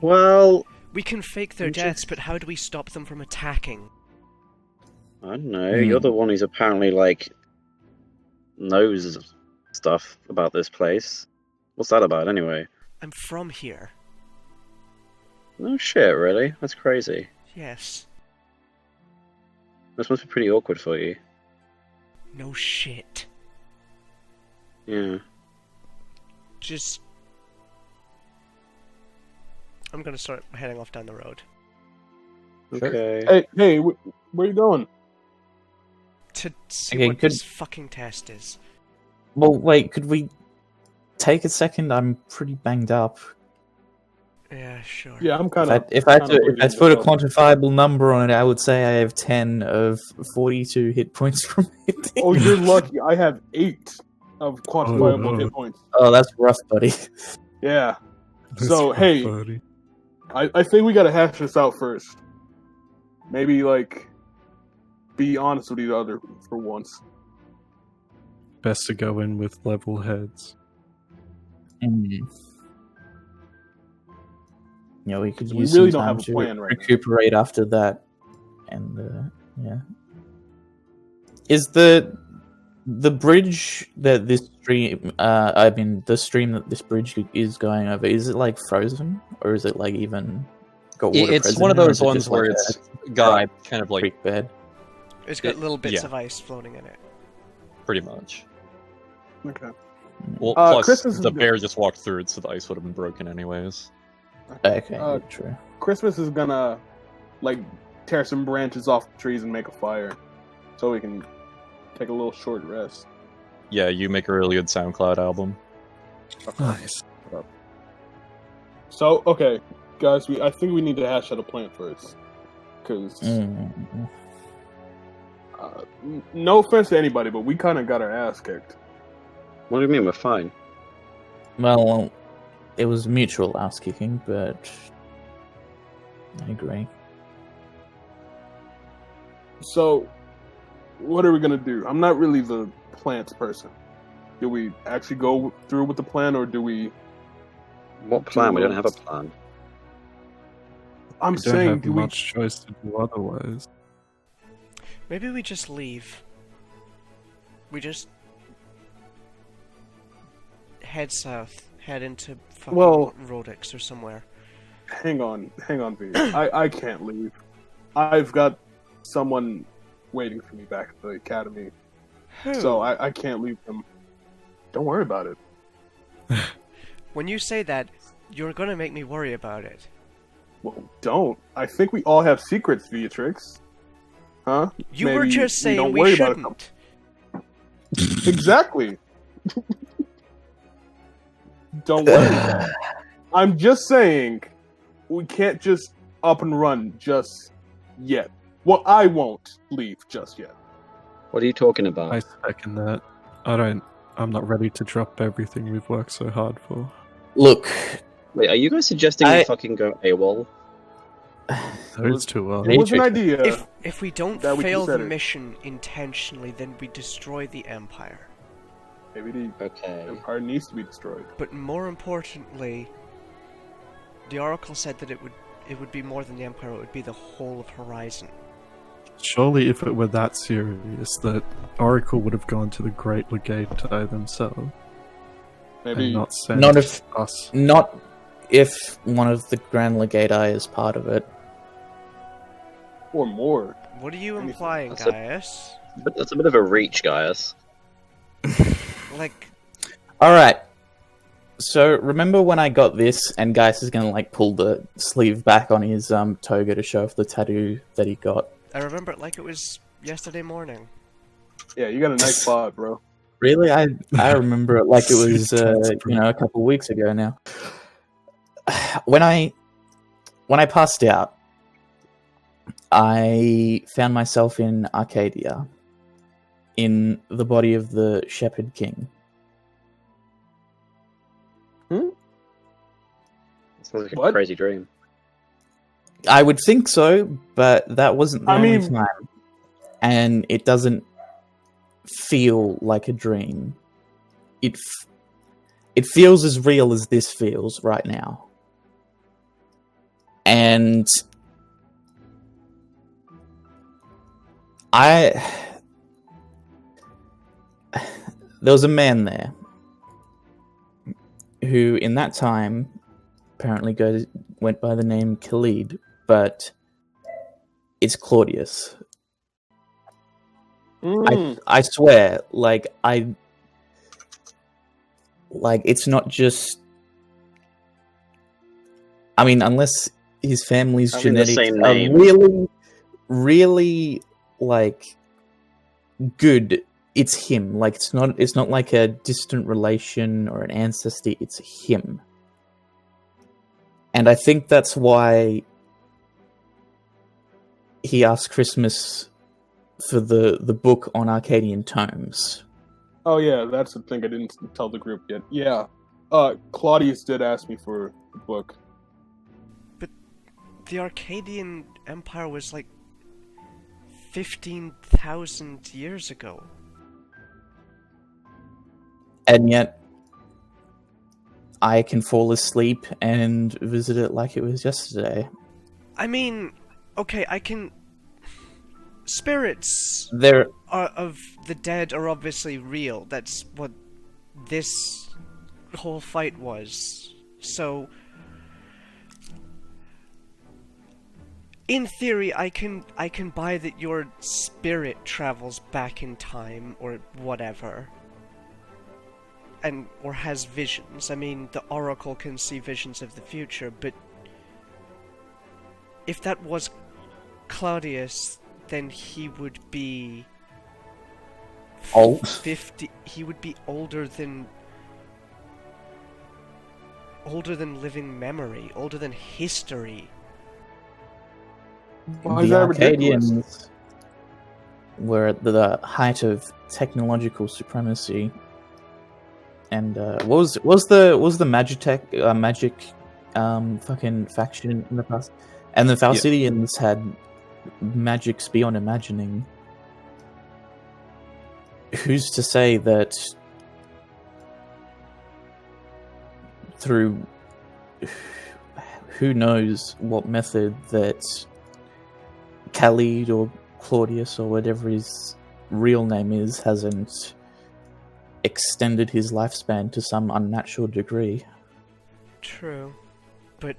Well, We can fake their I'm deaths, just- but how do we stop them from attacking? I don't know. You're the one who's apparently like knows stuff about this place. What's that about anyway? I'm from here. No shit, really? That's crazy. Yes. This must be pretty awkward for you. No shit. Yeah. Just. I'm gonna start heading off down the road. Okay. Hey, where you going? To see Okay, what good. this fucking test is. Well, wait, could we take a second? I'm pretty banged up. Yeah, sure. Yeah, I'm kind of. If I had to put a quantifiable number on it, I would say I have 10 of 42 hit points from hitting. Oh, you're lucky. I have 8 of quantifiable Oh. hit points. Oh, that's rough, buddy. Yeah. That's So, hey, funny. I think we gotta hash this out first. Maybe, like, be honest with each other for once. Best to go in with level heads. Yeah, we could We use really some don't time have a to plan right now. recuperate after that, and yeah. Is the bridge that this stream? I mean, the stream that this bridge is going over. Is it like frozen, or is it like even got water? It's present one of in it, or those is it ones just where like it's a got dry kind of like creek bed? It's got little bits yeah. of ice floating in it. pretty much. Okay. Well, plus Christmas is the good. bear just walked through it, so the ice would have been broken anyways. Okay, Uh, true. Christmas is gonna like tear some branches off the trees and make a fire, so we can take a little short rest. Yeah, you make a really good SoundCloud album. Nice. So okay, guys, I think we need to hash out a plan first, because no offense to anybody, but we kind of got our ass kicked. What do you mean we're fine? Well, it was mutual ass kicking, but I agree. So, what are we gonna do? I'm not really the plants person. Do we actually go through with the plan, or do we? What plan? We don't have a plan. I'm We don't saying, have do we? much choice to do otherwise. Maybe we just leave. We just head south, head into fucking Well- Rodix or somewhere. Hang on, V. I can't leave. I've got someone waiting for me back at the academy, Who? so I can't leave them. Don't worry about it. When you say that, you're gonna make me worry about it. Well, don't. I think we all have secrets, Beatrix. Huh? You were Maybe just saying don't we worry about it. shouldn't. Exactly. Don't worry about it. I'm just saying we can't just up and run just yet. Well, I won't leave just yet. What are you talking about? I second that. I'm not ready to drop everything we've worked so hard for. Look, Wait, are you guys suggesting we fucking go AWOL? It's too early. It was an idea. If we don't that we fail the considered. mission intentionally, then we destroy the Empire. Maybe the Okay. Empire needs to be destroyed. But more importantly, the Oracle said that it would be more than the Empire, it would be the whole of Horizon. Surely, if it were that serious, that Oracle would have gone to the Great Legatai themselves Maybe and not sent Not if- us. not if one of the Grand Legati is part of it. or more. What are you Anything. implying, That's a- Gaius? But that's a bit of a reach, guys. Like, Alright. So, remember when I got this, and Gaius is gonna, like, pull the sleeve back on his toga to show off the tattoo that he got. I remember it like it was yesterday morning. Yeah, you got a nice bod, bro. Really? I remember it like it was, a couple weeks ago now. When I passed out, I found myself in Arcadia, in the body of the Shepherd King. It sounds like a What? crazy dream. I would think so, but that wasn't the only mean- time. And it doesn't feel like a dream. It feels as real as this feels right now. And there was a man there who, in that time, apparently went by the name Khalid, but it's Claudius. I swear, it's not just. I mean, unless his family's Having the genetics same are name. really, really good. It's him. Like it's not like a distant relation or an ancestor. It's him. And I think that's why he asked Christmas for the book on Arcadian tomes. Oh yeah, that's the thing I didn't tell the group yet. Yeah, Claudius did ask me for the book. The Arcadian Empire was like 15,000 years ago. And yet, I can fall asleep and visit it like it was yesterday. I mean, okay, I can. Spirits There, of the dead are obviously real. That's what this whole fight was. So, in theory, I can buy that your spirit travels back in time or whatever. or has visions. I mean, the Oracle can see visions of the future, but if that was Claudius, then he would be Old? 50. He would be older than living memory, older than history. Why is The that ridiculous? Arcadians were at the height of technological supremacy, and what was the magic fucking faction in the past? And the Falcidians had magics beyond imagining. Who's to say that through who knows what method that Khalid or Claudius or whatever his real name is hasn't extended his lifespan to some unnatural degree, True, but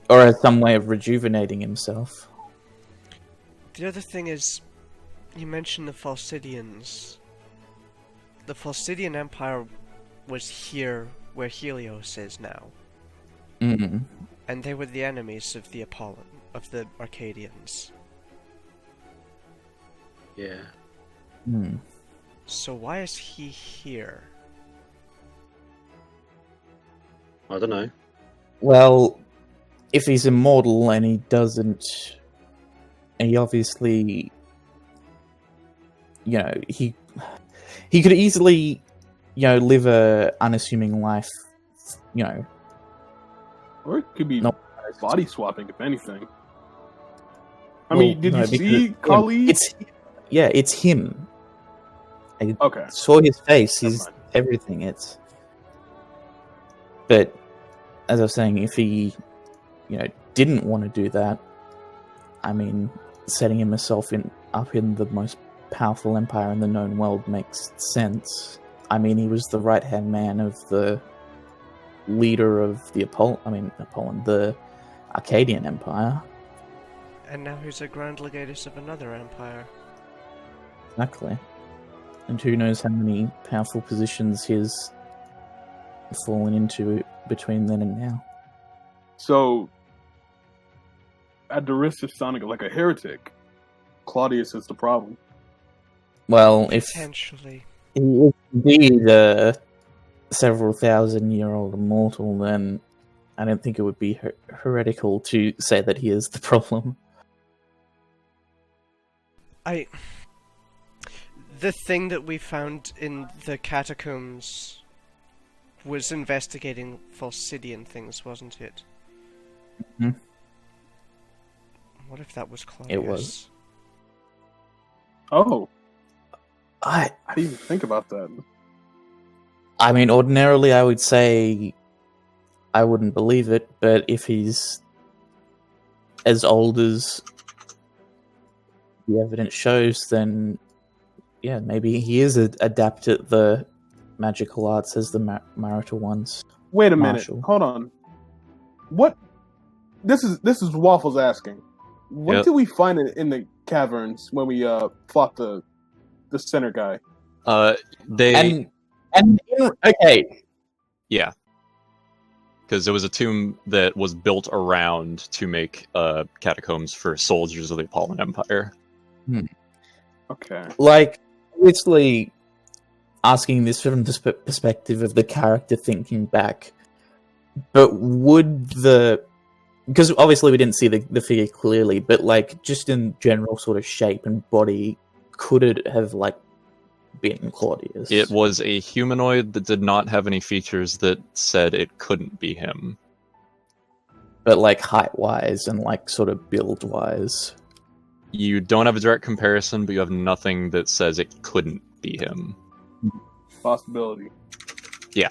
or as some way of rejuvenating himself. the other thing is, you mentioned the Falcidians. The Falcidian Empire was here where Helios is now, Mm. and they were the enemies of the Arcadians. Yeah. Mm. So why is he here? I don't know. Well, if he's immortal and he doesn't, and he obviously, he could easily, live a unassuming life, Or it could be Nope. body swapping, if anything. I Well, mean, did no, you because see Khalid? It's him. I Okay. saw his face. Never He's mind. everything. But as I was saying, if he, didn't want to do that, I mean, setting himself up in the most powerful empire in the known world makes sense. I mean, he was the right-hand man of the leader of the the Arcadian Empire. And now he's a Grand Legatus of another empire. Exactly. And who knows how many powerful positions he's fallen into between then and now. So, at the risk of sounding like a heretic, Claudius is the problem. Well, if Potentially. he is indeed a several thousand-year-old immortal, then I don't think it would be heretical to say that he is the problem. The thing that we found in the catacombs was investigating Falcidian things, wasn't it? Mhm. What if that was Claudius? It was. Oh, I I didn't even think about that. mean, ordinarily I would say I wouldn't believe it, but if he's as old as the evidence shows, then yeah, maybe he is adept at the magical arts as the marital ones. Wait a minute. Marshall. Hold on. What? This is Waffles asking. What Yep. did we find in the caverns when we fought the center guy? They Okay, yeah, because there was a tomb that was built around to make catacombs for soldiers of the Apollon Empire. Okay. like obviously asking this from the perspective of the character thinking back, but because obviously we didn't see the figure clearly, but like just in general sort of shape and body, could it have like been Claudius? It was a humanoid that did not have any features that said it couldn't be him. But like height wise and like sort of build wise. You don't have a direct comparison, but you have nothing that says it couldn't be him. Possibility. Yeah.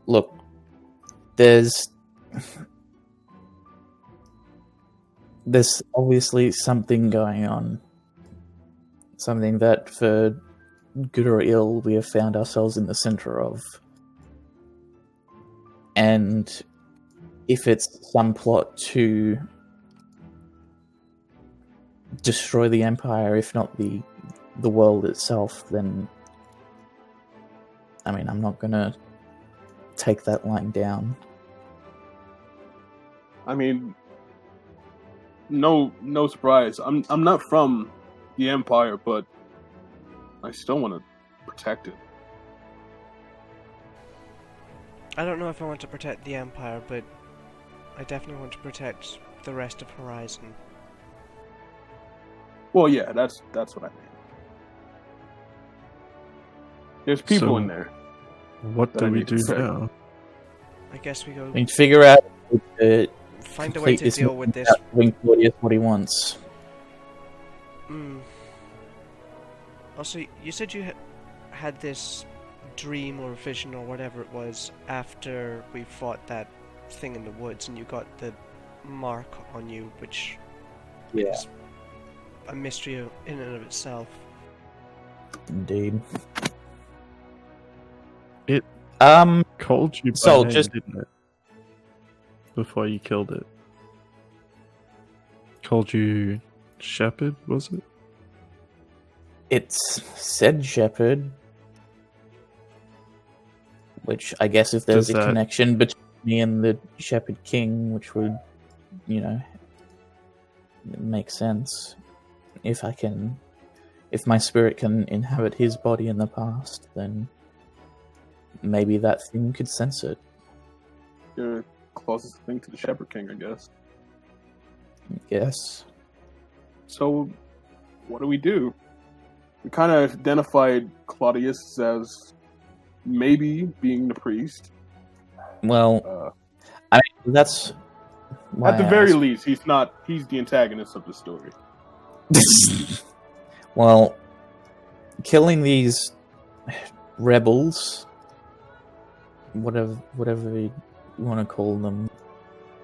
Look, there's obviously something going on. Something that, for good or ill, we have found ourselves in the center of. And if it's some plot to destroy the Empire, if not the world itself, then I mean, I'm not gonna take that line down. I mean, no surprise. I'm not from the Empire, but I still want to protect it. I don't know if I want to protect the Empire, but I definitely want to protect the rest of Horizon. Well, yeah, that's what I mean. There's people So- in there. What That do I we need to do say. now? I guess we go I mean, figure out find a way to deal with this. Giving Claudius what he wants. Also, you said you had this dream or vision or whatever it was after we fought that thing in the woods, and you got the mark on you, which is a mystery in and of itself. Indeed. It Um, called you by So, name, just- didn't it? Before you killed it. Called you Shepherd, was it? it's said Shepherd, which I guess if there's Does a that- connection between me and the Shepherd King, which would, make sense. If my spirit can inhabit his body in the past, then maybe that thing could sense it. You're closest thing to the Shepherd King, I guess. Yes. So, what do? We kind of identified Claudius as maybe being the priest. Well, I mean, that's why At the I very asked. least, he's the antagonist of the story. Well, killing these rebels, whatever you want to call them,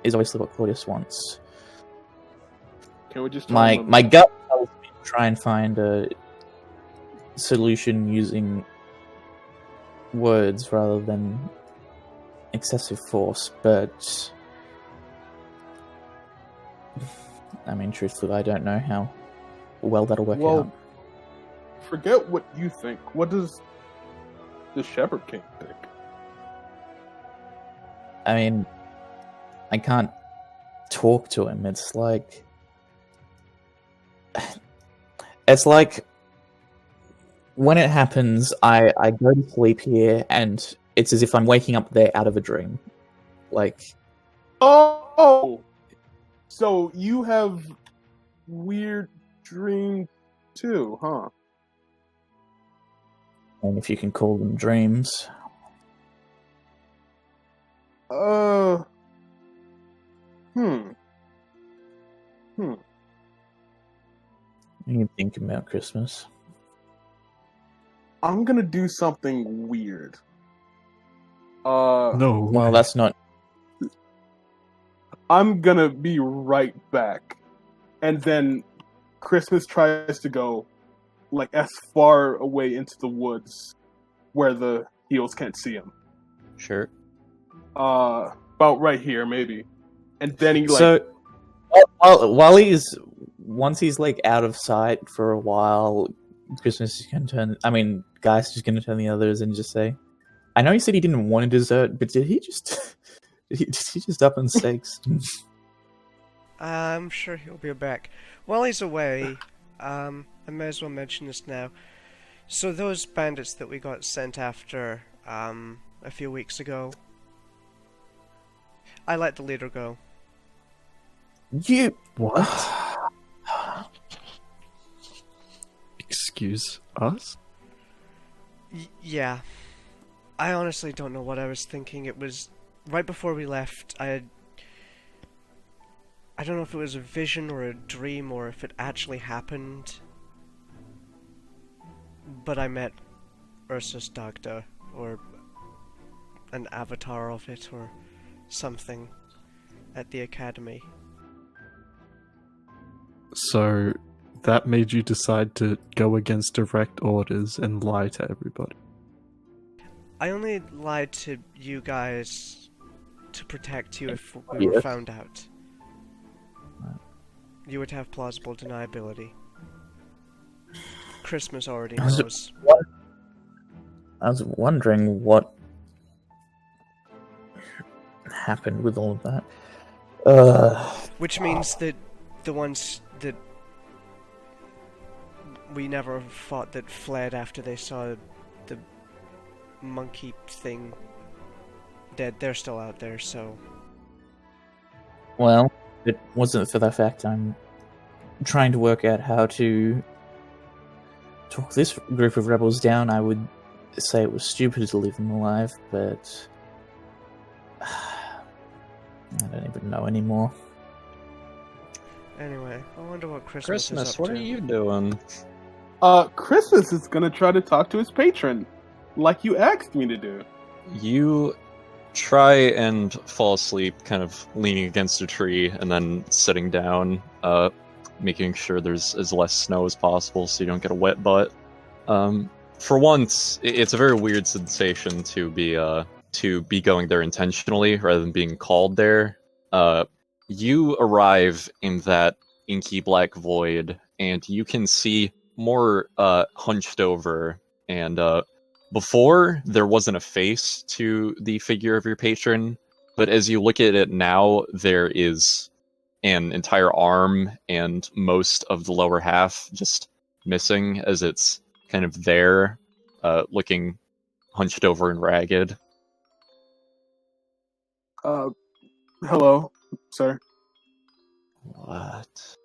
is obviously what Claudius wants. Can we just tell My him- my gut tells me to try and find a solution using words rather than excessive force, but I mean, truthfully, I don't know how well that'll work Well, out. forget what you think. What does the Shepherd King think? I mean, I can't talk to him. It's like when it happens, I go to sleep here, and it's as if I'm waking up there out of a dream. Like, Oh, so you have weird dream too, huh? and if you can call them dreams. What are you thinking about Christmas? I'm gonna do something weird. No. Well, that's not. I'm gonna be right back. And then Christmas tries to go like as far away into the woods where the heels can't see him. Sure. About right here, maybe. And then he like So, once he's like out of sight for a while, Christmas is gonna turn. I mean, Guy's just gonna turn the others and just say, "I know he said he didn't want a dessert, but did he just did he just up on stakes?" I'm sure he'll be back. While he's away, I may as well mention this now. So those bandits that we got sent after a few weeks ago, I let the leader go. You What? Excuse us? Yeah. I honestly don't know what I was thinking. It was right before we left. I don't know if it was a vision or a dream or if it actually happened. But I met Ursus Dagda, or an avatar of it, or something, at the academy. So that made you decide to go against direct orders and lie to everybody. I only lied to you guys to protect you if we were Yes. found out. You would have plausible deniability. Christmas already I was- knows. I was wondering what happened with all of that. Which means that the ones that we never fought that fled after they saw the monkey thing dead, they're still out there, so... Well, if it wasn't for the fact I'm trying to work out how to talk this group of rebels down, I would say it was stupid to leave them alive, but I don't even know anymore. Anyway, I wonder what Christmas is Christmas, up what to. are you doing? Christmas is gonna try to talk to his patron, like you asked me to do. You try and fall asleep, kind of leaning against a tree and then sitting down, making sure there's as less snow as possible so you don't get a wet butt. For once, it's a very weird sensation to be going there intentionally rather than being called there. You arrive in that inky black void, and you can see more hunched over, and before there wasn't a face to the figure of your patron, but as you look at it now, there is an entire arm and most of the lower half just missing, as it's kind of there, looking hunched over and ragged. Hello, sir. What?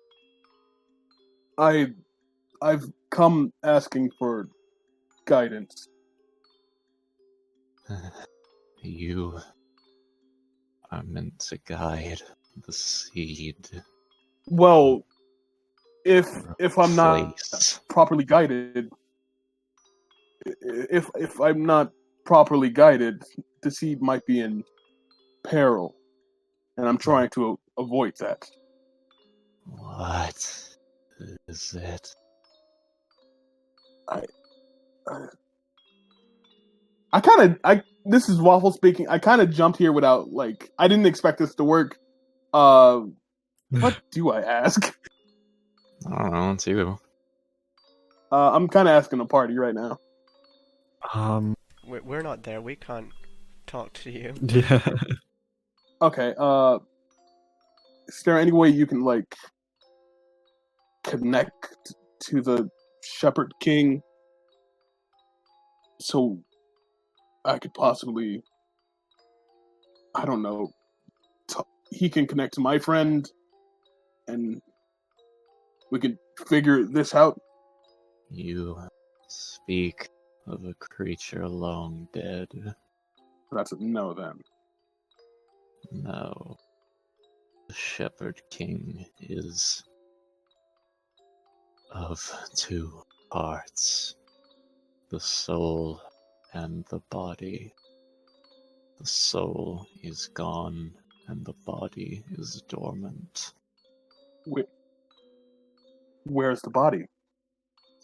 I've come asking for guidance. You are meant to guide the seed. Well, if I'm not Place. properly guided, if I'm not properly guided, the seed might be in peril, and I'm trying to avoid that. What is it? This is Waffle speaking. I kind of jumped here without, like, I didn't expect this to work. What do I ask? I don't know, it's you. I'm kind of asking a party right now. We're not there, we can't talk to you. Yeah. Okay, is there any way you can, like, connect to the Shepherd King so I could possibly, I don't know, he can connect to my friend and we can figure this out? You speak of a creature long dead. That's a no then. No. The Shepherd King is of two parts, the soul and the body. The soul is gone and the body is dormant. Where's the body?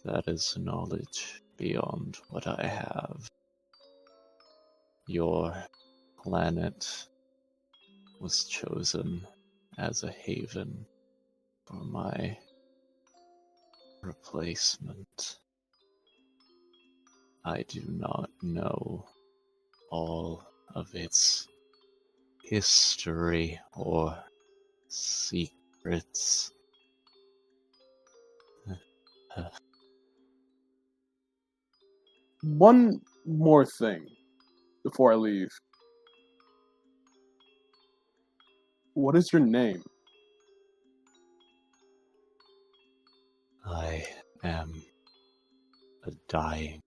That is knowledge beyond what I have. Your planet was chosen as a haven for my replacement. I do not know all of its history or secrets. One more thing before I leave. What is your name? I am a dying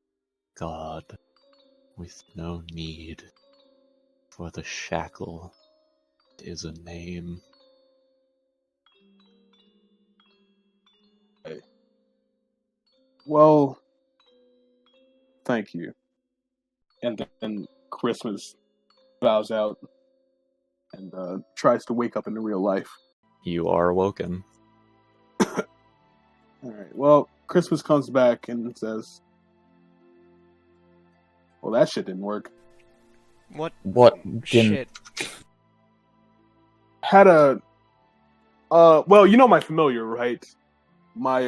god with no need for the shackle. It is a name. Well, thank you. And then Christmas bows out and tries to wake up into real life. You are awoken. Alright, well, Christmas comes back and says, well, that shit didn't work. What didn't? Shit. Had a Well, you know my familiar, right? My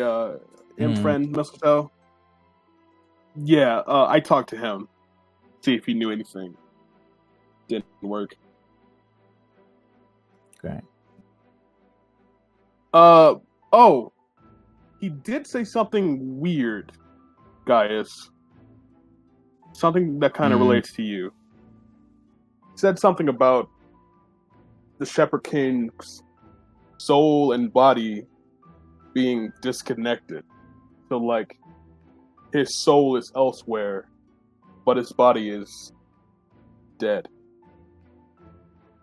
imp Mm. friend, Mistletoe. Yeah, I talked to him, see if he knew anything. Didn't work. Great. Oh, he did say something weird, Gaius. Something that kind of relates to you. He said something about the Shepherd King's soul and body being disconnected. So, like, his soul is elsewhere, but his body is dead.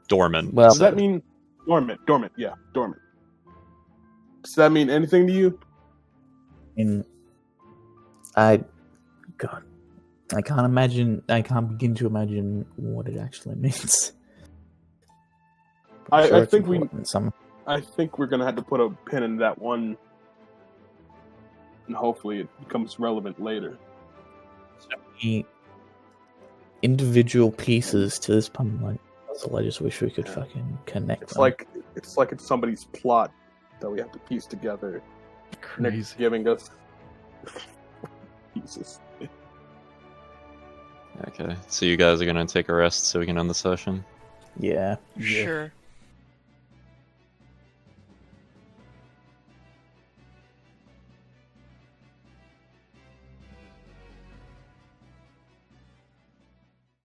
Dormant. Well, Does that mean dormant? Dormant, yeah, dormant. Does that mean anything to you? God, I can't begin to imagine what it actually means. I'm sure I it's think important I think we're gonna have to put a pin in that one, and hopefully it becomes relevant later. many individual pieces to this puzzle. I just wish we could fucking connect It's them. like it's somebody's plot that we have to piece together. And they're Crazy. giving us pieces. Okay, so you guys are gonna take a rest so we can end the session. Yeah. Sure.